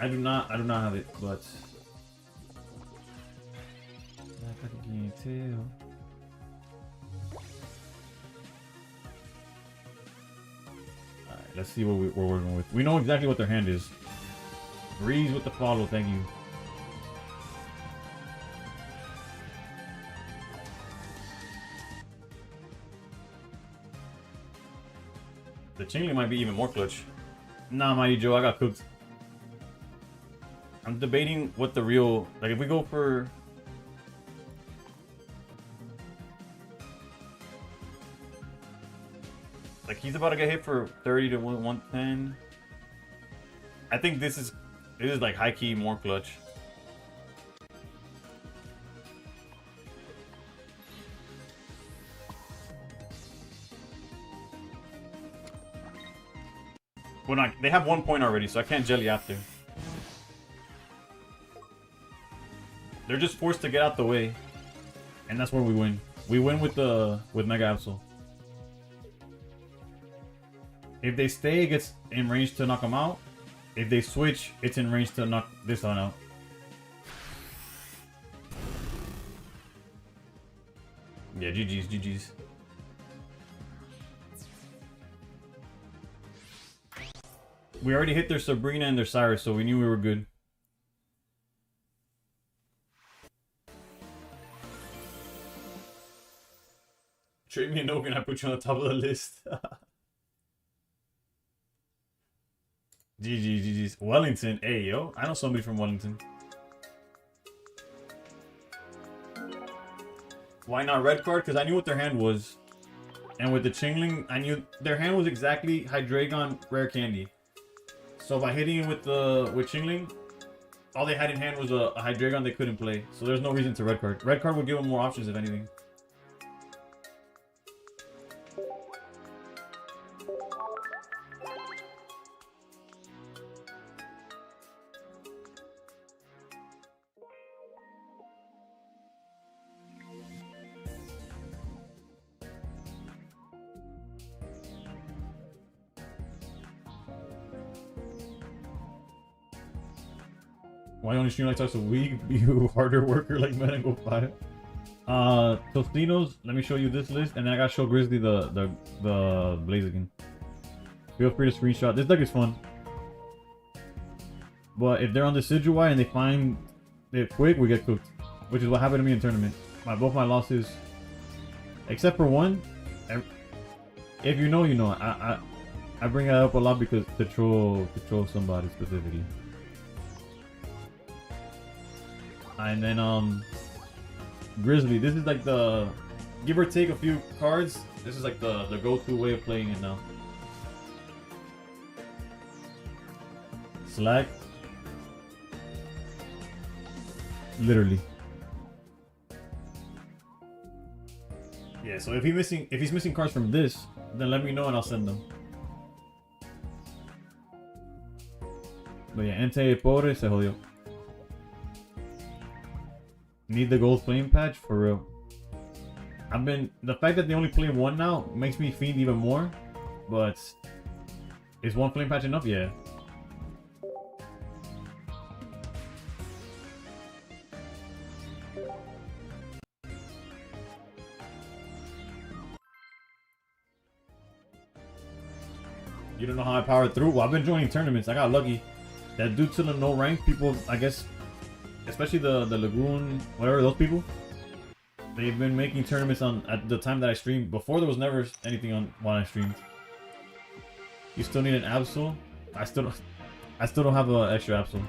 I do not have it, but I can't tell. Let's see what we're working with. We know exactly what their hand is. Breeze with the follow, thank you. The Chingling might be even more clutch. Nah, Mighty Joe, I got cooked. I'm debating what the real... Like, if we go for... Like, he's about to get hit for 30 to 110. I think this is like high-key more clutch. Well, not, they have 1 point already, so I can't jelly after. They're just forced to get out the way. And that's where we win. We win with Mega Absol. If they stay, it gets in range to knock them out. If they switch, it's in range to knock this one out. Yeah, GG's. We already hit their Sabrina and their Cyrus, so we knew we were good. Trade me a Nogan, I put you on the top of the list. GG's. Wellington. Hey, yo. I know somebody from Wellington. Why not red card? Because I knew what their hand was. And with the Chingling, I knew their hand was exactly Hydreigon Rare Candy. So by hitting it with Chingling, all they had in hand was a Hydreigon they couldn't play. So there's no reason to red card. Red card would give them more options if anything. Why only stream like twice a week? You harder worker like Menego 5. Tostinos, let me show you this list, and then I gotta show Grizzly the Blaziken. Feel free to screenshot. This deck is fun. But if they're on the Decidueye and they find it quick, we get cooked. Which is what happened to me in tournament. Both my losses, except for one, if you know, you know. I bring that up a lot because to troll somebody specifically. And then Grizzly, this is like the give or take a few cards. This is like the go-to way of playing it now. Slack. Literally. Yeah, so if he's missing cards from this, then let me know and I'll send them. But yeah, Entei Pobre se jodió. Need the gold flame patch for real. The fact that they only play one now makes me fiend even more. But is one flame patch enough? Yeah. You don't know how I powered through? Well, I've been joining tournaments. I got lucky. That due to the no rank, people, I guess, especially the Lagoon, whatever, those people, they've been making tournaments at the time that I streamed. Before there was never anything on when I streamed. You still need an Absol? I still don't have an extra Absol.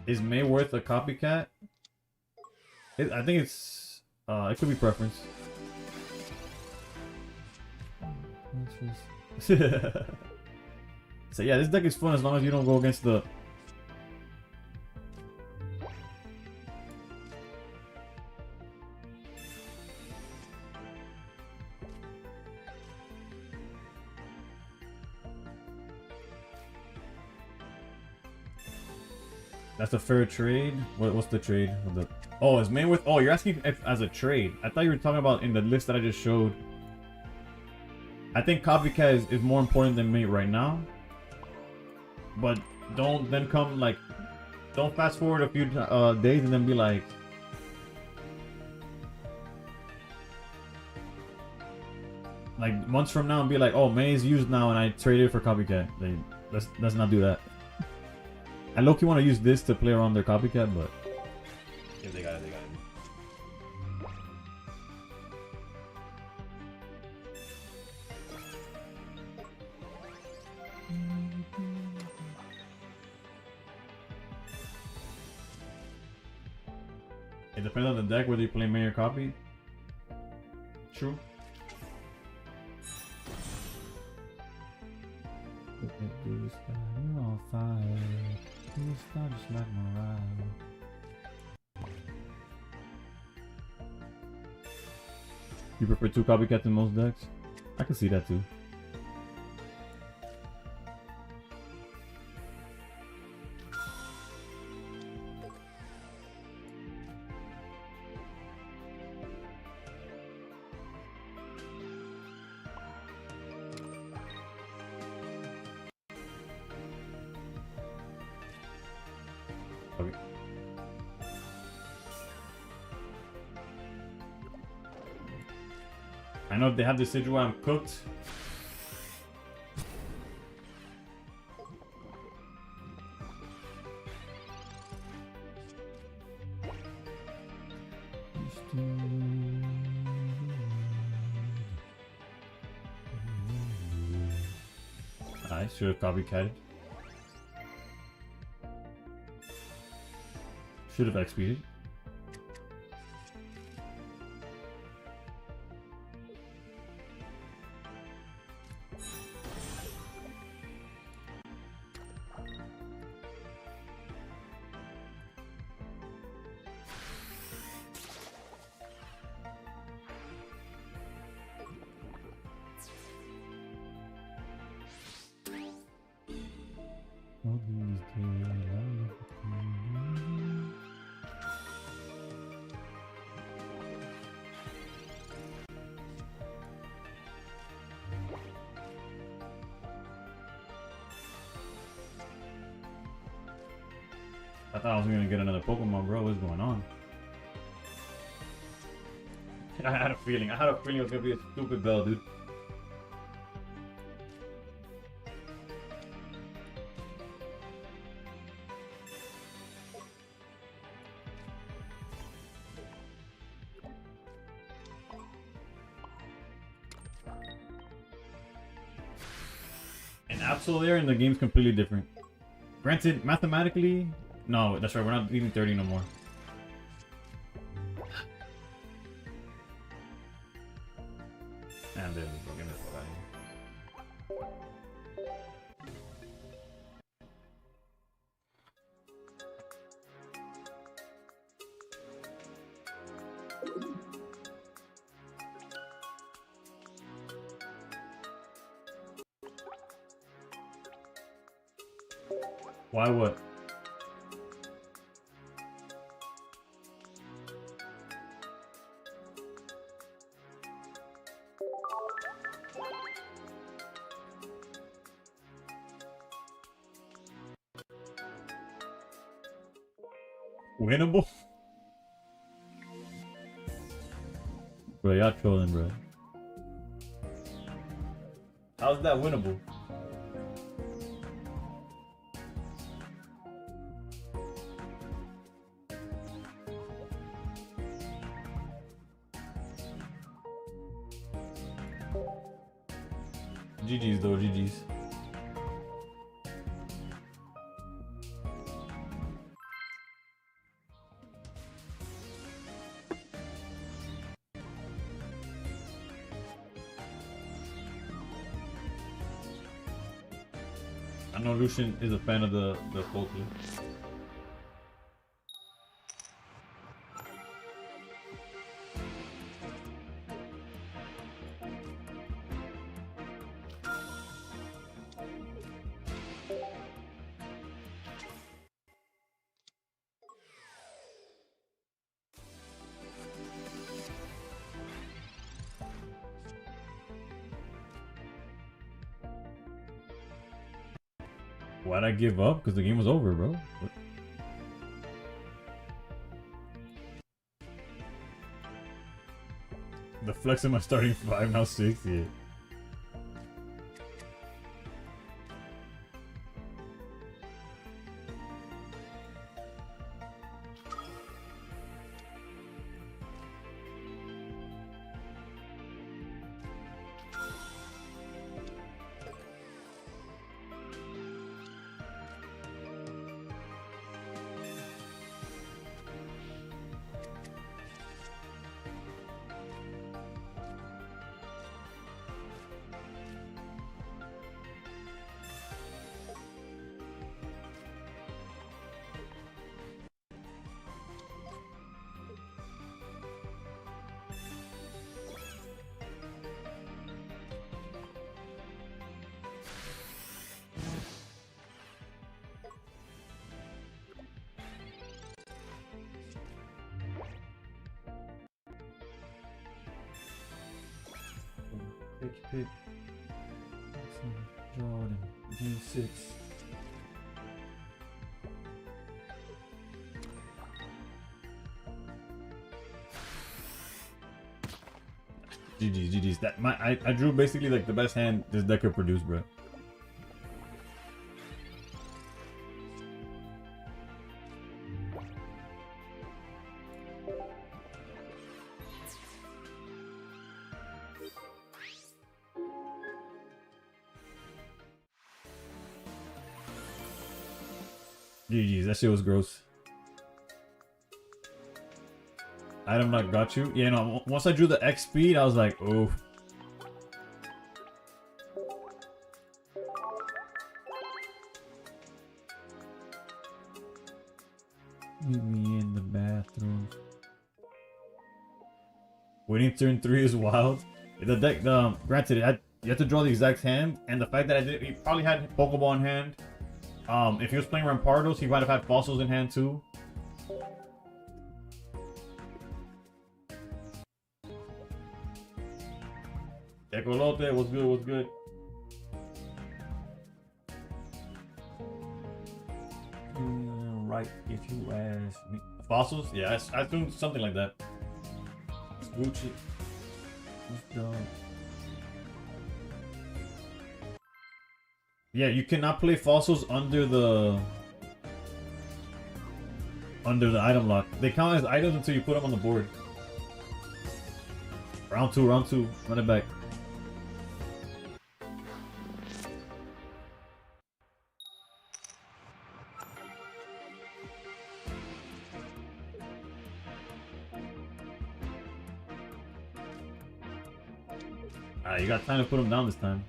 Is May worth a copycat? I think it's it could be preference. So yeah, this deck is fun as long as you don't go against the That's a fair trade. What's the trade? Oh, is Mayworth? Oh, you're asking if as a trade. I thought you were talking about in the list that I just showed. I think Copycat is more important than Mate right now. But don't then come like, don't fast forward a few days and then be like, months from now and be like, oh, May is used now and I traded for Copycat. Let's not do that. I low-key want to use this to play around their Copycat, but if they got it, they got it. It depends on the deck whether you play May or Copy. True. You're on fire. Just like morale. You prefer 2 Copycats in most decks? I can see that too. I know if they have the Decidueye, I'm cooked. I should have copycatted. Should have XP'd. I thought I was gonna get another Pokemon, bro. What's going on? I had a feeling. I had a feeling it was gonna be a stupid bell, dude. And Absol there, and the game's completely different. Granted, mathematically, no, that's right. We're not eating 30 no more. And there we go. Get the fuck out of here. Why what? Winnable? Bro, y'all trolling, bro. How's that winnable? GG's though, GG's. I know Lucian is a fan of the culture. Why'd I give up? Because the game was over, bro. What? The flex in my starting 5, now 6, yeah. Pick. Jordan, game 6. GG's. That I drew basically like the best hand this deck could produce, bro. GG's, that shit was gross. Item lock got you. Yeah, no. Once I drew the X speed, I was like, oh. Meet me in the bathroom. Waiting turn 3 is wild. The deck, granted, you have to draw the exact hand, and the fact that he probably had Pokeball in hand. If he was playing Rampardos, he might have had Fossils in hand too. Ecolote, what's good? What's good? Right, if you ask me. Fossils? Yeah, I assumed something like that. Scooch it. Let's go. Yeah, you cannot play fossils under the item lock. They count as items until you put them on the board. Round two, run it back. Alright, you got time to put them down this time.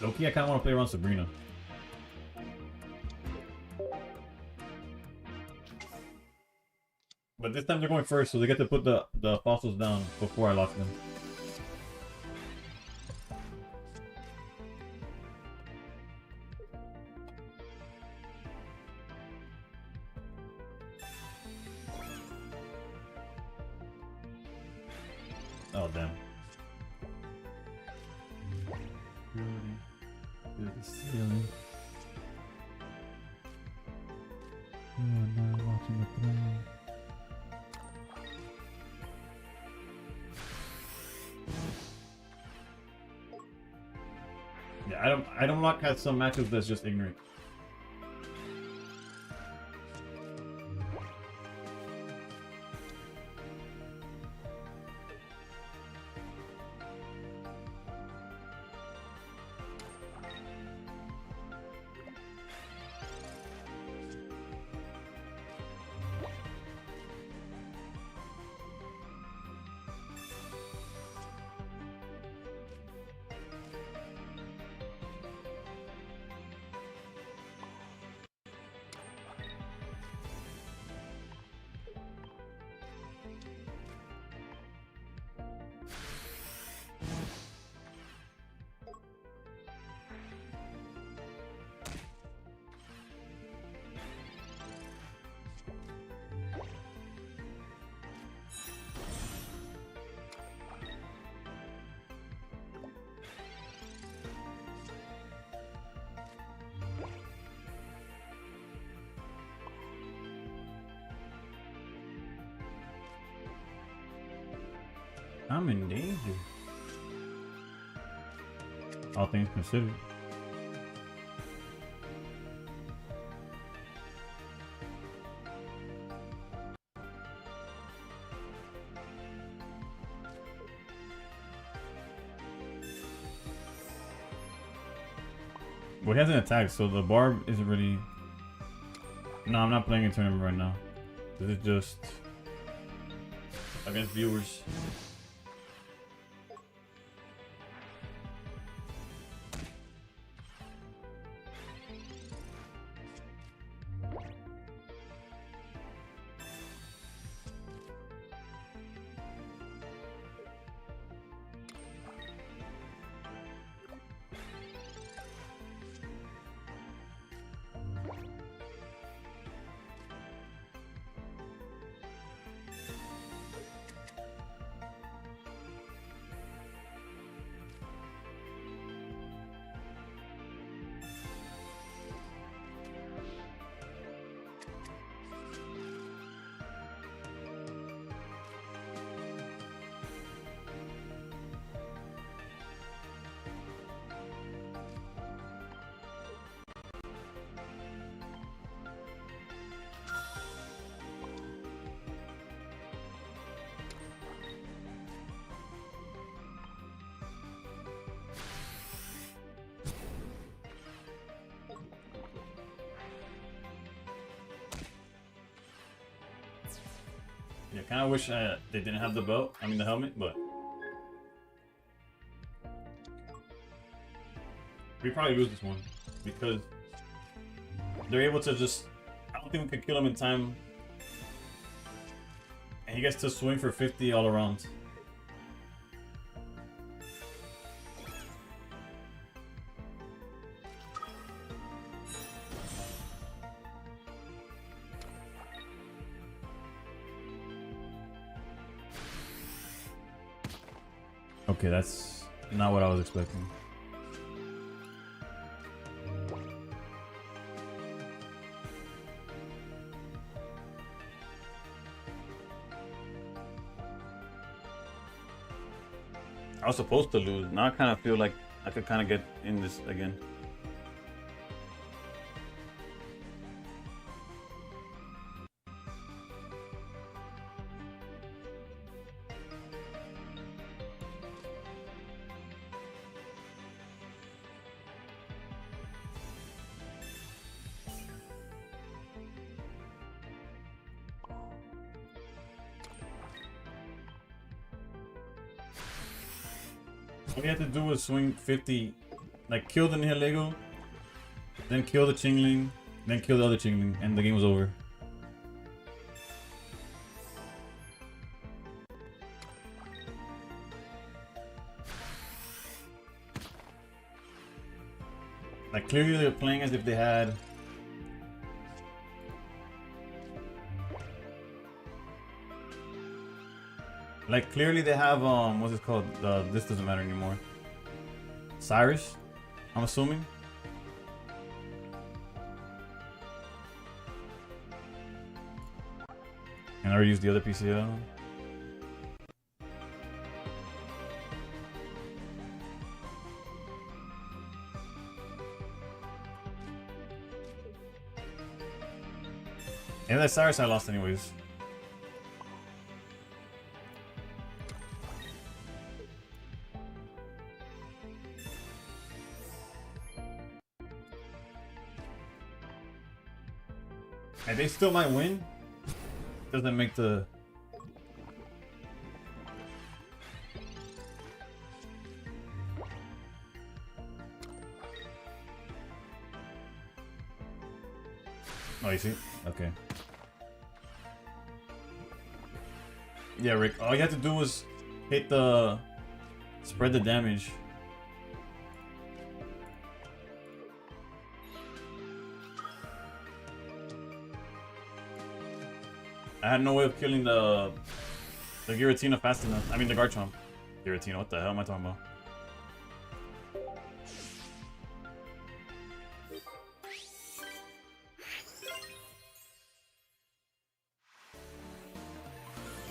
Loki, I kind of want to play around Sabrina. But this time they're going first, so they get to put the fossils down before I lock them. Oh, damn. The ceiling. You are now watching the throne. Yeah, I don't lock at some matchups that's just ignorant. I'm in danger. All things considered. Well, he hasn't attacked, so the barb isn't really... No, I'm not playing a tournament right now. This is just against viewers. kind of wish they didn't have the belt. I mean the helmet, but we probably lose this one because they're able to just. I don't think we could kill him in time, and he gets to swing for 50 all around. Okay, that's not what I was expecting. I was supposed to lose. Now I kind of feel like I could kind of get in this again. All you have to do was swing 50, like kill the Nihilego, then kill the Chingling, then kill the other Chingling, and the game was over. Like clearly they're playing as if they had like clearly they have what's it called? This doesn't matter anymore. Cyrus, I'm assuming. And I already used the other PCL. And that Cyrus I lost anyways. And they still might win. Doesn't make the... Oh, you see? Okay. Yeah, Rick. All you have to do was hit the... Spread the damage. I had no way of killing the Giratina fast enough. I mean the Garchomp. Giratina, what the hell am I talking about?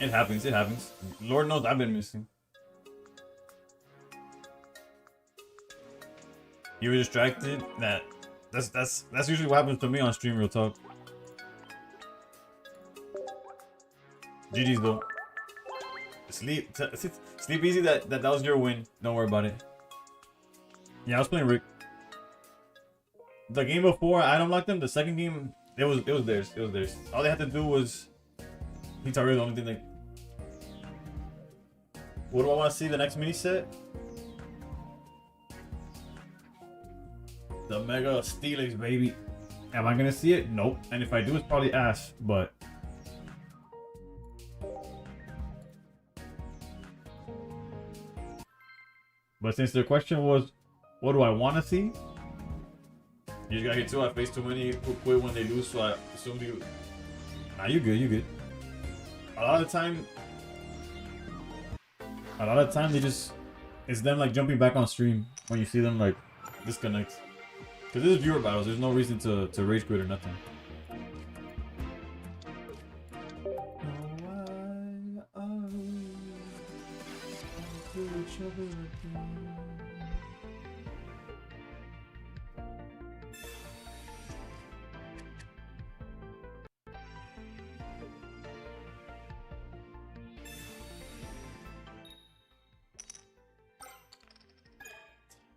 It happens, it happens. Lord knows I've been missing. You were distracted? That's usually what happens to me on stream, real talk. GG's though. Sleep easy. That was your win. Don't worry about it. Yeah, I was playing Rick. The game before I unlocked them, the second game, it was theirs. It was theirs. All they had to do was Hitaru. The only thing like, what do I want to see the next mini set? The Mega Steelix, baby. Am I gonna see it? Nope. And if I do, it's probably ass. But since the question was, what do I want to see? You just gotta hit 2. I face too many who quit when they lose, so I assume you. Nah, you good. You good. A lot of time they just, it's them like jumping back on stream when you see them like disconnect. Cause this is viewer battles. There's no reason to rage quit or nothing.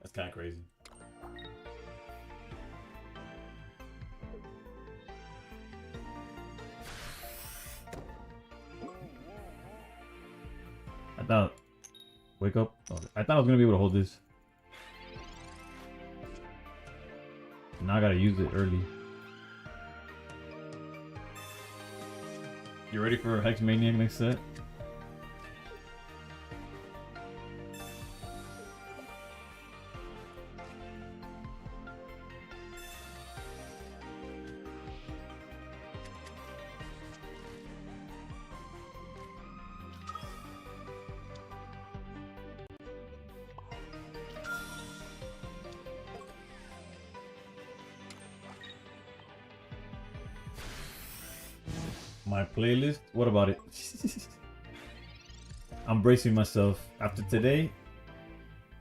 That's kind of crazy. thought. Wake up. Oh, I thought I was gonna be able to hold this. Now I gotta use it early. You ready for Hex Maniac next set? My playlist? What about it? I'm bracing myself. After today,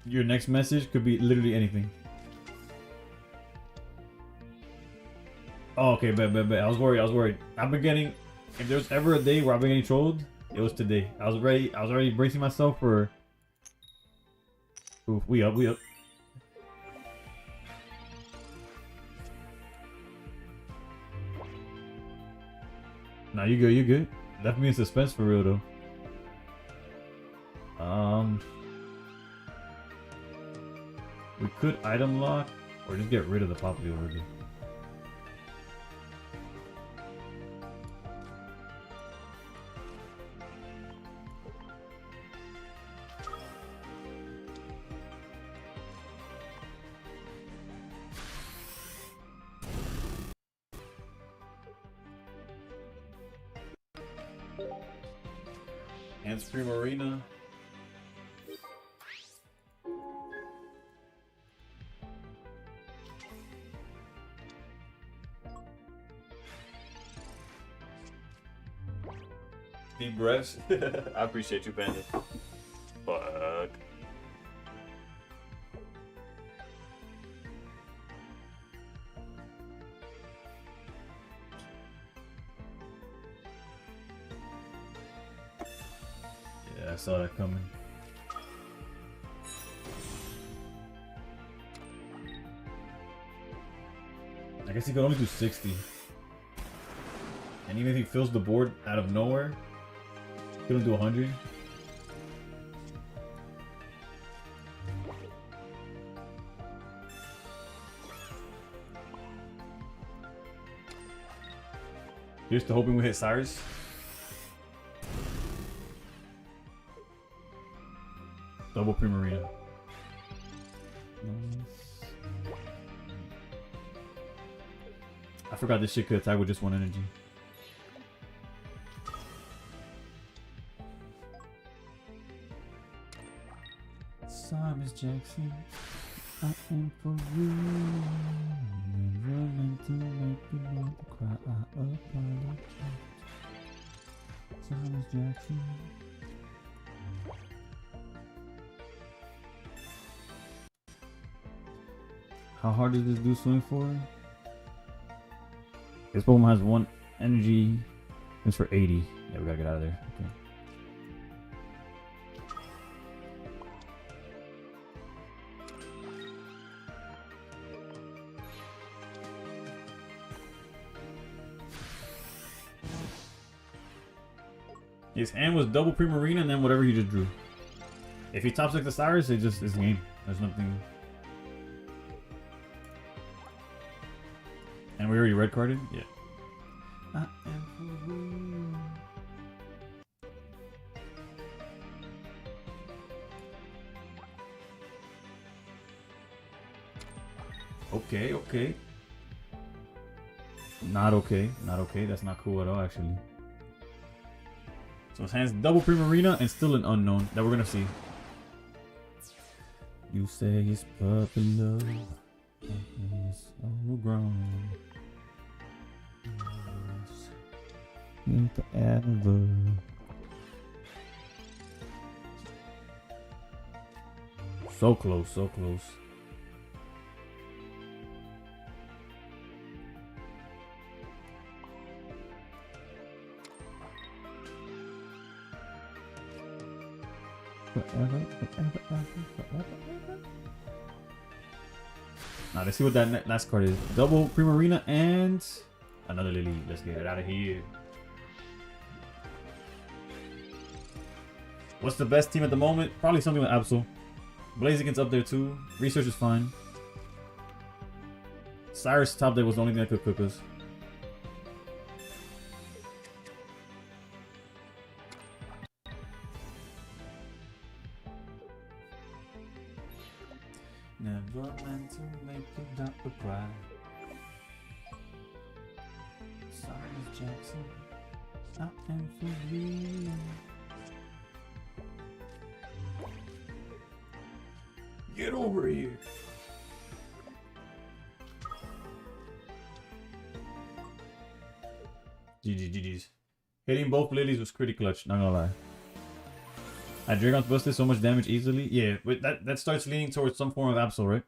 your next message could be literally anything. Oh, okay, bet. I was worried. I've been getting, if there's ever a day where I've been getting trolled, it was today. I was already bracing myself for... Oof, we up. Nah, you good. Left me in suspense for real though. We could item lock or just get rid of the Poppy already. Handspring Arena. Deep breaths. I appreciate you, Bandit. Fuck. Yeah, I saw that coming. I guess he could only do 60. And even if he fills the board out of nowhere, he couldn't do 100. Here's to hoping we hit Cyrus. Double Primarina. I forgot this shit could attack with just one energy. Simon Jackson, I am for you. Never meant to make you want to cry. I apologize. Simon Jackson. How hard does this dude swing for? This Pokemon has one energy. It's for 80. Yeah, we gotta get out of there. Okay. His hand was double Primarina and then whatever he just drew. If he tops like the Cyrus, it just is game. There's nothing. And we already red carded? Yeah. I am okay, okay. Not okay. Not okay. That's not cool at all, actually. So his hand's double Primarina and still an unknown that we're gonna see. You say it's puppy love. It's overgrown. In forever. So close, so close. Forever. Now let's see what that last card is. Double Primarina and another Lily. Let's get it out of here. What's the best team at the moment? Probably something with Absol. Blaziken's up there too. Research is fine. Cyrus top deck was the only thing that could cook us. Never meant to make you doctor cry. Cyrus Jackson, something for real. Get over here. GG's. Hitting both lilies was pretty clutch, not gonna lie. Dragon's busted so much damage easily. Yeah, but that starts leaning towards some form of Absol, right?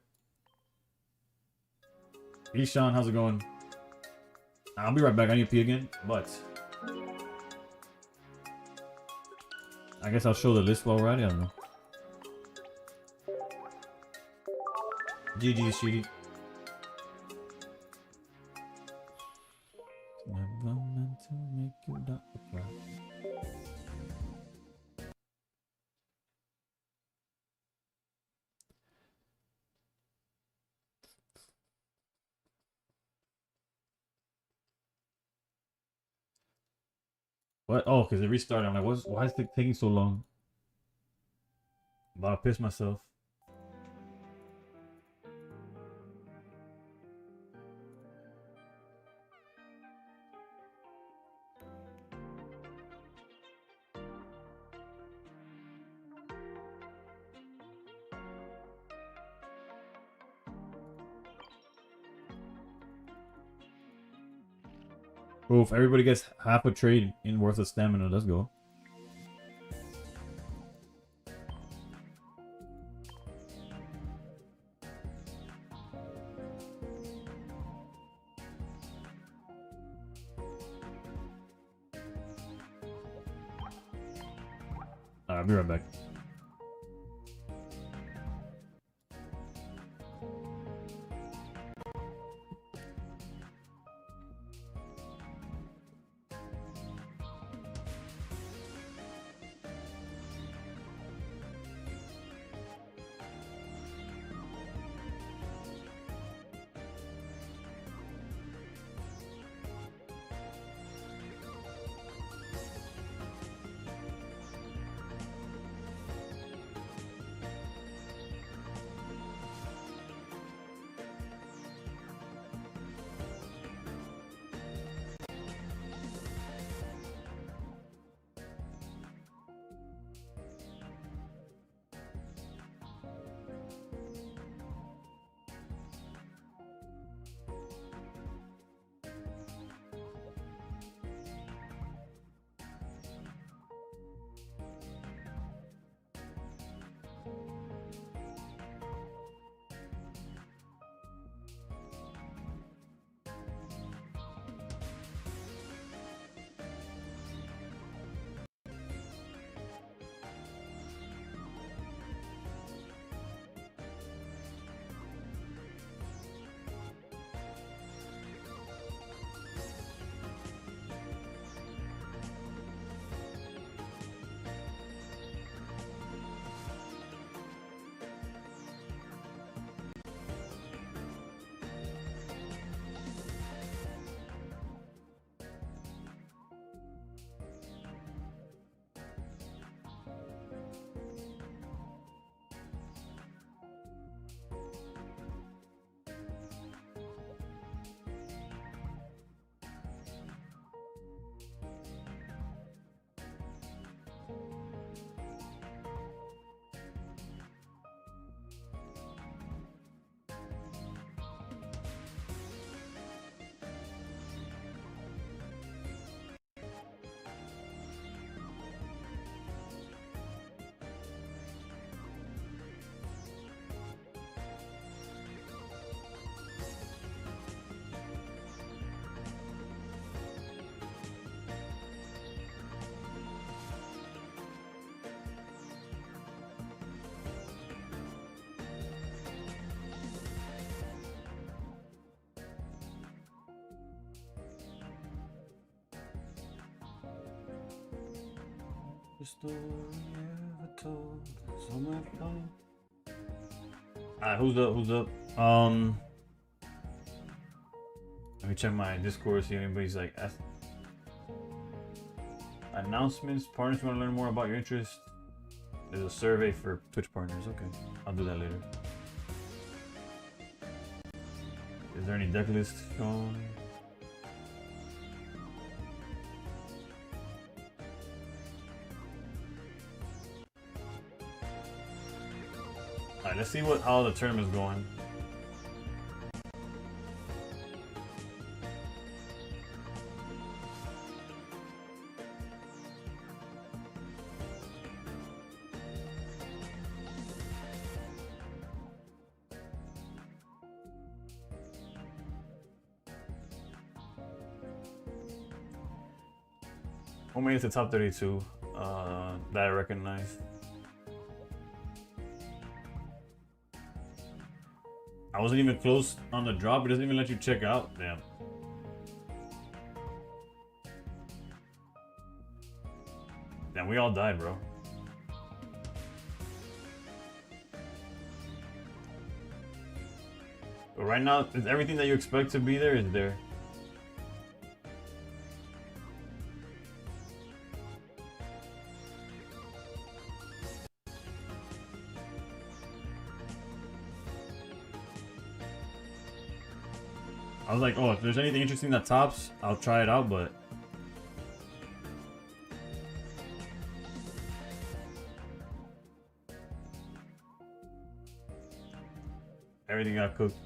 Ishan, how's it going? I'll be right back. I need to pee again, but I guess I'll show the list while we're at it. I don't know. GG's, Sheedy. Never meant to make you doctor cry. What? Oh, because it restarted. I'm like, why is it taking so long? I'm about to piss myself. Oh, if everybody gets half a trade in worth of stamina, let's go. Alright, I'll be right back. The story told so much fun. Alright, who's up? Who's up? Let me check my Discord, see if anybody's like announcements. Partners, if you want to learn more about your interests, there's a survey for Twitch partners. Okay, I'll do that later. Is there any deck list shown? Alright, let's see how the tournament's going. Who made it to top 32 that I recognize? I wasn't even close on the drop. It doesn't even let you check out. Damn. Damn, we all died, bro. But right now, everything that you expect to be there is there. I was like, oh, if there's anything interesting that tops, I'll try it out, but everything got cooked.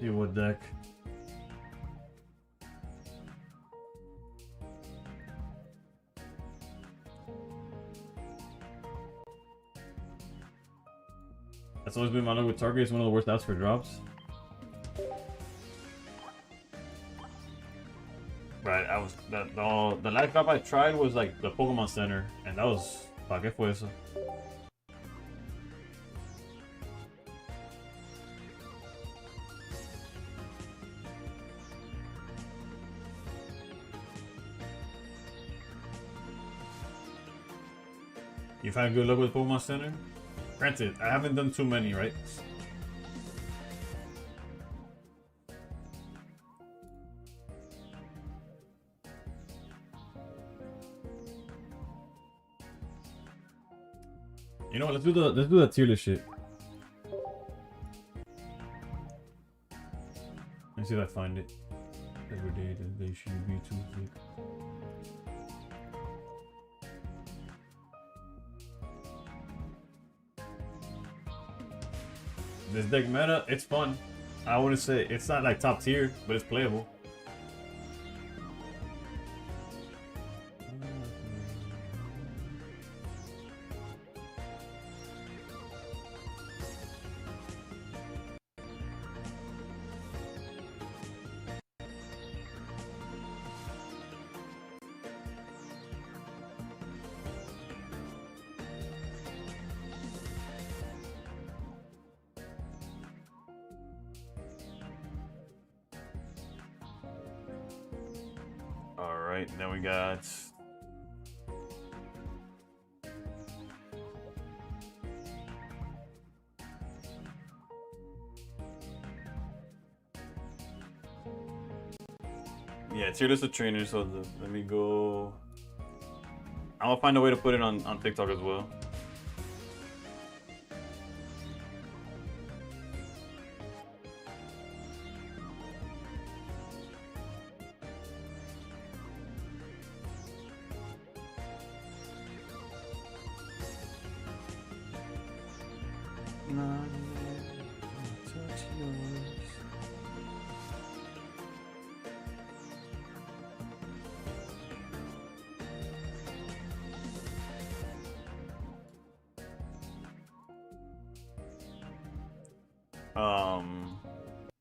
See what deck. That's always been my luck with Target. It's one of the worst apps for drops. Right, the last drop I tried was like the Pokemon Center, and that was ¿pa qué fue eso? You've had good luck with Pokemon Center? Granted, I haven't done too many, right? You know what? Let's do the tier list shit. Let's see if I find it. Every day the day should be too thick. This deck meta, it's fun. I wouldn't say it's not like top tier, but it's playable. Alright, then we got tier list of trainers, so let me go. I'm gonna find a way to put it on TikTok as well.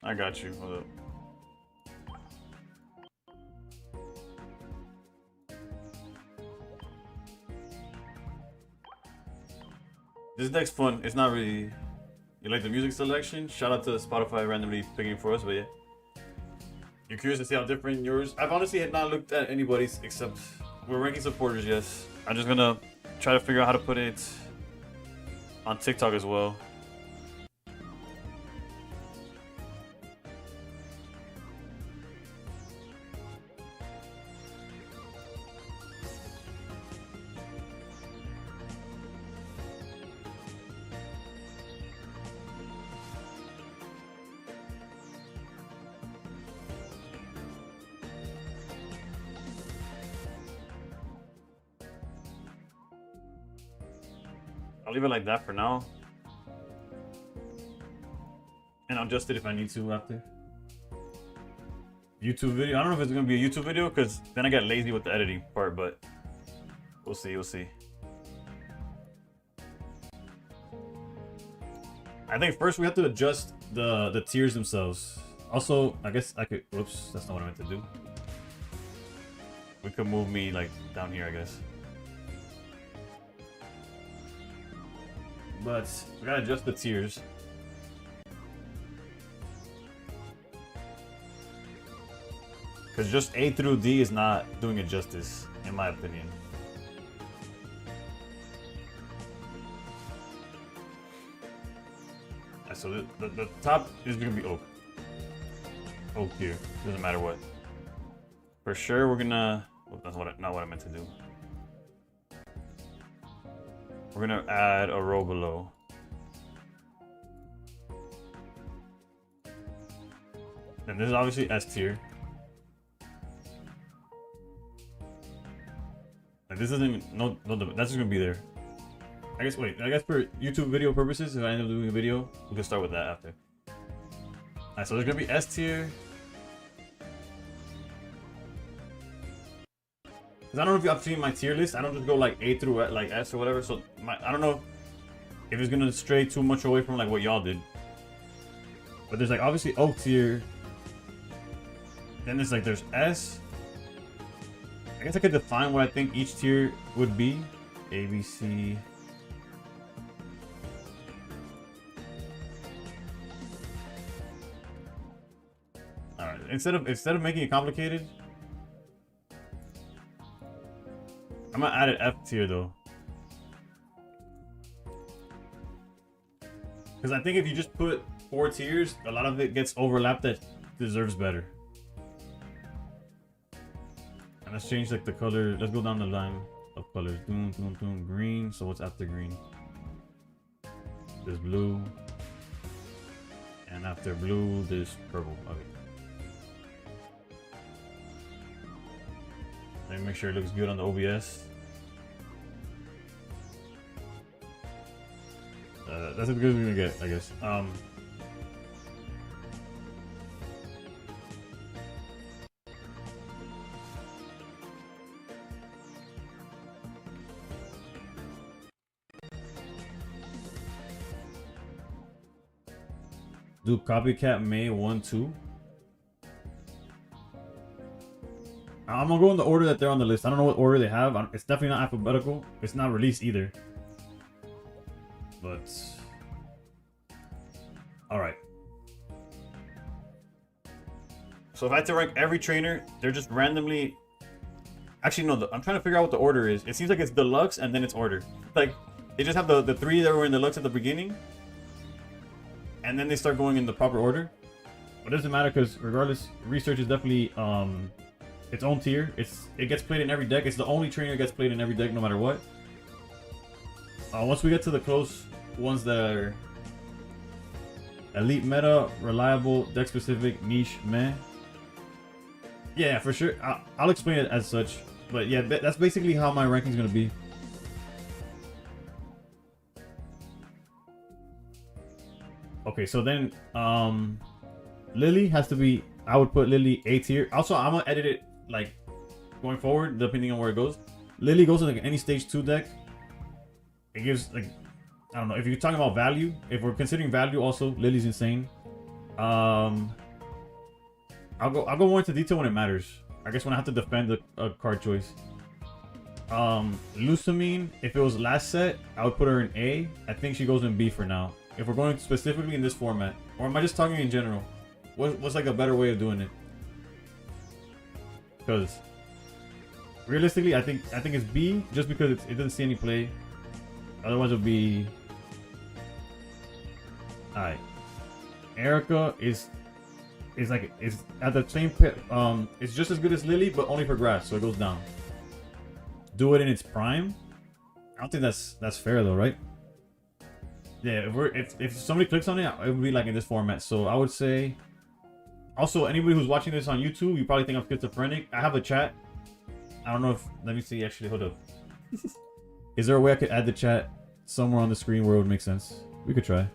I got you. Hold up. This deck's fun. It's not really. You like the music selection? Shout out to Spotify randomly picking for us, but yeah. You're curious to see how different yours? I've honestly had not looked at anybody's except we're ranking supporters, yes. I'm just gonna try to figure out how to put it on TikTok as well. I'll leave it like that for now. And I'll adjust it if I need to after. YouTube video. I don't know if it's gonna be a YouTube video because then I got lazy with the editing part, but we'll see, we'll see. I think first we have to adjust the tiers themselves. Also, I guess I could, whoops, that's not what I meant to do. We could move me like down here, I guess. But we gotta adjust the tiers. Because just A through D is not doing it justice, in my opinion. Right, so the top is gonna be oak. Oak here, doesn't matter what. For sure, we're gonna. Well, that's not what I meant to do. We're gonna add a row below. And this is obviously S tier. Like this isn't even, no, that's just gonna be there. I guess, wait, I guess for YouTube video purposes, if I end up doing a video, we can start with that after. Alright, so there's gonna be S tier. Because I don't know if you have seen my tier list. I don't just go like A through like S or whatever. So I don't know if it's gonna stray too much away from like what y'all did. But there's like obviously oak tier. Then there's like there's S. I guess I could define what I think each tier would be. A, B, C. All right. Instead of making it complicated. I'm gonna add an F tier though. Because I think if you just put 4 tiers, a lot of it gets overlapped that deserves better. And let's change like the color. Let's go down the line of colors. Boom, boom, boom. Green. So what's after green? There's blue. And after blue, there's purple. Okay. Let me make sure it looks good on the OBS. That's as good as we're gonna get, I guess. Do copycat May 1-2. I'm gonna go in the order that they're on the list. I don't know what order they have. It's definitely not alphabetical. It's not released either. But all right. So if I had to rank every trainer, they're just randomly. Actually, no. I'm trying to figure out what the order is. It seems like it's deluxe and then it's order. Like they just have the 3 that were in deluxe at the beginning, and then they start going in the proper order. But it doesn't matter because regardless, research is definitely its own tier. It gets played in every deck. It's the only trainer that gets played in every deck, no matter what. Once we get to the close ones that are elite meta, reliable, deck specific, niche, meh. Yeah, for sure. I'll explain it as such. But yeah, that's basically how my ranking's gonna be. Okay, so then Lily has to be. I would put Lily A tier. Also, I'm gonna edit it like going forward, depending on where it goes. Lily goes in like any stage 2 deck. It gives like, I don't know, if you're talking about value, if we're considering value also, Lily's insane. I'll go more into detail when it matters. I guess when I have to defend a card choice. Lusamine, if it was last set, I would put her in A. I think she goes in B for now. If we're going specifically in this format, or am I just talking in general? What's like a better way of doing it? because realistically, I think it's B just because it doesn't see any play. Otherwise, it would be. Alright. Erica is at the same it's just as good as Lily, but only for grass, so it goes down. Do it in its prime. I don't think that's fair though, right? Yeah, if somebody clicks on it, it would be like in this format. So I would say. Also, anybody who's watching this on YouTube, you probably think I'm schizophrenic. I have a chat. I don't know if. Let me see. Actually, hold up. Is there a way I could add the chat somewhere on the screen where it would make sense? We could try.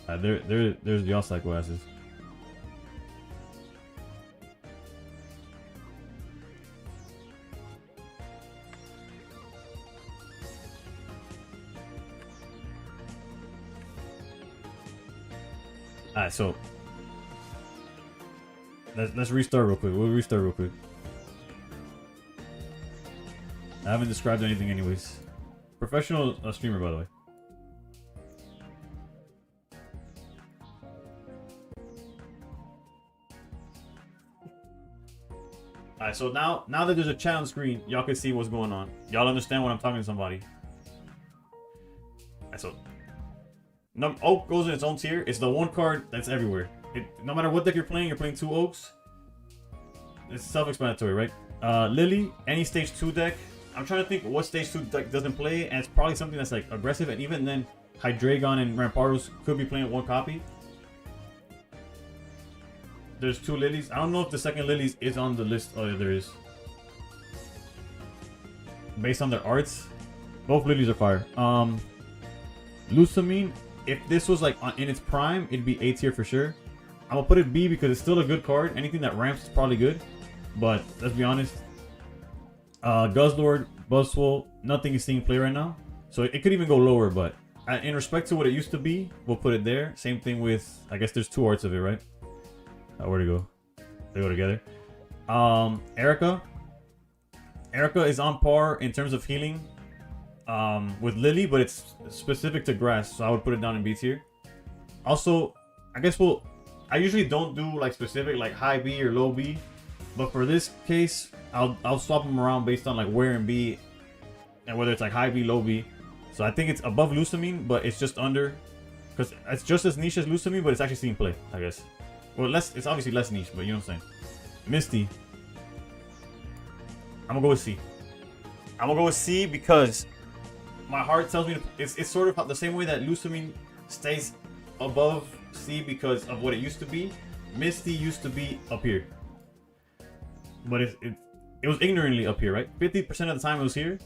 There's y'all psycho asses. Alright, so let's restart real quick. We'll restart real quick. I haven't described anything anyways. Professional streamer, by the way. Alright, so now that there's a chat on screen, y'all can see what's going on. Y'all understand when I'm talking to somebody. Alright, so Oak goes in its own tier. It's the one card that's everywhere. No matter what deck you're playing 2 Oaks. It's self-explanatory, right? Lily, any stage 2 deck. I'm trying to think what stage 2 deck doesn't play, and it's probably something that's like aggressive, and even then, Hydreigon and Rampardos could be playing 1 copy. There's 2 Lilies. I don't know if the second Lilies is on the list. Oh, yeah, there is. Based on their arts, both Lilies are fire. Lusamine, if this was like in its prime, it'd be A tier for sure. I'm gonna put it B because it's still a good card. Anything that ramps is probably good, but let's be honest. Guzzlord, Buzzwole, nothing is seeing play right now, so it could even go lower. But in respect to what it used to be, we'll put it there. Same thing with, I guess there's 2 arts of it, right? Where'd it go? They go together. Erica is on par in terms of healing with Lily, but it's specific to grass, so I would put it down in B tier. Also, I guess I usually don't do like specific like high B or low B, but for this case, I'll swap them around based on like where in B and whether it's like high B, low B. So I think it's above Lusamine, but it's just under, because it's just as niche as Lusamine, but it's actually seeing play, I guess. Well, it's obviously less niche, but you know what I'm saying. Misty, I'm gonna go with C. I'm gonna go with C because my heart tells me it's sort of the same way that Lusamine stays above C because of what it used to be. Misty used to be up here, but it was ignorantly up here, right? 50% of the time it was here.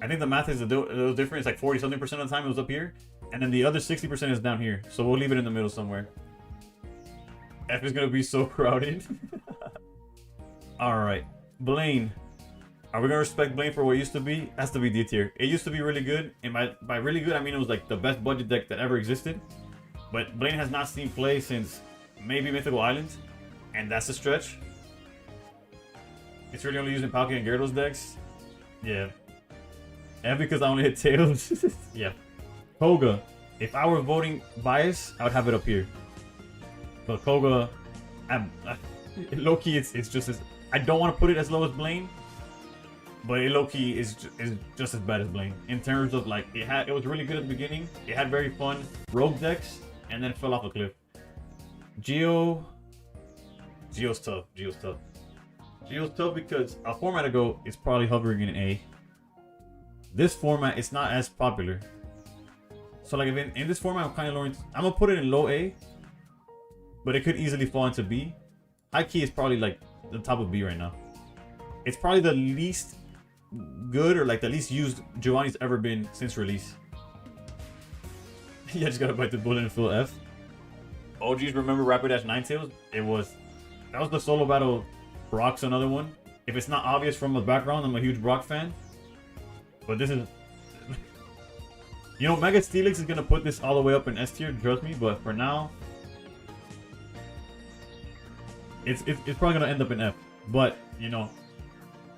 I think the math is a little different. It's like 40-something% of the time it was up here, and then the other 60% is down here. So we'll leave it in the middle somewhere. F is gonna be so crowded. All right, Blaine. Are we gonna respect Blaine for what it used to be? It has to be D tier. It used to be really good, and by really good I mean it was like the best budget deck that ever existed. But Blaine has not seen play since maybe Mythical Islands, and that's a stretch. It's really only using Palkia and Gyarados decks. Yeah. And because I only hit Tails. Yeah. Koga. If I were voting bias, I would have it up here. But Koga, low-key, it's just as... I don't want to put it as low as Blaine, but it low-key is just as bad as Blaine. In terms of, like, it was really good at the beginning. It had very fun rogue decks, and then it fell off a cliff. Geo's tough. Geo's tough because a format ago, it's probably hovering in A. This format, it's not as popular. So, like, if in this format, I'm kind of lowering... I'm going to put it in low A, but it could easily fall into B. High key is probably, like, the top of B right now. It's probably the least good or, like, the least used Giovanni's ever been since release. Yeah, just gotta bite the bullet and fill F. OGs remember Rapidash Ninetales? That was the solo battle. Brock's another one. If it's not obvious from the background, I'm a huge Brock fan. But this is... You know, Mega Steelix is gonna put this all the way up in S tier, trust me, but for now... It's probably gonna end up in F. But, you know,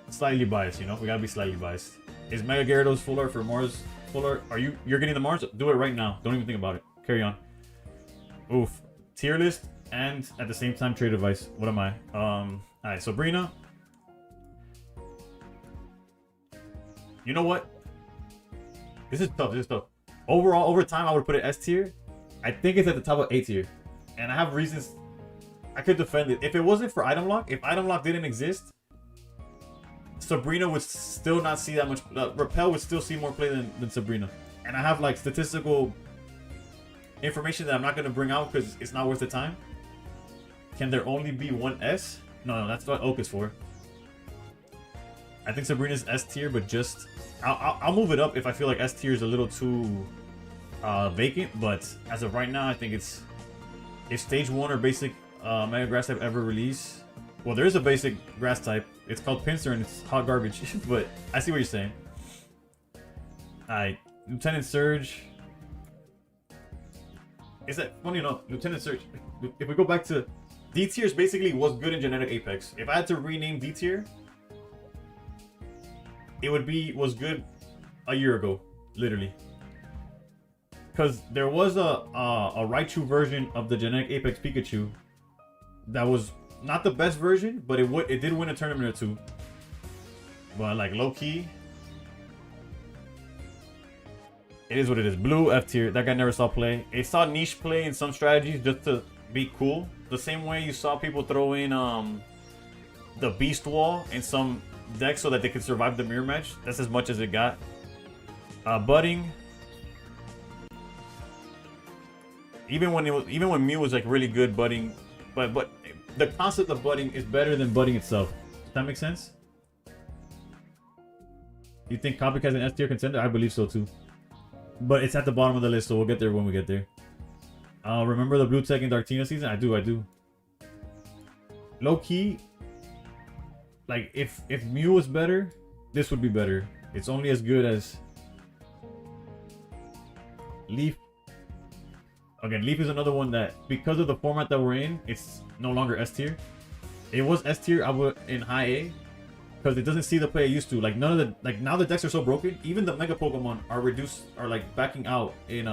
slightly biased, you know? We gotta be slightly biased. Is Mega Gyarados full art for Mars full art? You're getting the Mars? Do it right now. Don't even think about it. Carry on. Oof. Tier list and at the same time trade advice. What am I? Alright, Sabrina. You know what? This is tough. This is tough. Overall, over time, I would put it S tier. I think it's at the top of A tier. And I have reasons I could defend it. If it wasn't for item lock, if item lock didn't exist, Sabrina would still not see that much. Repel would still see more play than Sabrina. And I have like statistical information that I'm not going to bring out because it's not worth the time. Can there only be one S? No, that's what Oak is for. I think Sabrina's S tier, but just I'll move it up if I feel like S tier is a little too vacant. But as of right now, I think it's stage 1 or basic Mega Grass type ever release. Well, there is a basic grass type. It's called Pinsir and it's hot garbage. But I see what you're saying. Alright, Lieutenant Surge. Is that funny enough? Lieutenant Surge. If we go back to D tier, is basically what's good in Genetic Apex. If I had to rename D tier, it would be was good a year ago, literally. Because there was a Raichu version of the Genetic Apex Pikachu that was not the best version, but it did win a tournament or two. But like low key, it is what it is. Blue F tier. That guy never saw play. It saw niche play in some strategies just to be cool. The same way you saw people throw in the Beast Wall in some decks so that they could survive the mirror match. That's as much as it got. Budding. Even when Mew was like really good budding, but the concept of budding is better than budding itself. Does that make sense? You think Copycat's an S tier contender? I believe so too. But it's at the bottom of the list, so we'll get there when we get there. Remember the Blue Tech and Darktina season? I do. Low key, like if Mew was better, this would be better. It's only as good as Leaf. Again, Leaf is another one that, because of the format that we're in, it's no longer S tier. It was S tier in high A because it doesn't see the play it used to. Like none of the now the decks are so broken. Even the Mega Pokemon are like backing out in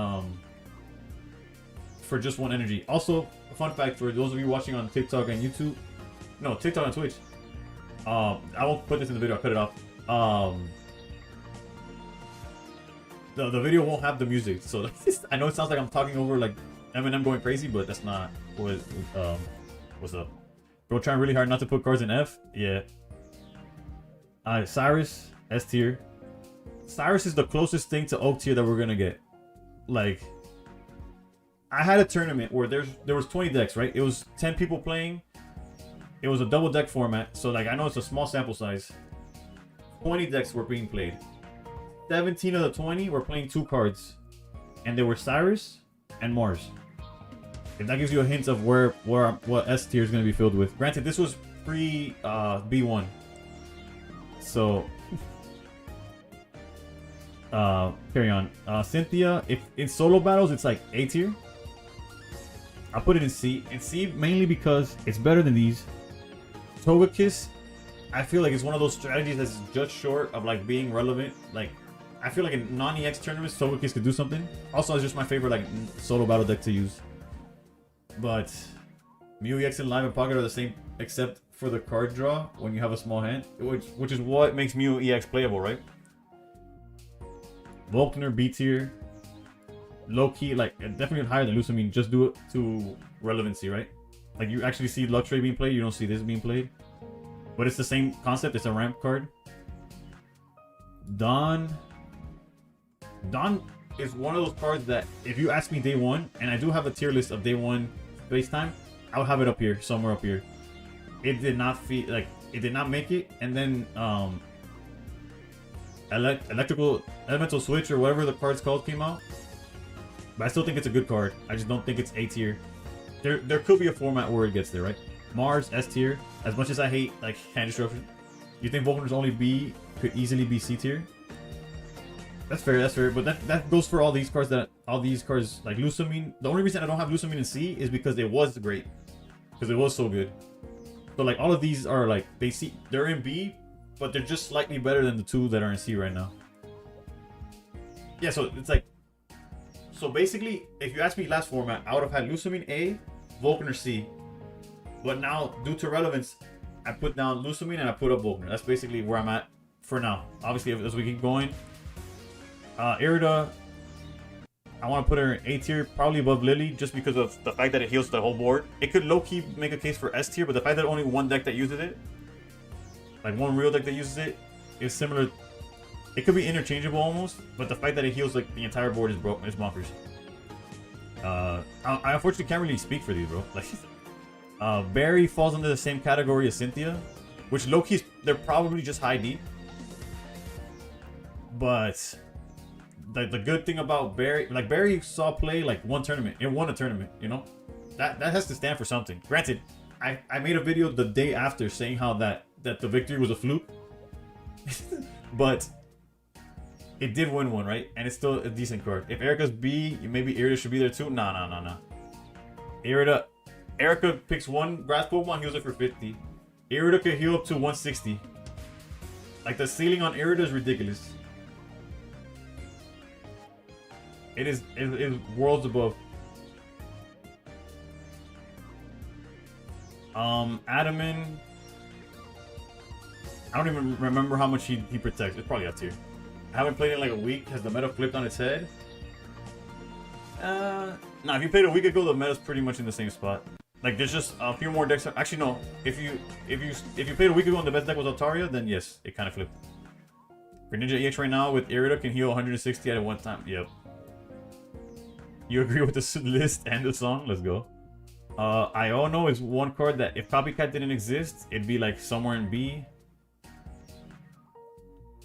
for just one energy. Also, a fun fact for those of you watching on TikTok and YouTube, no TikTok and Twitch. I won't put this in the video. I'll cut it off. The video won't have the music, so I know it sounds like I'm talking over like Eminem going crazy, but that's not what what's up. Bro, trying really hard not to put cards in F. Yeah. Cyrus S tier. Cyrus is the closest thing to Oak tier that we're gonna get. Like, I had a tournament where there was 20 decks, right? It was 10 people playing. It was a double deck format, so like I know it's a small sample size. 20 decks were being played. 17 of the 20 were playing 2 cards, and they were Cyrus and Mars. If that gives you a hint of what S tier is going to be filled with. Granted, this was pre B1, so carry on. Cynthia, if in solo battles it's like A tier. I'll put it in C. In C mainly because it's better than these. Togekiss, I feel like it's one of those strategies that's just short of like being relevant. Like, I feel like in non-EX tournaments, Togekiss could do something. Also, it's just my favorite like solo battle deck to use. But Mew EX and Live and Pocket are the same, except for the card draw when you have a small hand, which is what makes Mew EX playable, right? Volkner B tier, low key, like definitely higher than Lusamine. Just do it to relevancy, right? Like you actually see Luxray being played, you don't see this being played, but it's the same concept. It's a ramp card. Dawn is one of those cards that if you ask me day one, and I do have a tier list of day one space time, I'll have it up here, somewhere up here. It did not feel like it did not make it, and then elemental switch or whatever the card's called came out. But I still think it's a good card. I just don't think it's A tier. There could be a format where it gets there, right? Mars S tier. As much as I hate like hand destruction, you think Volkner's only B could easily be C tier? That's fair, that's fair. But that goes for all these cards like Lusamine. The only reason I don't have Lusamine in C is because it was great. Because it was so good. So like all of these are like they're in B, but they're just slightly better than the 2 that are in C right now. Yeah, so it's like, so basically, if you ask me last format, I would have had Lusamine A, Volkner C. But now, due to relevance, I put down Lusamine and I put up Volkner. That's basically where I'm at for now. Obviously, as we keep going, Irida, I want to put her in A tier, probably above Lily, just because of the fact that it heals the whole board. It could low-key make a case for S tier, but the fact that only one deck that uses it, like one real deck that uses it, is similar. It could be interchangeable almost, but the fact that it heals like the entire board is bonkers. I unfortunately can't really speak for these, bro. Like, Barry falls under the same category as Cynthia, which low-key, they're probably just high D. But the good thing about Barry, like Barry saw play like one tournament. It won a tournament, you know? That has to stand for something. Granted, I made a video the day after saying how that the victory was a fluke. But it did win one, right? And it's still a decent card. If Erica's B, maybe Irida should be there too. Nah. Erica picks one grass Pokemon, heals it for 50. Irida could heal up to 160. Like, the ceiling on Irida is ridiculous. It is worlds above. Adaman, I don't even remember how much he protects. It's probably up tier. I haven't played it in like a week. Has the meta flipped on its head? Nah, if you played a week ago, the meta's pretty much in the same spot. Like, there's just a few more decks. Actually, no. If you played a week ago and the best deck was Altaria, then yes, it kind of flipped. Greninja EX right now with Irida can heal 160 at one time. Yep. You agree with the list and the song? Let's go. Iono is one card that if Copycat didn't exist, it'd be like somewhere in B.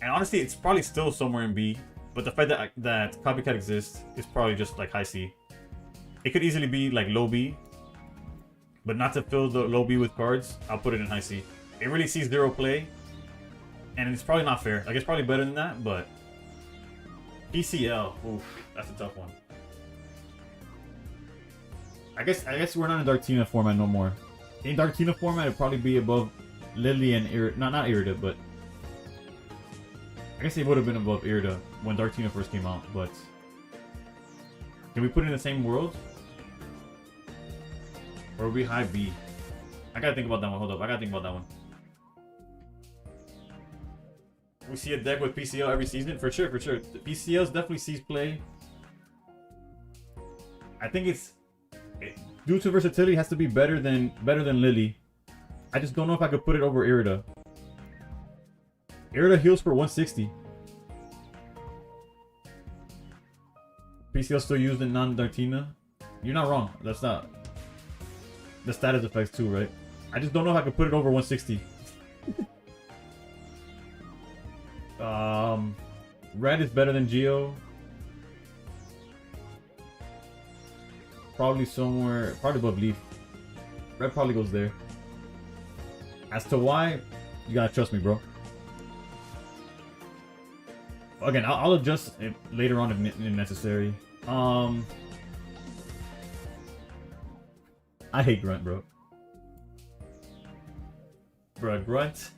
And honestly, it's probably still somewhere in B. But the fact that Copycat exists is probably just like high C. It could easily be like low B. But not to fill the low B with cards, I'll put it in high C. It really sees zero play. And it's probably not fair. Like, it's probably better than that, but... PCL. Oof, that's a tough one. I guess we're not in Darktina format no more. In Darktina format, it'd probably be above Lily and Irida. Not Irida, but... I guess it would have been above Irida when Darktina first came out, but... Can we put it in the same world? Or are we high B? I gotta think about that one. Hold up, I gotta think about that one. We see a deck with PCL every season? For sure, for sure. The PCLs definitely sees play. I think due to versatility, it has to be better than Lily. I just don't know if I could put it over Irida. Irida heals for 160. PCL still used in non-Darktina? You're not wrong. That's not. The status effects too, right? I just don't know if I could put it over 160. Red is better than Geo. Probably somewhere, probably above Leaf. Red probably goes there. As to why, you gotta trust me, bro. Again, I'll adjust it later on if necessary. I hate Grunt, bro. Bruh, Grunt.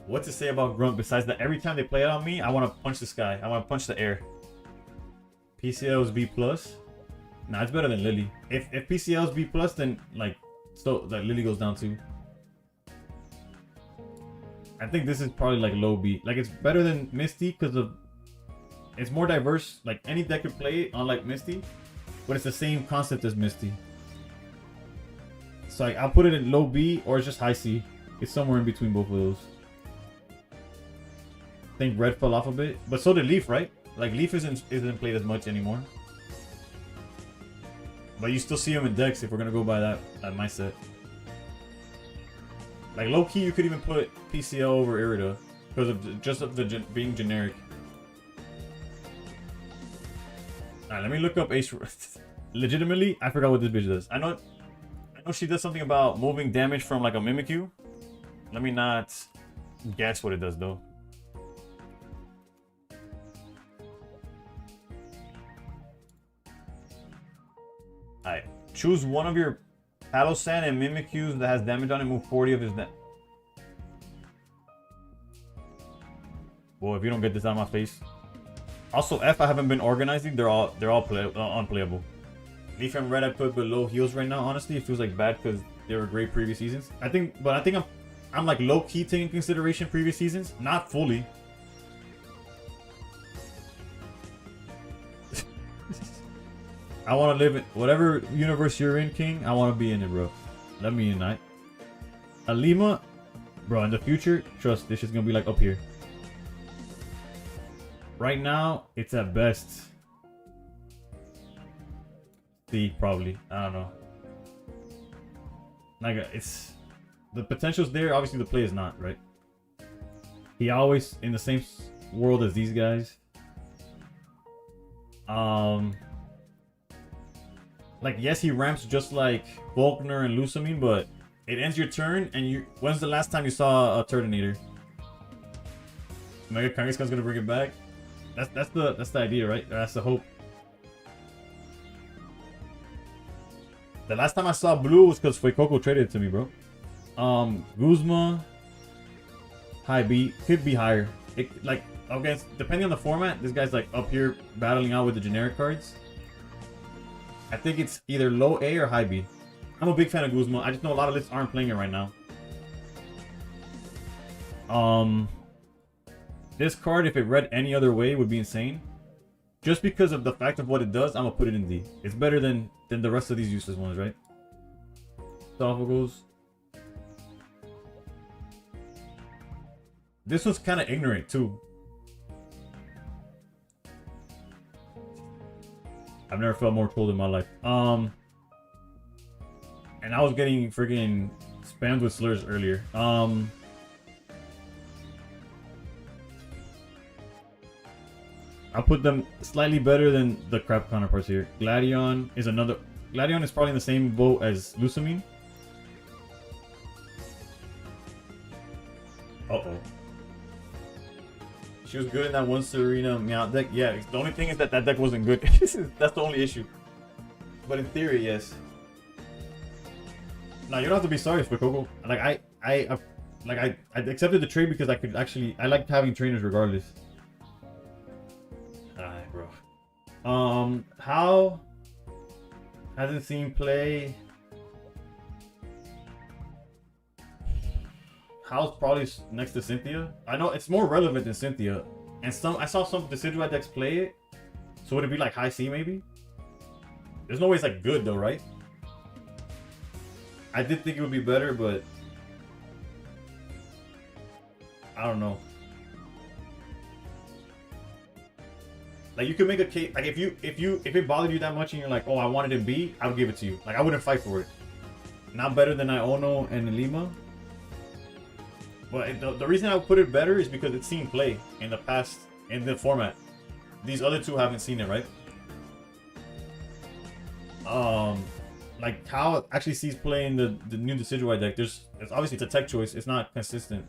What to say about Grunt besides that every time they play it on me, I want to punch the sky. I want to punch the air. PCL is B+. Nah, it's better than Lily. If PCL is B+, then like, so that Lily goes down too. I think this is probably like low B. Like, it's better than Misty because of it's more diverse. Like, any deck could play it, unlike Misty, but it's the same concept as Misty. So like, I'll put it in low B or it's just high C. It's somewhere in between both of those. I think Red fell off a bit, but so did Leaf, right? Like, Leaf isn't played as much anymore. But you still see him in decks if we're gonna go by that mindset. Like, low key, you could even put PCL over Irida because of being generic. Alright, let me look up Ace. Legitimately, I forgot what this bitch does. I know she does something about moving damage from like a Mimikyu. Let me not guess what it does though. Alright, choose one of your Palossand and Mimikyus that has damage on it. Move 40 of his damage. Boy, if you don't get this out of my face. Also, F, I haven't been organizing. They're all unplayable. Leaf and Red I put below heels right now. Honestly, it feels like bad because they were great previous seasons. I think I'm like low key taking consideration previous seasons, not fully. I want to live in whatever universe you're in, King. I want to be in it, bro. Let me unite. Alima, bro. In the future, trust this is gonna be like up here. Right now, it's at best C, probably. I don't know. Like it's the potential's there. Obviously, the play is not right. He always in the same world as these guys. Like yes, he ramps just like Volkner and Lusamine, but it ends your turn, and you. When's the last time you saw a Turtonator? Mega Kangaskhan's gonna bring it back. That's the idea, right? That's the hope. The last time I saw blue was because Fuecoco traded it to me, bro. Guzma, high B, could be higher. It like against depending on the format, this guy's like up here battling out with the generic cards. I think it's either low A or high B. I'm a big fan of Guzma. I just know a lot of lists aren't playing it right now. This card, if it read any other way, would be insane. Just because of the fact of what it does, I'm gonna put it in D. It's better than the rest of these useless ones, right? Esophagus. This one's kind of ignorant too. I've never felt more trolled in my life. And I was getting freaking spammed with slurs earlier. I'll put them slightly better than the crap counterparts here. Gladion is another. Gladion is probably in the same boat as Lusamine. Uh-oh. She was good in that one Serena Meow deck. Yeah, the only thing is that deck wasn't good. That's the only issue. But in theory, yes. Now you don't have to be sorry for Coco. Like I accepted the trade because I liked having trainers regardless. Alright, bro. How hasn't seen play. How's probably next to Cynthia. I know it's more relevant than Cynthia, and I saw some Decidueye decks play it. So would it be like high C maybe? There's no way it's like good though, right? I did think it would be better, but I don't know. Like you could make a case. Like if it bothered you that much and you're like, oh, I wanted it B, I would give it to you. Like I wouldn't fight for it. Not better than Iono and Lima. But the reason I would put it better is because it's seen play in the past in the format. These other two haven't seen it, right? Like Cal actually sees play in the new Decidueye deck. It's obviously it's a tech choice. It's not consistent.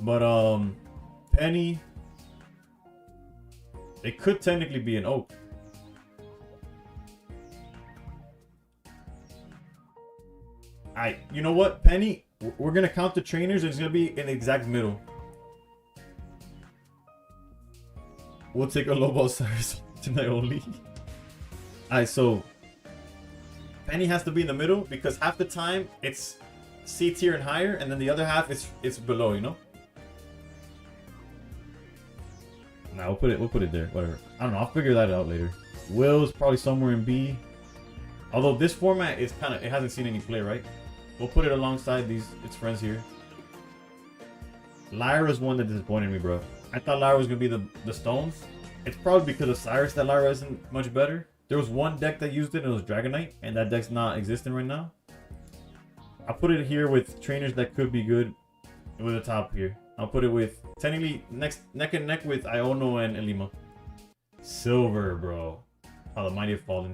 But Penny, it could technically be an Oak. You know what, Penny? We're gonna count the trainers and it's gonna be in the exact middle. We'll take a low ball Cyrus tonight only. Alright, so Penny has to be in the middle because half the time it's C tier and higher, and then the other half it's below, you know? Nah, we'll put it there, whatever. I don't know, I'll figure that out later. Will's probably somewhere in B. Although this format is it hasn't seen any play, right? We'll put it alongside its friends here. Lyra's one that disappointed me, bro. I thought Lyra was gonna be the stones. It's probably because of Cyrus that Lyra isn't much better. There was one deck that used it, and it was Dragonite, and that deck's not existing right now. I'll put it here with trainers that could be good with the top here. I'll put it with technically neck and neck with Iono and Elima. Silver, bro. Oh, the Mighty have fallen.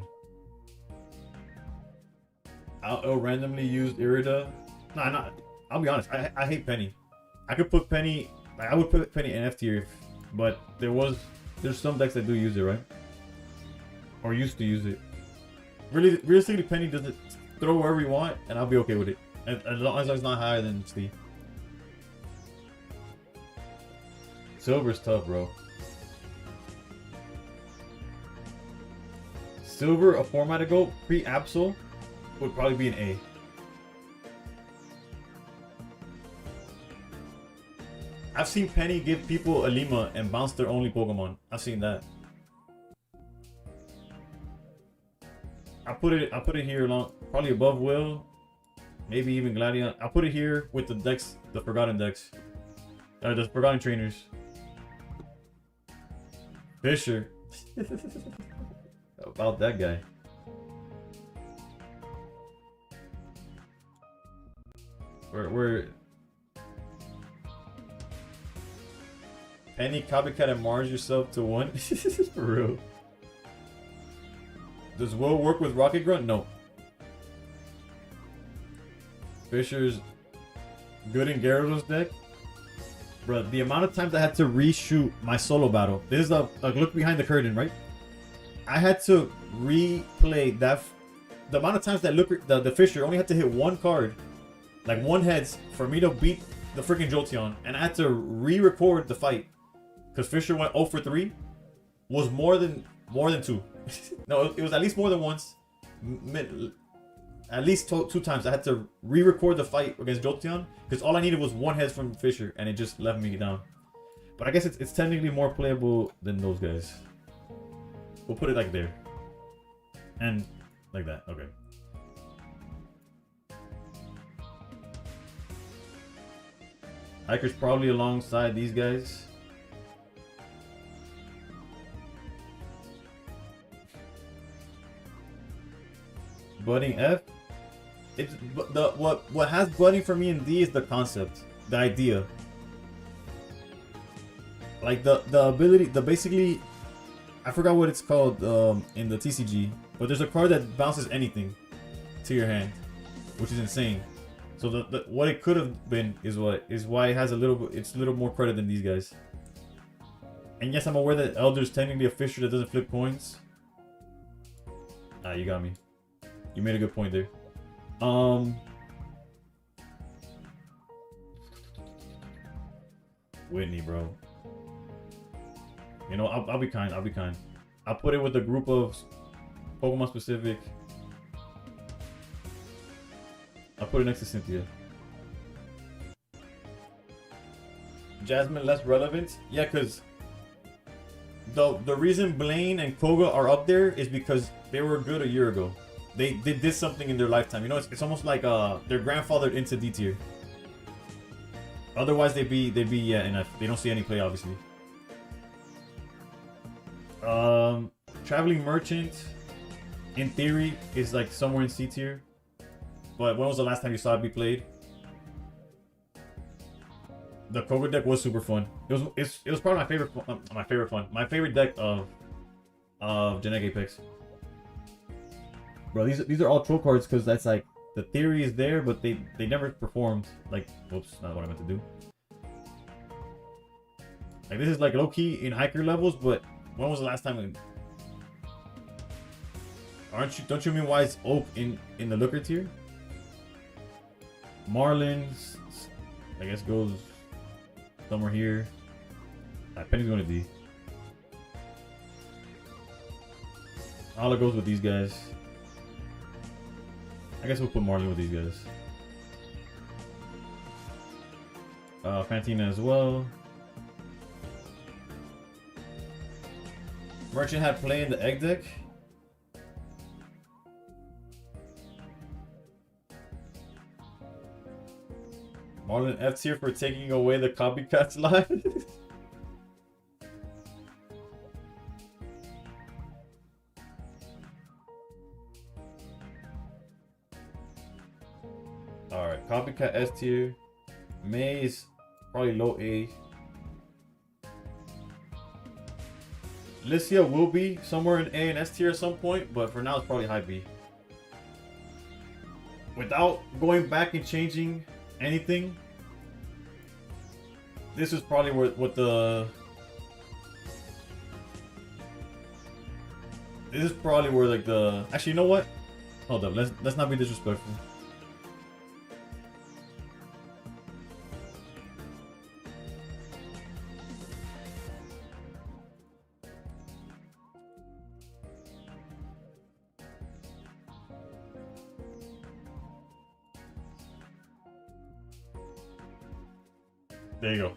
I'll randomly use Irida. Nah, I'll be honest. I hate Penny. I could put Penny. I would put Penny in F tier, but there's some decks that do use it, right? Or used to use it. Really, realistically, Penny does it throw wherever you want, and I'll be okay with it as long as it's not higher than Steve. Silver's tough, bro. Silver, a format ago, pre-Absol, would probably be an A. I've seen Penny give people a Lima and bounce their only Pokemon. I've seen that. I put it here along, probably above Will, maybe even Gladion. I'll put it here with the decks, the Forgotten decks, the Forgotten Trainers. Fisher. About that guy. We're Penny, Copycat, and Mars yourself to 1. For real. Does Will work with Rocket Grunt? No. Fisher's good in Gyarados deck. Bro, the amount of times I had to reshoot my solo battle. This is a look behind the curtain, right? I had to replay that. The amount of times that the Fisher only had to hit one card, like one heads, for me to beat the freaking Jolteon, and I had to re-record the fight because Fisher went 0 for 3. Was more than 2. No, it was at least more than once. At least 2 times I had to re-record the fight against Jolteon because all I needed was one head from Fisher and it just left me down. But I guess it's technically more playable than those guys. We'll put it like there. And like that. Okay. Hiker's probably alongside these guys. Budding F. It's what has budding for me in D is the concept, the idea. Like the ability, basically, I forgot what it's called in the TCG, but there's a card that bounces anything to your hand, which is insane. So what it could have been is why it has a little more credit than these guys. And yes, I'm aware that Elder's technically a Fisher that doesn't flip coins. Ah, you got me. You made a good point there. Whitney, bro. You know, I'll be kind. I'll be kind. I'll put it with a group of Pokemon specific. I'll put it next to Cynthia. Jasmine less relevant? Yeah, because the reason Blaine and Koga are up there is because they were good a year ago. They did something in their lifetime. You know, it's almost like they're grandfathered into D tier. Otherwise, they'd be yeah NF. They don't see any play, obviously. Traveling Merchant, in theory, is like somewhere in C tier. But when was the last time you saw it be played? The Koga deck was super fun. It was probably my favorite deck of Genetic Apex. Bro, these are all troll cards because that's like the theory is there, but they never performed. Like, whoops, not what I meant to do. Like this is like low key in hiker levels, but when was the last time? Don't you mean why it's Oak in the looker tier? Marlins, I guess goes somewhere here. Penny's going to D. All it goes with these guys. I guess we'll put Marlin with these guys. Fantina as well. Merchant had play in the egg deck. Marlin F tier for taking away the copycat slide. Alright, Copycat S tier. May is probably low A. Lycia will be somewhere in A and S tier at some point, but for now it's probably high B. Without going back and changing anything, this is probably what the... This is probably where like the... Actually, you know what? Hold up, let's not be disrespectful. There you go.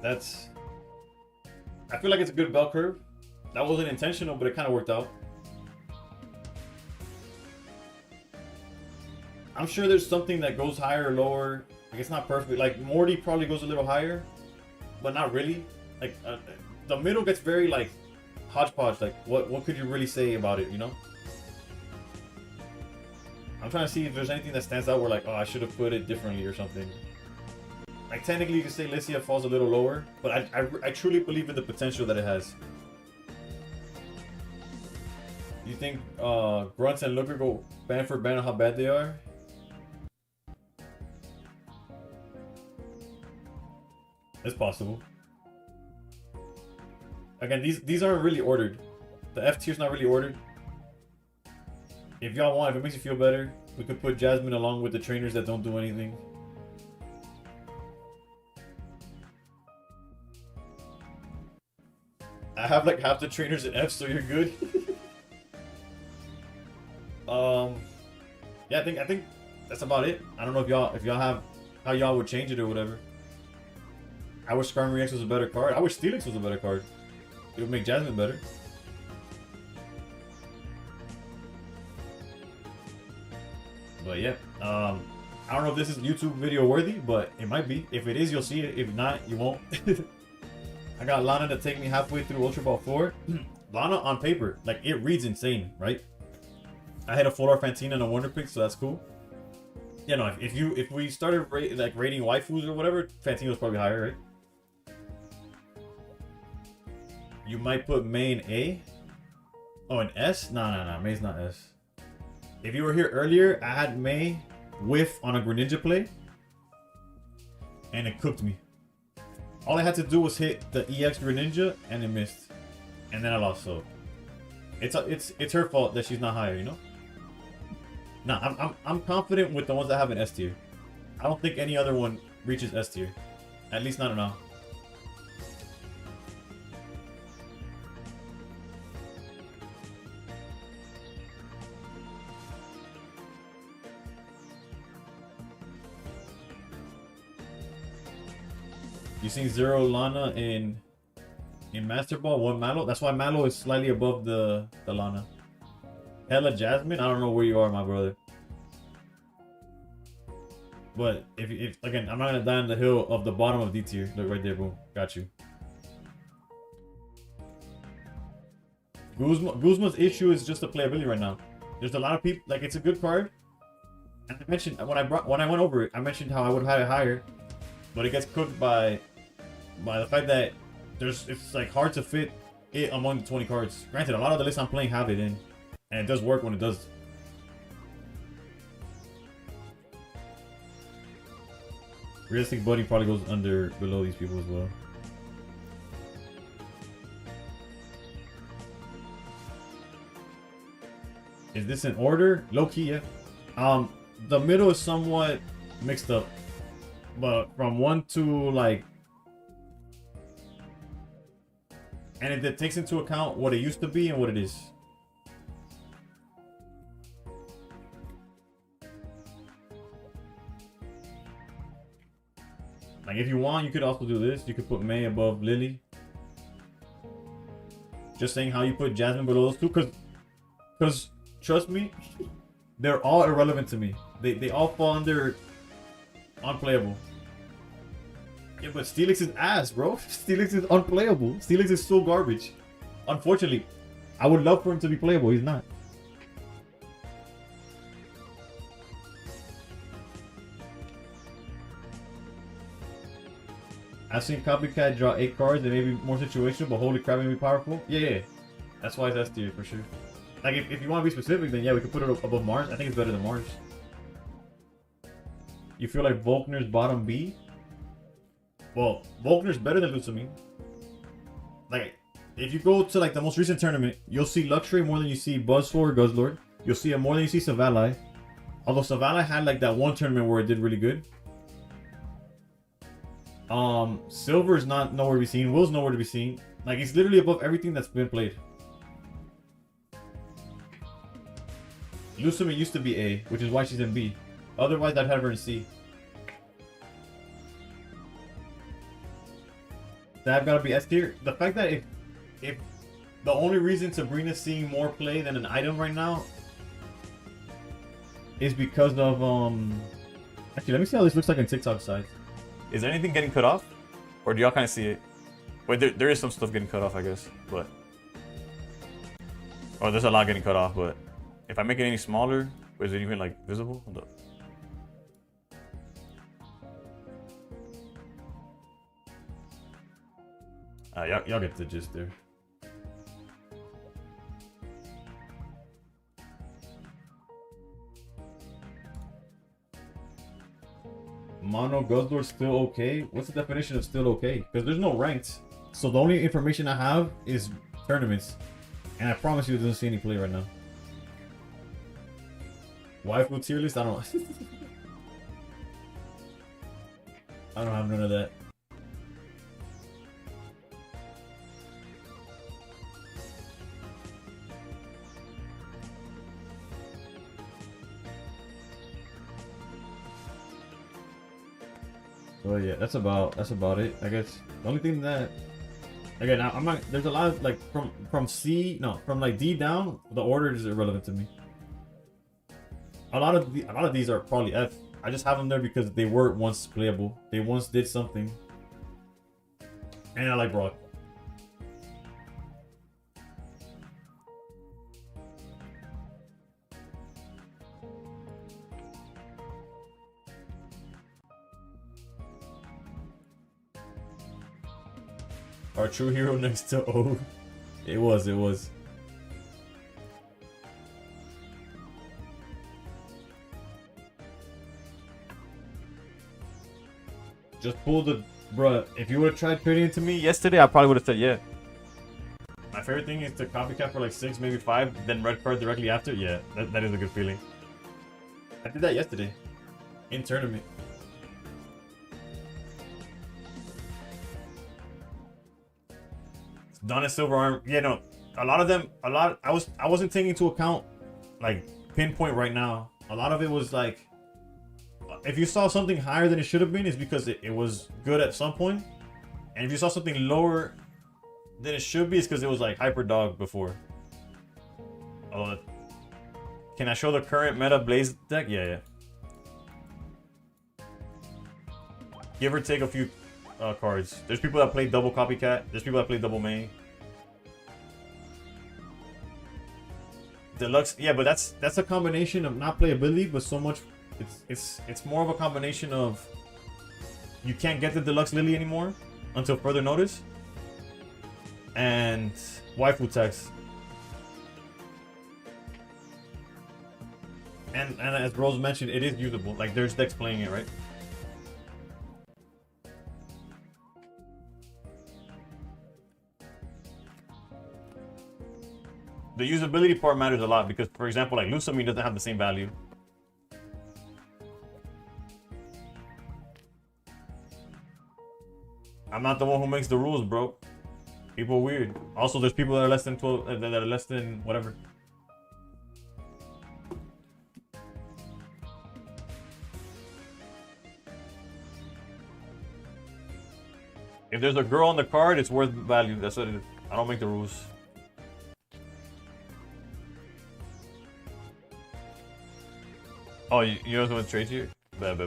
That's... I feel like it's a good bell curve. That wasn't intentional, but it kind of worked out. I'm sure there's something that goes higher or lower. Like, it's not perfect. Like, Morty probably goes a little higher, but not really. Like, the middle gets very, like, hodgepodge. Like, what could you really say about it, you know? I'm trying to see if there's anything that stands out where, like, oh, I should have put it differently or something. Like, technically, you could say Licia falls a little lower, but I truly believe in the potential that it has. You think Grunts and Looker go band for band on how bad they are? It's possible. Again, these aren't really ordered. The F tier's not really ordered. If y'all want, if it makes you feel better, we could put Jasmine along with the trainers that don't do anything. I have like half the trainers in F, so you're good. Yeah, I think that's about it. I don't know if y'all have how y'all would change it or whatever. I wish Skarmory X was a better card. I wish Steelix was a better card. It would make Jasmine better. But yeah, I don't know if this is YouTube video worthy, but it might be. If it is, you'll see it. If not, you won't. I got Lana to take me halfway through Ultra Ball 4. Lana on paper, like, it reads insane, right? I had a Full Art Fantina and a Wonder Pick, so that's cool. You know, if we started rating waifus or whatever, Fantina's probably higher, right? You might put May in A. Oh, an S? No, May's not S. If you were here earlier, I had May whiff on a Greninja play, and it cooked me. All I had to do was hit the EX Greninja, and it missed, and then I lost. So it's her fault that she's not higher, you know. Nah, I'm confident with the ones that have an S tier. I don't think any other one reaches S tier, at least not now. You seen Zero Lana in Master Ball, one Mallow? That's why Mallow is slightly above the Lana. Hella Jasmine? I don't know where you are, my brother. But if again, I'm not gonna die on the hill of the bottom of D tier. Look right there, boom. Got you. Guzma's issue is just the playability right now. There's a lot of people, like, it's a good card. And I mentioned when I went over it, I mentioned how I would have had it higher, but it gets cooked by the fact that it's like hard to fit it among the 20 cards. Granted, a lot of the lists I'm playing have it in, and it does work when it does. Realistic Buddy probably goes below these people as well. Is this in order? Low key, yeah. The middle is somewhat mixed up, but from 1 to like, and it takes into account what it used to be and what it is. Like, if you want, you could also do this. You could put May above Lily. Just saying how you put Jasmine below those two, because trust me, they're all irrelevant to me. They all fall under unplayable. Yeah, but Steelix is ass, bro. Steelix is unplayable. Steelix is so garbage. Unfortunately, I would love for him to be playable. He's not. I've seen Copycat draw 8 cards and maybe more situational, but holy crap, maybe powerful. Yeah. That's why it's S tier for sure. Like, if you want to be specific, then yeah, we could put it above Mars. I think it's better than Mars. You feel like Volkner's bottom B? Well, Volkner's better than Lusamine. Like, if you go to like the most recent tournament, you'll see Luxray more than you see Buzzful or Guzzlord. You'll see it more than you see Savalai. Although Savalai had like that one tournament where it did really good. Silver is nowhere to be seen. Will's nowhere to be seen. Like, he's literally above everything that's been played. Lusumi used to be A, which is why she's in B. Otherwise, I'd have her in C. That gotta be S tier. The fact that if the only reason Sabrina's seeing more play than an item right now is because of actually, let me see how this looks like in TikTok side. Is there anything getting cut off? Or do y'all kind of see it? Wait, there is some stuff getting cut off, I guess. But... oh, there's a lot getting cut off, but... if I make it any smaller, is it even, like, visible? Hold up. Y'all get the gist there. Mono Guzzlord still okay? What's the definition of still okay? Because there's no ranked. So the only information I have is tournaments. And I promise you it doesn't see any play right now. Waifu tier list? I don't I don't have none of that. So yeah, that's about it, I guess. The only thing that again, I'm not, there's a lot of like from C, no, from like D down, the order is irrelevant to me. A lot of these are probably F. I just have them there because they were once playable. They once did something. And I like Brock. Our true hero next to O. It was. Just pull the... bruh, if you would have tried trading it to me yesterday, I probably would have said yeah. My favorite thing is to copycat for like 6, maybe 5, then red card directly after. Yeah, that is a good feeling. I did that yesterday. In tournament. Donna Silver Arm. Yeah, no. A lot of them... I wasn't taking into account like pinpoint right now. A lot of it was like... if you saw something higher than it should have been, it's because it was good at some point. And if you saw something lower than it should be, it's because it was like hyper dog before. Can I show the current meta Blaze deck? Yeah. Give or take a few cards. There's people that play double copycat. There's people that play double main. Deluxe, yeah, but that's a combination of not playability, but so much. It's more of a combination of you can't get the Deluxe Lily anymore until further notice, and waifu text. And as Rose mentioned, it is usable. Like there's decks playing it, right? The usability part matters a lot because, for example, like Lusumi doesn't have the same value. I'm not the one who makes the rules, bro. People are weird. Also, there's people that are less than 12, that are less than whatever. If there's a girl on the card, it's worth value. That's what it is. I don't make the rules. Oh, you know what's going to trade here? Bet.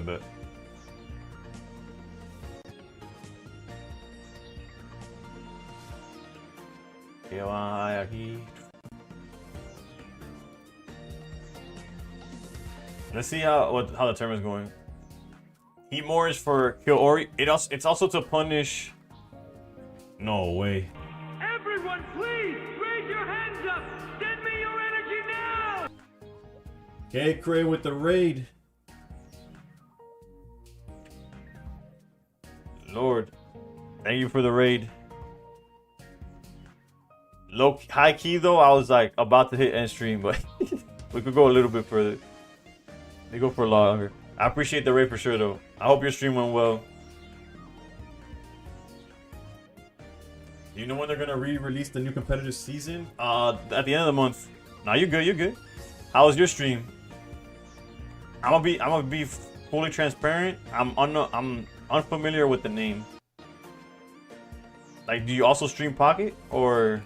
Let's see how the term is going. Heat more is for kill Ori. It's also to punish. No way. Everyone, please raise your hands up. Send me your energy now. Okay, Cray with the raid. Lord, thank you for the raid. High key though, I was like about to hit end stream, but we could go a little bit further. They go for longer. I appreciate the raid for sure though. I hope your stream went well. You know when they're gonna re-release the new competitive season? At the end of the month. Nah, you're good. How was your stream? I'm gonna be fully transparent. I'm unfamiliar with the name. Like, do you also stream Pocket or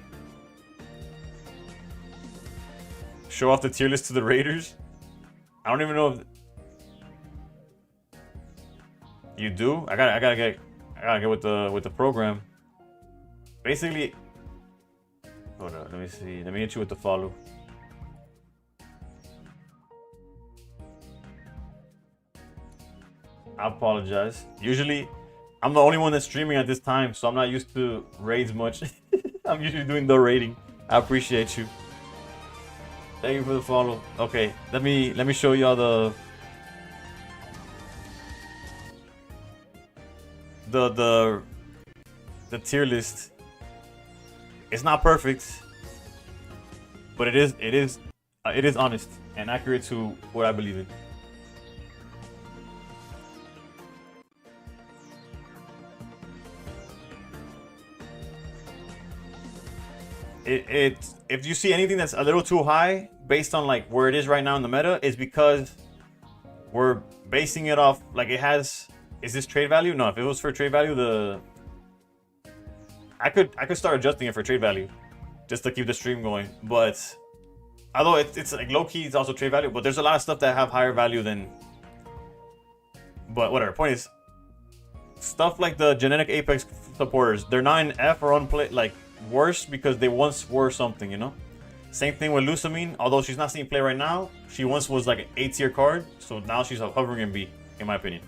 show off the tier list to the Raiders? I don't even know if you do. I gotta get with the program. Basically, hold on. Let me see. Let me hit you with the follow. I apologize. Usually, I'm the only one that's streaming at this time, so I'm not used to raids much. I'm usually doing the raiding. I appreciate you. Thank you for the follow. Okay, let me show y'all the tier list. It's not perfect, but it is honest and accurate to what I believe in. If you see anything that's a little too high based on like where it is right now in the meta, it's because we're basing it off like it has. Is this trade value? No, if it was for trade value, I could start adjusting it for trade value just to keep the stream going. But although it's like low key, it's also trade value. But there's a lot of stuff that have higher value than. But whatever. Point is, stuff like the genetic Apex supporters, they're not in F or unplay like. Worse because they once were something, you know. Same thing with Lusamine. Although she's not seeing play right now, she once was like an A tier card, so now she's hovering in B, in my opinion.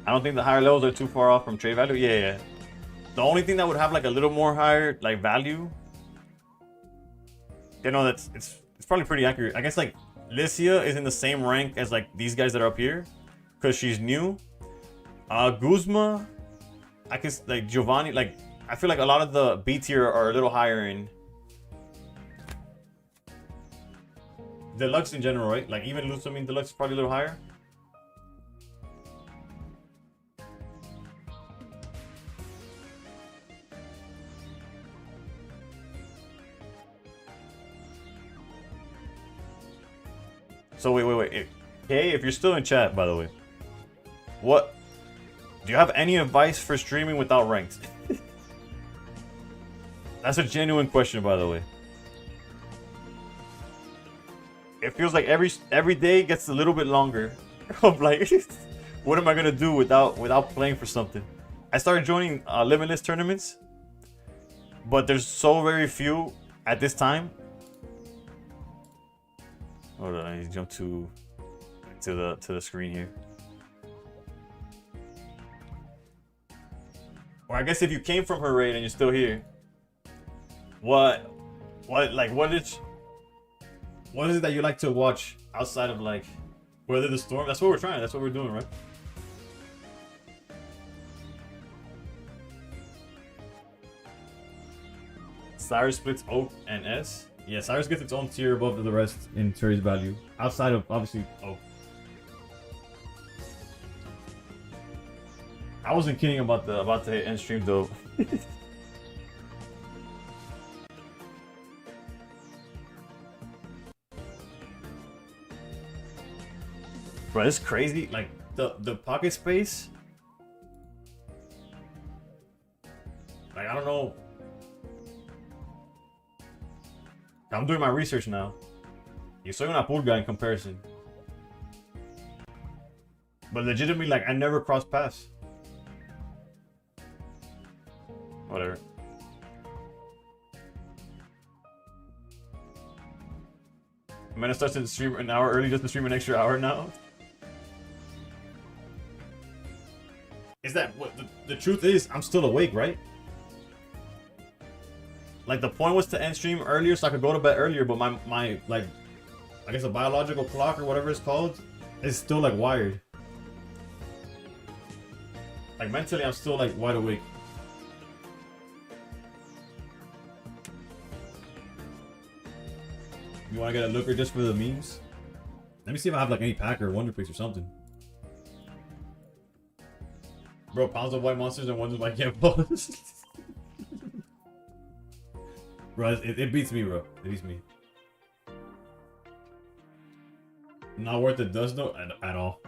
I don't think the higher levels are too far off from trade value. Yeah. The only thing that would have like a little more higher like value. You know, it's probably pretty accurate. I guess like Lycia is in the same rank as like these guys that are up here because she's new. Guzma, I guess like Giovanni, like I feel like a lot of the B tier are a little higher in Deluxe in general, right? Like even Lusamine Deluxe is probably a little higher. So wait. Hey, if you're still in chat, by the way, what do you have any advice for streaming without ranks? That's a genuine question, by the way. It feels like every day gets a little bit longer. Of like, what am I gonna do without playing for something? I started joining limitless tournaments, but there's so very few at this time. Hold on, I need to jump to the screen here. Or I guess if you came from her raid and you're still here, what is it that you like to watch outside of like Weather the Storm? That's what we're trying. That's what we're doing, right? Cyrus splits Oak and S. Yeah, Cyrus gets its own tier above the rest in Terry's value. Outside of, obviously, Oak. I wasn't kidding about the end stream though. Bro, it's crazy. Like the pocket space. Like I don't know. I'm doing my research now. You soy una pulga in comparison. But legitimately, like, I never crossed paths. Whatever. I'm gonna start to stream an hour early just to stream an extra hour now. Is that what the truth is? I'm still awake, right? Like the point was to end stream earlier so I could go to bed earlier, but my like I guess a biological clock or whatever it's called is still like wired. Like mentally I'm still like wide awake. You wanna get a looker just for the memes? Let me see if I have like any pack or wonder picks or something. Bro, pounds of white monsters and ones of white campos. Bro, it beats me, bro. It beats me. Not worth the dust though at all.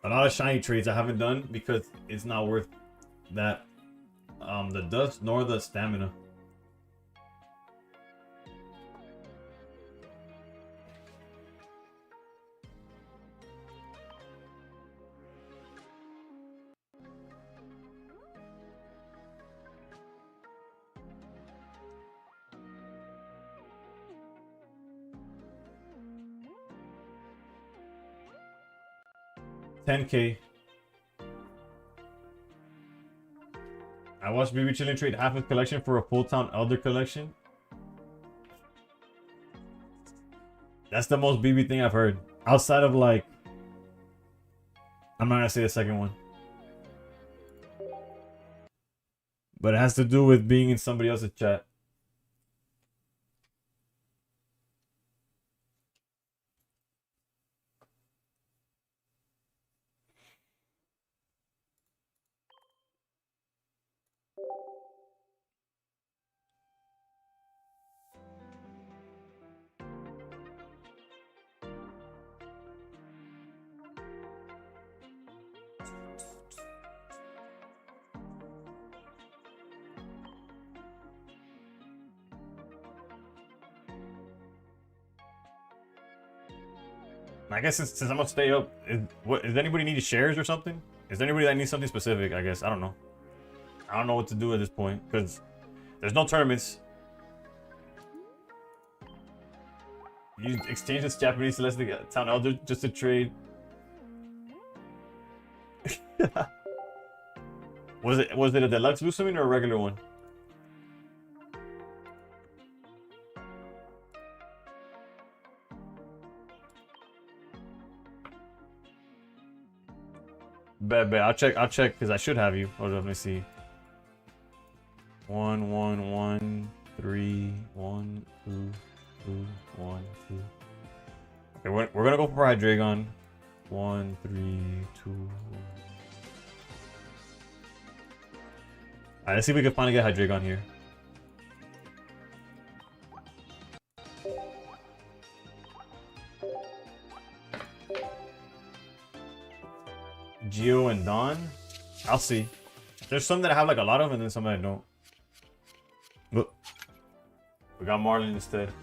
A lot of shiny trades I haven't done because it's not worth that the dust nor the stamina. $10K. I watched BB Chillin trade half his collection for a full town Elder collection. That's the most BB thing I've heard. Outside of like, I'm not gonna say the second one. But it has to do with being in somebody else's chat. I guess since I'm gonna stay up, does anybody need shares or something? Is there anybody that needs something specific? I guess I don't know. I don't know what to do at this point because there's no tournaments. You exchange this Japanese Celestic Town Elder just to trade. Was it a deluxe Lusamine or a regular one? Bet. I'll check because I should have you. Hold on, let me see. 1 1 1 3 1 2 2 1 2. Okay, we're gonna go for Hydreigon. 1 3 2 1. Alright, let's see if we can finally get Hydreigon here. Geo and Dawn? I'll see. There's some that I have like a lot of and then some that I don't. Look. We got Marlin instead.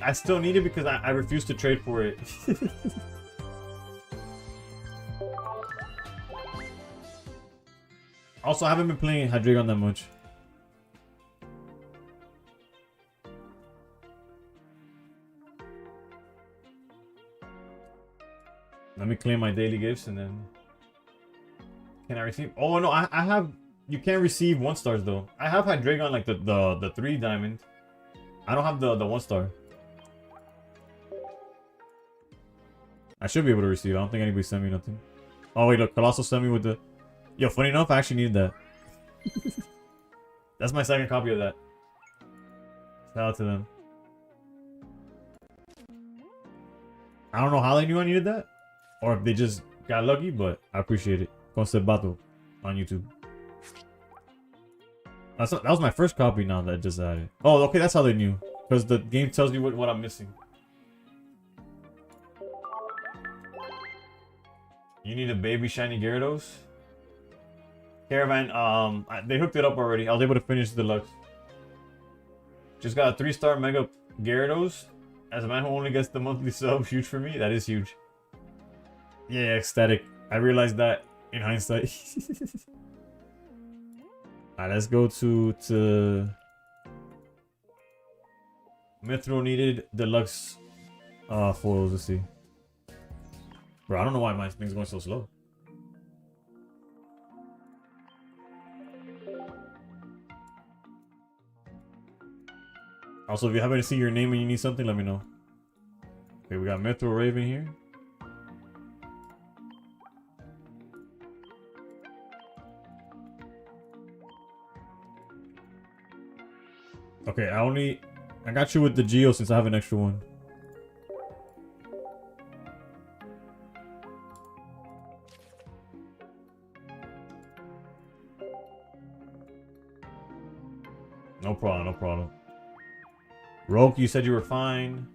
I still need it because I refuse to trade for it. Also, I haven't been playing Hydreigon that much. Let me claim my daily gifts and then... Can I receive? Oh no, I have... You can't receive 1-stars though. I have Hydreigon like the 3 diamond. I don't have the 1-star. I should be able to receive. I don't think anybody sent me nothing. Oh wait, look, Colossal sent me with the... Yo, funny enough, I actually needed that. That's my second copy of that. Shout out to them. I don't know how they knew I needed that. Or if they just got lucky, but I appreciate it. Concept Battle on YouTube. That was my first copy now that I just added. Oh, okay, that's how they knew. Because the game tells you what I'm missing. You need a baby shiny Gyarados? Caravan, they hooked it up already. I was able to finish the deluxe. Just got a 3-star Mega Gyarados. As a man who only gets the monthly sub, huge for me. That is huge. Yeah, ecstatic. I realized that in hindsight. Alright, let's go to Mythro needed deluxe foils. Let's see. Bro, I don't know why my thing's going so slow. Also, if you happen to see your name and you need something, let me know. Okay, we got Metro Raven here. Okay, I got you with the Geo since I have an extra one. No problem, no problem. Roke, you said you were fine.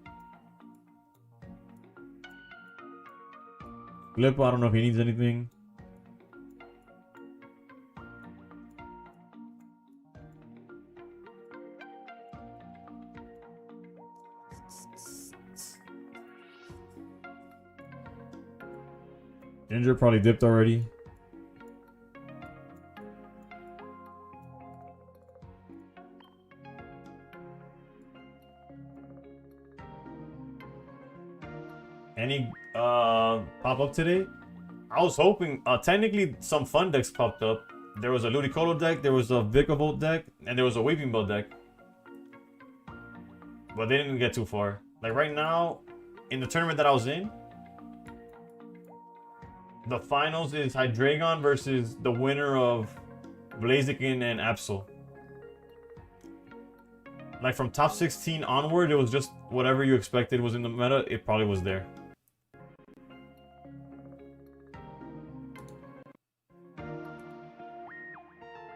Flip, I don't know if he needs anything. Ginger probably dipped already. Any pop up today? I was hoping. Technically, some fun decks popped up. There was a Ludicolo deck, there was a Vikavolt deck, and there was a Weeping Bell deck. But they didn't get too far. Like right now, in the tournament that I was in, the finals is Hydreigon versus the winner of Blaziken and Absol. Like from top 16 onward, it was just whatever you expected was in the meta, it probably was there.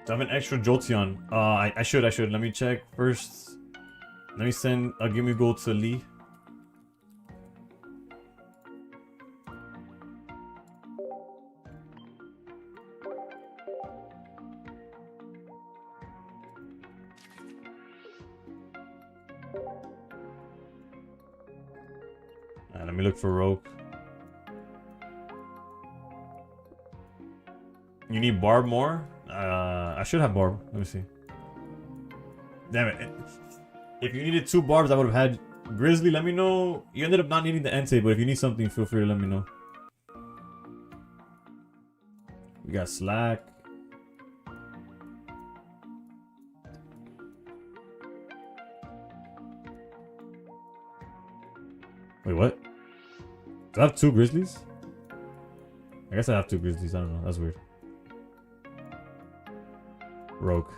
I have an extra Jolteon. I should. Let me check first. Let me send a Gimme Gold to Lee. Let me look for Roke. You need Barb more? I should have Barb. Let me see. Damn it. If you needed 2 Barbs, I would have had Grizzly. Let me know. You ended up not needing the Entei, but if you need something, feel free to let me know. We got Slack. Wait, what? Do I have 2 Grizzlies? I guess I have 2 Grizzlies. I don't know. That's weird. Rogue.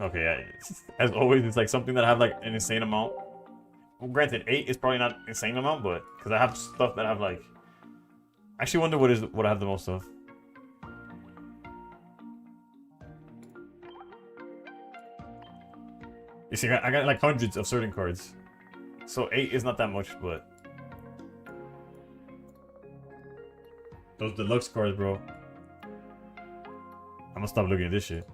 Okay, as always, it's like something that I have like an insane amount. Well, granted, 8 is probably not insane amount, but because I have stuff that I have like. I actually wonder what I have the most of. You see, I got like hundreds of certain cards, so 8 is not that much, but. Those deluxe cards, bro. I'm gonna stop looking at this shit.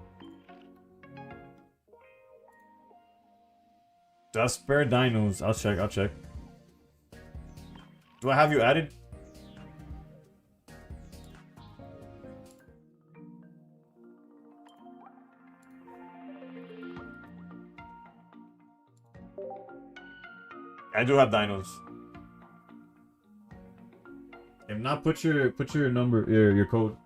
Do I have spare dinos? I'll check. Do I have you added? I do have dinos. If not, put your number, your code.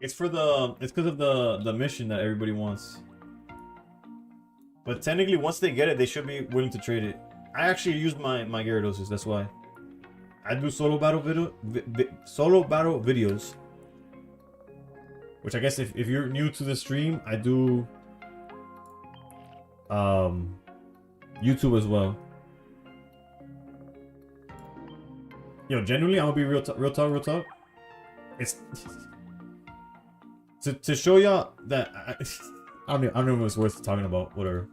It's because of the mission that everybody wants. But technically, once they get it, they should be willing to trade it. I actually used my Gyarados, that's why. I do solo battle videos. Which I guess if you're new to the stream, I do YouTube as well. Yo, genuinely, I'm gonna be real talk. It's to show y'all that I don't know if it's worth talking about. Whatever.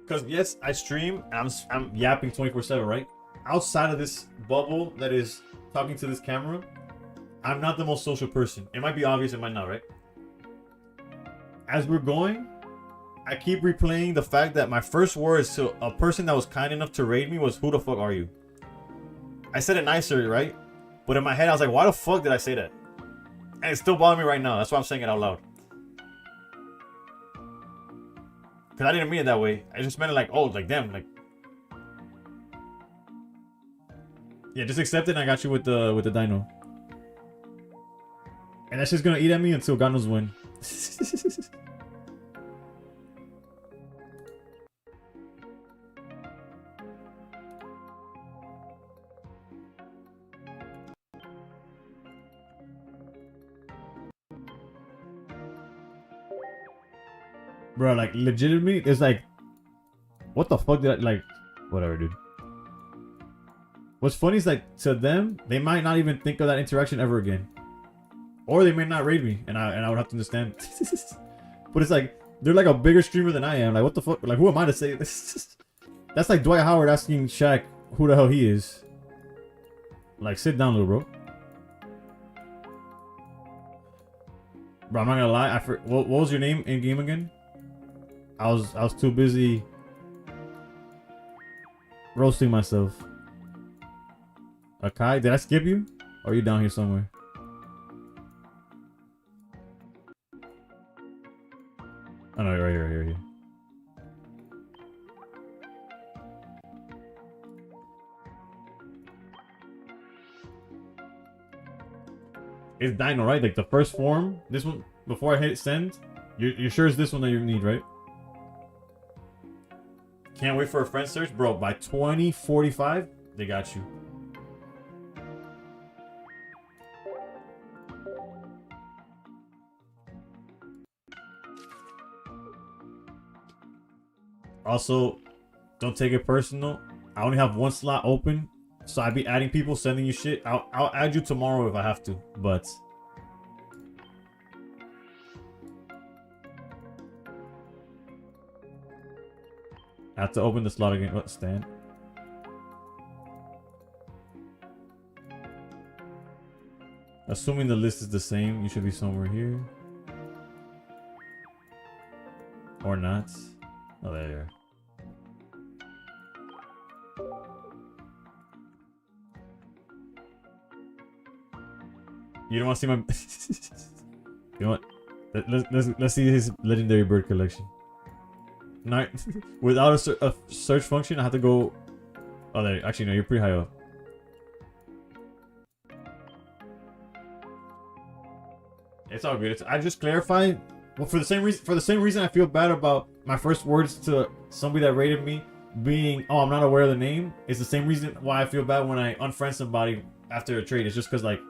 Because yes, I stream. I'm yapping 24/7, right? outside of this bubble that is talking to this camera, I'm not the most social person. It might be obvious, it might not, right? As we're going, I keep replaying the fact that my first words to a person that was kind enough to raid me was, "Who the fuck are you?" I said it nicer, right? But in my head, I was like, why the fuck did I say that? And it's still bothering me right now. That's why I'm saying it out loud. Because I didn't mean it that way. I just meant it like, oh, like them. Like, yeah, just accept it and I got you with the dino. And that's just gonna eat at me until God knows when. Bro, like, legitimately, it's like, what the fuck did I, like, whatever, dude. What's funny is, like, to them, they might not even think of that interaction ever again. Or they may not raid me, and I would have to understand. But it's like, they're like a bigger streamer than I am. Like, what the fuck? Like, who am I to say this? That's like Dwight Howard asking Shaq who the hell he is. Like, sit down, little bro. Bro, I'm not gonna lie. What was your name in game again? I was too busy roasting myself. Akai, did I skip you? Or are you down here somewhere? Oh no, right here. It's Dino, right? Like the first form. This one, before I hit send. You're sure it's this one that you need, right? Can't wait for a friend search, bro. By 2045, they got you. Also, don't take it personal. I only have one slot open, so I'd be adding people, sending you shit. I'll add you tomorrow if I have to, but I have to open the slot again. What, stand? Assuming the list is the same, you should be somewhere here. Or not. Oh, there you are. You don't want to see my... You know what? Let's see his legendary bird collection. Not without a search function, I have to go... Oh, there. Actually, no, you're pretty high up. It's all good. I just clarified. Well, for the same reason, I feel bad about my first words to somebody that rated me being, "Oh, I'm not aware of the name." It's the same reason why I feel bad when I unfriend somebody after a trade. It's just because, like,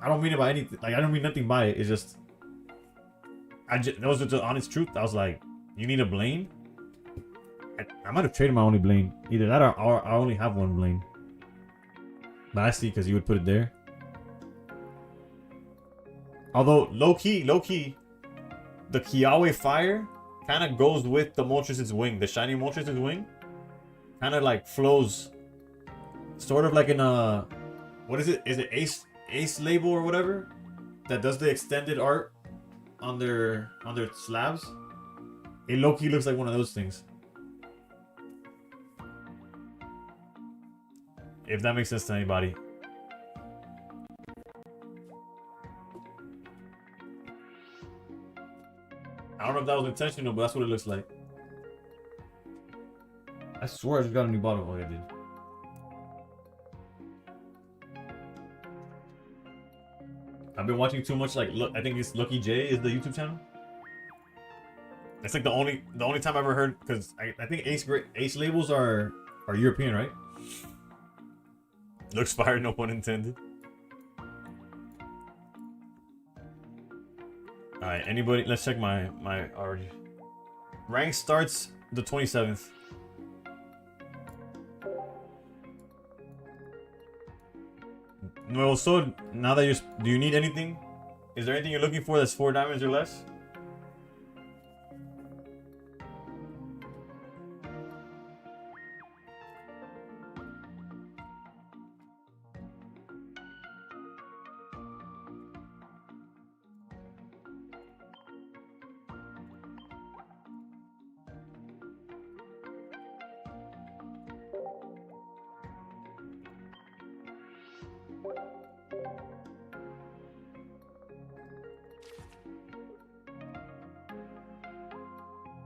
I don't mean it by anything. Like, I don't mean nothing by it. It's just, that was the honest truth. I was like, you need a Blaine? I might have traded my only Blaine. Either that or I only have one Blaine. But I see, because you would put it there. Although, low key, the Kiawe Fire kind of goes with the Moltres' wing. The shiny Moltres' wing kind of like flows, sort of like in a, what is it? Is it Ace Label or whatever that does the extended art on their slabs? It low key looks like one of those things. If that makes sense to anybody. I don't know if that was intentional, but that's what it looks like. I swear I just got a new bottle. Oh, yeah, I did. I've been watching too much, like, look, I think it's Lucky J is the YouTube channel. It's like the only time I ever heard, because I think Ace labels are European, right? Looks fire, no pun intended. Alright, anybody? Let's check my already. Rank starts the 27th. No, so now that do you need anything? Is there anything you're looking for that's 4 diamonds or less?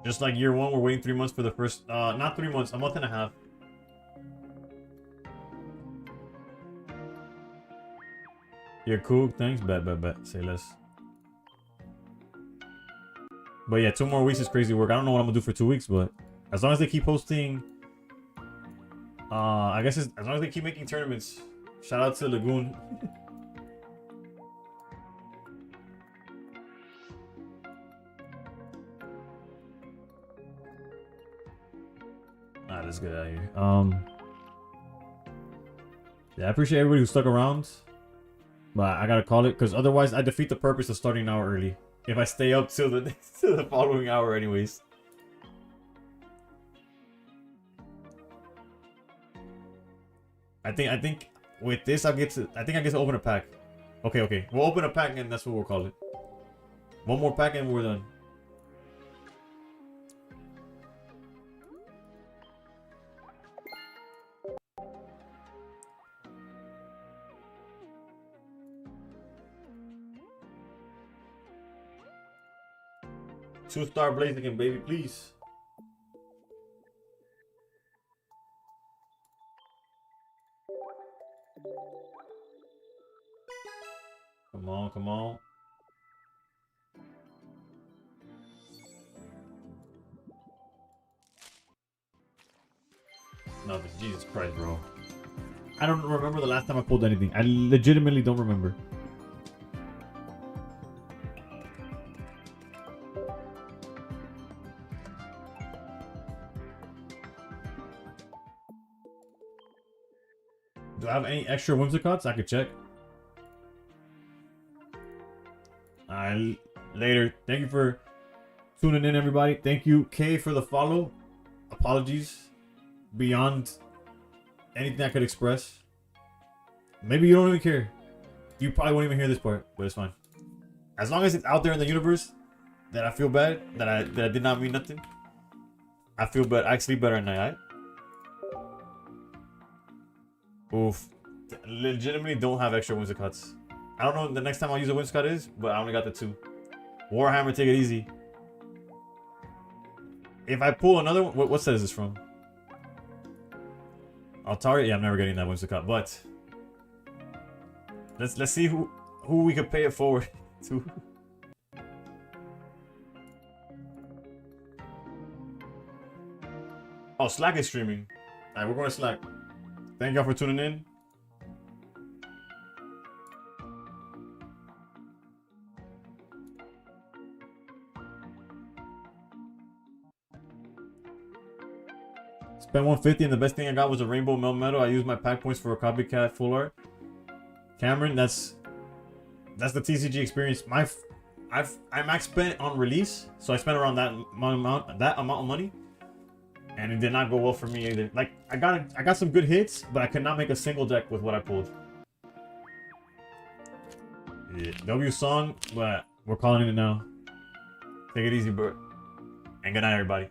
Just like year one, we're waiting 3 months for the first, not 3 months, a month and a half. You're cool. Thanks. Bet. Say less. But yeah, 2 more weeks is crazy work. I don't know what I'm gonna do for 2 weeks, but as long as they keep hosting, I guess as long as they keep making tournaments. Shout out to Lagoon. Let's get out of here. Yeah, I appreciate everybody who stuck around, but I gotta call it because otherwise I defeat the purpose of starting an hour early if I stay up till the till the following hour, anyways. I think with this I get to open a pack. Okay, we'll open a pack and that's what we'll call it. One more pack and we're done. Two-star Blaziken, baby, please. Come on. Nothing. Jesus Christ, bro. I don't remember the last time I pulled anything. I legitimately don't remember. Do I have any extra Whimsicots? I could check. Later. Thank you for tuning in, everybody. Thank you, Kay, for the follow. Apologies. Beyond anything I could express. Maybe you don't even care. You probably won't even hear this part, but it's fine. As long as it's out there in the universe that I feel bad, that I did not mean nothing, I feel bad. I sleep better at night, alright? Oof. Legitimately don't have extra Whimsicots. I don't know when the next time I'll use a Whimsicott is, but I only got the 2. Warhammer, take it easy. If I pull another one, what set is this from? Altari? Yeah, I'm never getting that Whimsicott, but let's see who we could pay it forward to. Oh, Slack is streaming. Alright, we're going to Slack. Thank y'all for tuning in. Spent 150 and the best thing I got was a rainbow Melmetal. I used my pack points for a copycat full art. Cameron, that's the TCG experience. I max spent on release, so I spent around that amount of money, and it did not go well for me either. Like I got some good hits, but I could not make a single deck with what I pulled. Yeah, W song, but we're calling it now. Take it easy, bro. And good night, everybody.